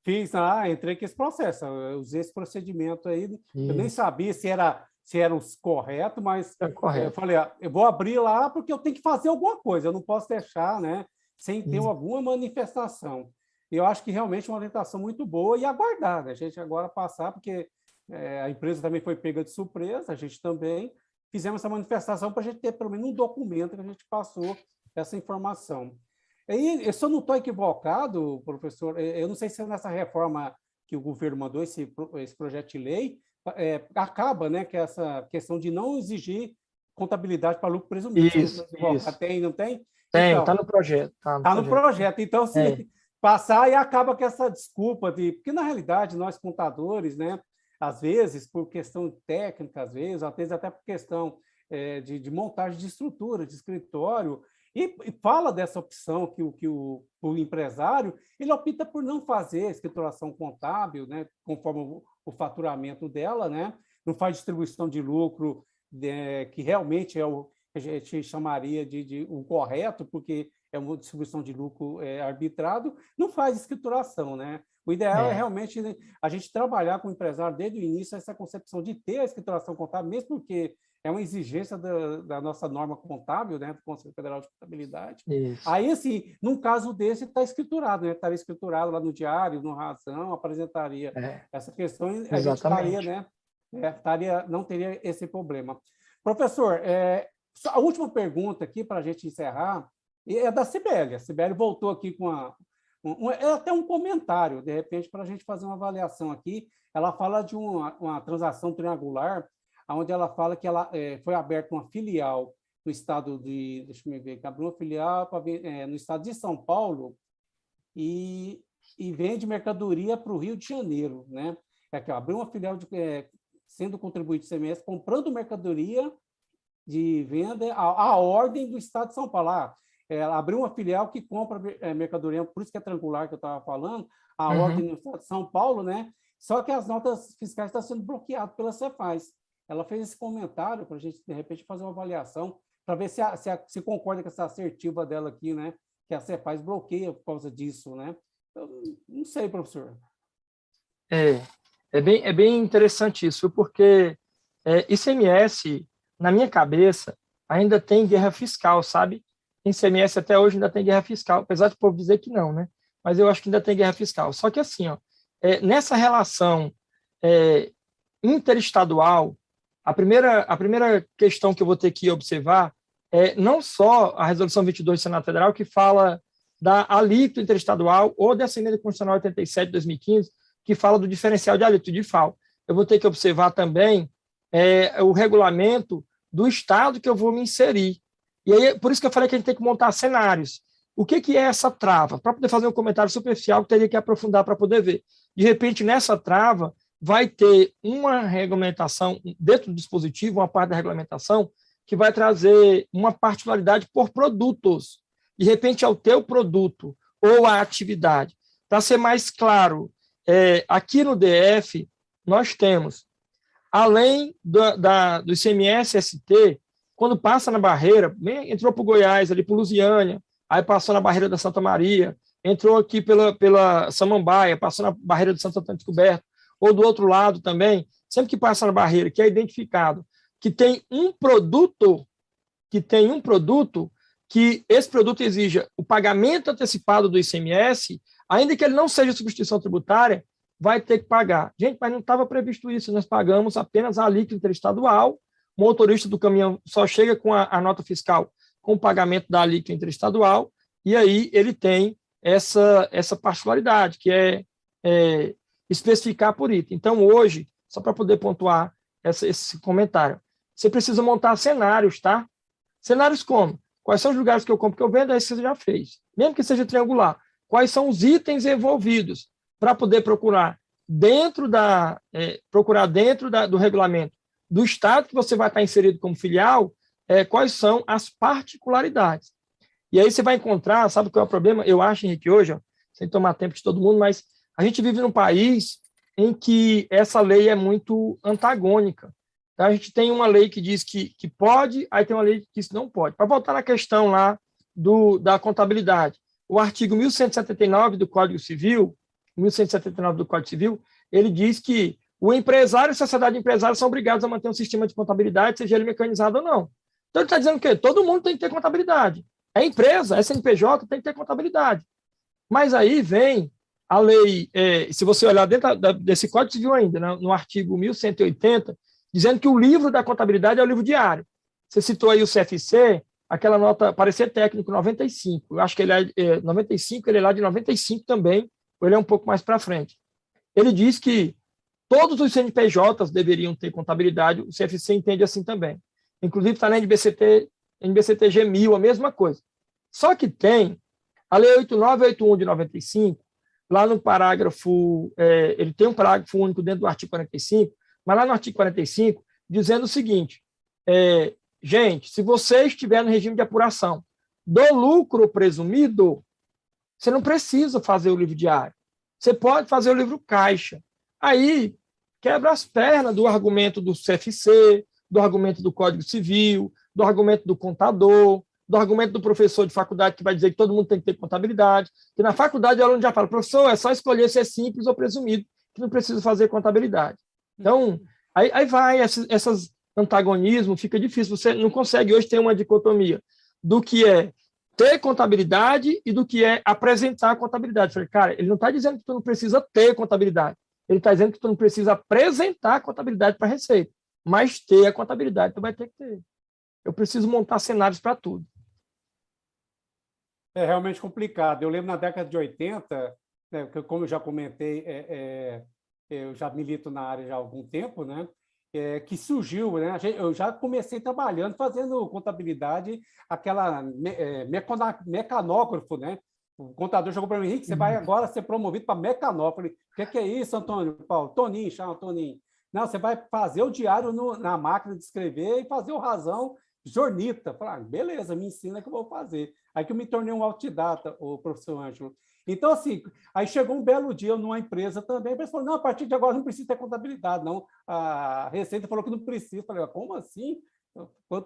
fiz lá, entrei com esse processo, eu usei esse procedimento aí. Isso. Eu nem sabia se era os correto, mas correto. Eu falei, eu vou abrir lá porque eu tenho que fazer alguma coisa, eu não posso deixar, né, sem ter alguma manifestação. Eu acho que realmente é uma orientação muito boa e aguardar, né? A gente agora passar, porque a empresa também foi pega de surpresa, a gente também fizemos essa manifestação para a gente ter pelo menos um documento que a gente passou essa informação. E se eu não estou equivocado, professor, eu não sei se é nessa reforma que o governo mandou, esse projeto de lei, acaba, né, que essa questão de não exigir contabilidade para lucro presumido. Isso. Tem, não tem? Tem, está no projeto. Está no projeto. Então, se passar, e acaba com essa desculpa porque, na realidade, nós contadores, né, às vezes, por questão técnica, às vezes até por questão de montagem de estrutura, de escritório, e fala dessa opção que o empresário ele opta por não fazer a escrituração contábil, né, conforme o faturamento dela, né, não faz distribuição de lucro, que realmente é o que a gente chamaria de o correto, porque é uma distribuição de lucro arbitrado, não faz escrituração, né? O ideal é realmente a gente trabalhar com o empresário desde o início essa concepção de ter a escrituração contábil, mesmo porque é uma exigência da nossa norma contábil, né, do Conselho Federal de Contabilidade. Isso. Aí, assim, num caso desse, está escriturado, né? Estaria escriturado lá no diário, no Razão, apresentaria essa questão e a gente estaria, né? Não teria esse problema. Professor, a última pergunta aqui para a gente encerrar é da Cibele. A Cibele voltou aqui com até um comentário, de repente, para a gente fazer uma avaliação aqui. Ela fala de uma transação triangular, onde ela fala que ela foi aberta uma filial no estado de... Deixa eu ver, abriu uma filial no estado de São Paulo e vende mercadoria para o Rio de Janeiro, né? Abriu uma filial sendo contribuinte de ICMS, comprando mercadoria de venda à ordem do estado de São Paulo. Ela abriu uma filial que compra mercadoria, por isso que é triangular que eu estava falando, à ordem do estado de São Paulo, né? Só que as notas fiscais estão sendo bloqueadas pela Cefaz. ela fez esse comentário para a gente, de repente, fazer uma avaliação, para ver se concorda com essa assertiva dela aqui, né? Que a Cepaz bloqueia por causa disso, né? Eu não sei, professor. É bem interessante isso, porque ICMS, na minha cabeça, ainda tem guerra fiscal, sabe? ICMS até hoje ainda tem guerra fiscal, apesar do povo dizer que não, né? Mas eu acho que ainda tem guerra fiscal. Só que assim, ó, nessa relação interestadual, a primeira questão que eu vou ter que observar é não só a Resolução 22 do Senado Federal, que fala da alíquota interestadual, ou dessa emenda constitucional 87 de 2015, que fala do diferencial de alíquota de FAO. Eu vou ter que observar também o regulamento do estado que eu vou me inserir. E aí, por isso que eu falei que a gente tem que montar cenários. O que é essa trava? Para poder fazer um comentário superficial, eu teria que aprofundar para poder ver. De repente, nessa trava, vai ter uma regulamentação, dentro do dispositivo, uma parte da regulamentação, que vai trazer uma particularidade por produtos. De repente, ao teu produto ou a atividade. Para ser mais claro, aqui no DF, nós temos, além do ICMS-ST, quando passa na barreira, entrou para o Goiás, ali para o Lusiânia, aí passou na barreira da Santa Maria, entrou aqui pela Samambaia, passou na barreira do Santo Antônio Descoberto, ou do outro lado também, sempre que passa na barreira, que é identificado, que tem um produto, que esse produto exija o pagamento antecipado do ICMS, ainda que ele não seja substituição tributária, vai ter que pagar. Gente, mas não estava previsto isso, nós pagamos apenas a alíquota interestadual, o motorista do caminhão só chega com a nota fiscal com o pagamento da alíquota interestadual, e aí ele tem essa particularidade, que é especificar por item. Então, hoje, só para poder pontuar esse comentário, você precisa montar cenários, tá? Cenários como? Quais são os lugares que eu compro que eu vendo? Aí você já fez. Mesmo que seja triangular. Quais são os itens envolvidos para poder procurar dentro do regulamento do estado que você vai estar inserido como filial, quais são as particularidades. E aí você vai encontrar, sabe qual é o problema? Eu acho, Henrique, hoje, ó, sem tomar tempo de todo mundo, mas a gente vive num país em que essa lei é muito antagônica. Então, a gente tem uma lei que diz que pode, aí tem uma lei que diz que não pode. Para voltar na questão lá da contabilidade, o artigo 1179 do Código Civil, ele diz que o empresário e a sociedade de empresários são obrigados a manter um sistema de contabilidade, seja ele mecanizado ou não. Então, ele está dizendo o quê? Todo mundo tem que ter contabilidade. A empresa, a CNPJ, tem que ter contabilidade. Mas aí vem a lei, se você olhar dentro desse Código Civil ainda, no artigo 1180, dizendo que o livro da contabilidade é o livro diário. Você citou aí o CFC, aquela nota, parecer técnico, 95. Eu acho que ele é 95, ele é lá de 95 também, ou ele é um pouco mais para frente. Ele diz que todos os CNPJs deveriam ter contabilidade, o CFC entende assim também. Inclusive está na NBCTG 1000, a mesma coisa. Só que tem a Lei 8981 de 95, lá no parágrafo, ele tem um parágrafo único dentro do artigo 45, mas lá no artigo 45, dizendo o seguinte, gente, se você estiver no regime de apuração do lucro presumido, você não precisa fazer o livro diário. Você pode fazer o livro caixa. Aí, quebra as pernas do argumento do CFC, do argumento do Código Civil, do argumento do contador, do argumento do professor de faculdade que vai dizer que todo mundo tem que ter contabilidade, que na faculdade o aluno já fala, professor, é só escolher se é simples ou presumido, que não precisa fazer contabilidade. Então, aí vai, esses antagonismos, fica difícil, você não consegue hoje ter uma dicotomia do que é ter contabilidade e do que é apresentar contabilidade. Eu falei, cara, ele não está dizendo que tu não precisa ter contabilidade, ele está dizendo que tu não precisa apresentar contabilidade para a Receita, mas ter a contabilidade tu vai ter que ter. Eu preciso montar cenários para tudo. É realmente complicado. Eu lembro na década de 80, como eu já comentei, eu já milito na área já há algum tempo, né? Que surgiu, né? Eu já comecei trabalhando, fazendo contabilidade, aquela mecanógrafo, né? O contador chegou para mim, Henrique, você vai agora ser promovido para mecanógrafo. O que é isso, Antônio? Paulo, Toninho, chama Toninho. Não, você vai fazer o diário na máquina de escrever e fazer o razão jornita. Falei, beleza, me ensina que eu vou fazer. Aí que eu me tornei um autodidata, o professor Ângelo. Então, assim, aí chegou um belo dia numa empresa também, a pessoa falou, não, a partir de agora não precisa ter contabilidade, não. A Receita falou que não precisa. Eu falei, como assim?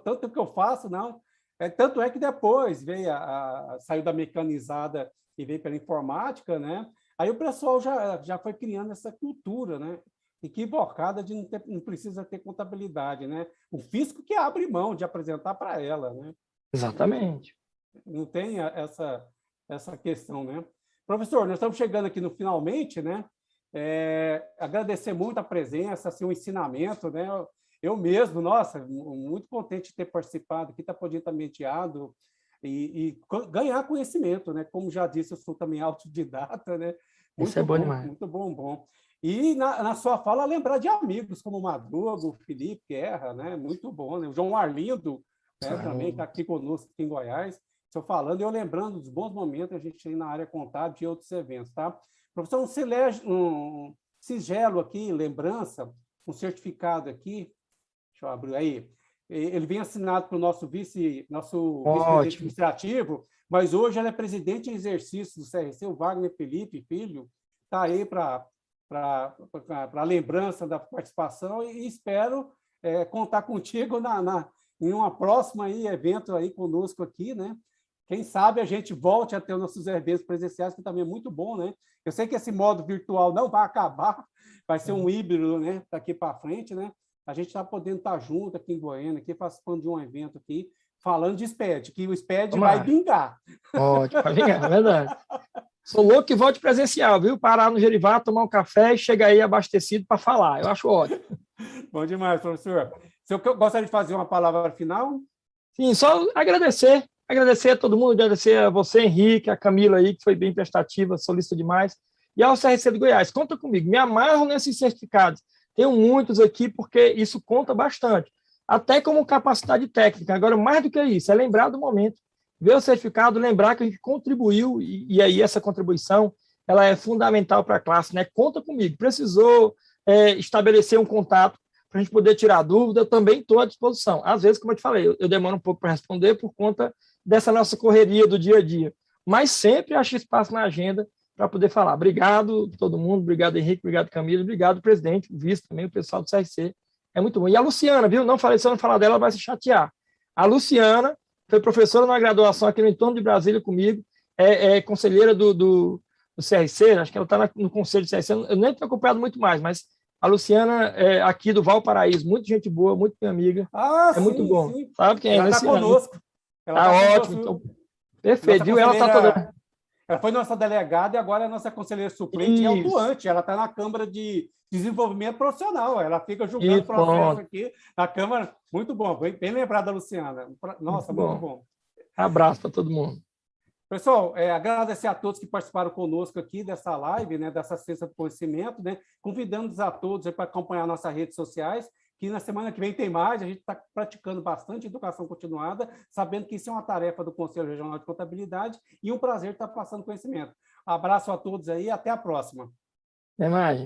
Tanto que eu faço, não. Tanto é que depois saiu da mecanizada e veio pela informática, né? Aí o pessoal já foi criando essa cultura, né? Equivocada de não precisa ter contabilidade, né? O fisco que abre mão de apresentar para ela, né? Exatamente. Não tem essa questão, né? Professor, nós estamos chegando aqui no finalmente, né? Agradecer muito a presença, assim, o ensinamento, né? Eu mesmo, nossa, muito contente de ter participado aqui, podendo estar mediado e ganhar conhecimento, né? Como já disse, eu sou também autodidata, né? Muito Isso é bom bom, demais. muito bom. E na sua fala, lembrar de amigos como o Madruga, o Felipe Guerra, né? Muito bom, né? O João Arlindo, né? Também está aqui conosco aqui em Goiás. Estou falando e eu lembrando dos bons momentos que a gente tem na área contábil e outros eventos, tá? Professor, um singelo aqui, lembrança, um certificado aqui, deixa eu abrir aí. Ele vem assinado pelo nosso vice-presidente administrativo, mas hoje ele é presidente em exercício do CRC, o Wagner Felipe Filho, está aí para a lembrança da participação e espero contar contigo em uma próxima evento aí conosco aqui, né? Quem sabe a gente volte a ter os nossos eventos presenciais, que também é muito bom, né? Eu sei que esse modo virtual não vai acabar, vai ser um híbrido, né? Daqui para frente, né? A gente está podendo estar junto aqui em Goiânia, aqui participando de um evento aqui, falando de SPED, que o SPED vai vingar. Ótimo, vai vingar, é verdade. Sou louco que volte presencial, viu? Parar no Gerivá, tomar um café e chegar aí abastecido para falar. Eu acho ótimo. Bom demais, professor. Se eu gostaria de fazer uma palavra final? Sim, só agradecer a todo mundo, agradecer a você, Henrique, a Camila aí, que foi bem prestativa, solista demais, e ao CRC de Goiás. Conta comigo, me amarro nesses certificados. Tenho muitos aqui, porque isso conta bastante, até como capacidade técnica. Agora, mais do que isso, é lembrar do momento, ver o certificado, lembrar que a gente contribuiu, e aí essa contribuição ela é fundamental para a classe, né? Conta comigo. Precisou estabelecer um contato para a gente poder tirar dúvida, eu também estou à disposição. Às vezes, como eu te falei, eu demoro um pouco para responder por conta dessa nossa correria do dia a dia, mas sempre acho espaço na agenda para poder falar. Obrigado todo mundo, obrigado Henrique, obrigado Camila, obrigado presidente, o vice também, o pessoal do CRC, é muito bom. E a Luciana, viu? Não falei, se eu não falar dela, ela vai se chatear. A Luciana foi professora na graduação aqui no entorno de Brasília comigo, é conselheira do CRC, acho que ela está no conselho do CRC, eu nem tenho acompanhado muito mais, mas a Luciana é aqui do Valparaíso, muita gente boa, muito minha amiga, sim, muito bom. Sim. Sabe quem é? Ela está conosco. Está ótimo, então, perfeito, viu? Ela está toda... Ela foi nossa delegada e agora é nossa conselheira suplente e autuante. Ela está na Câmara de Desenvolvimento Profissional. Ela fica julgando o processo aqui na Câmara. Muito bom, bem lembrada, Luciana. Nossa, muito bom. Abraço para todo mundo. Pessoal, agradecer a todos que participaram conosco aqui dessa live, né, dessa Sexta do Conhecimento, né, convidando a todos para acompanhar nossas redes sociais, que na semana que vem tem mais, a gente está praticando bastante educação continuada, sabendo que isso é uma tarefa do Conselho Regional de Contabilidade e um prazer estar passando conhecimento. Abraço a todos aí e até a próxima. Até mais.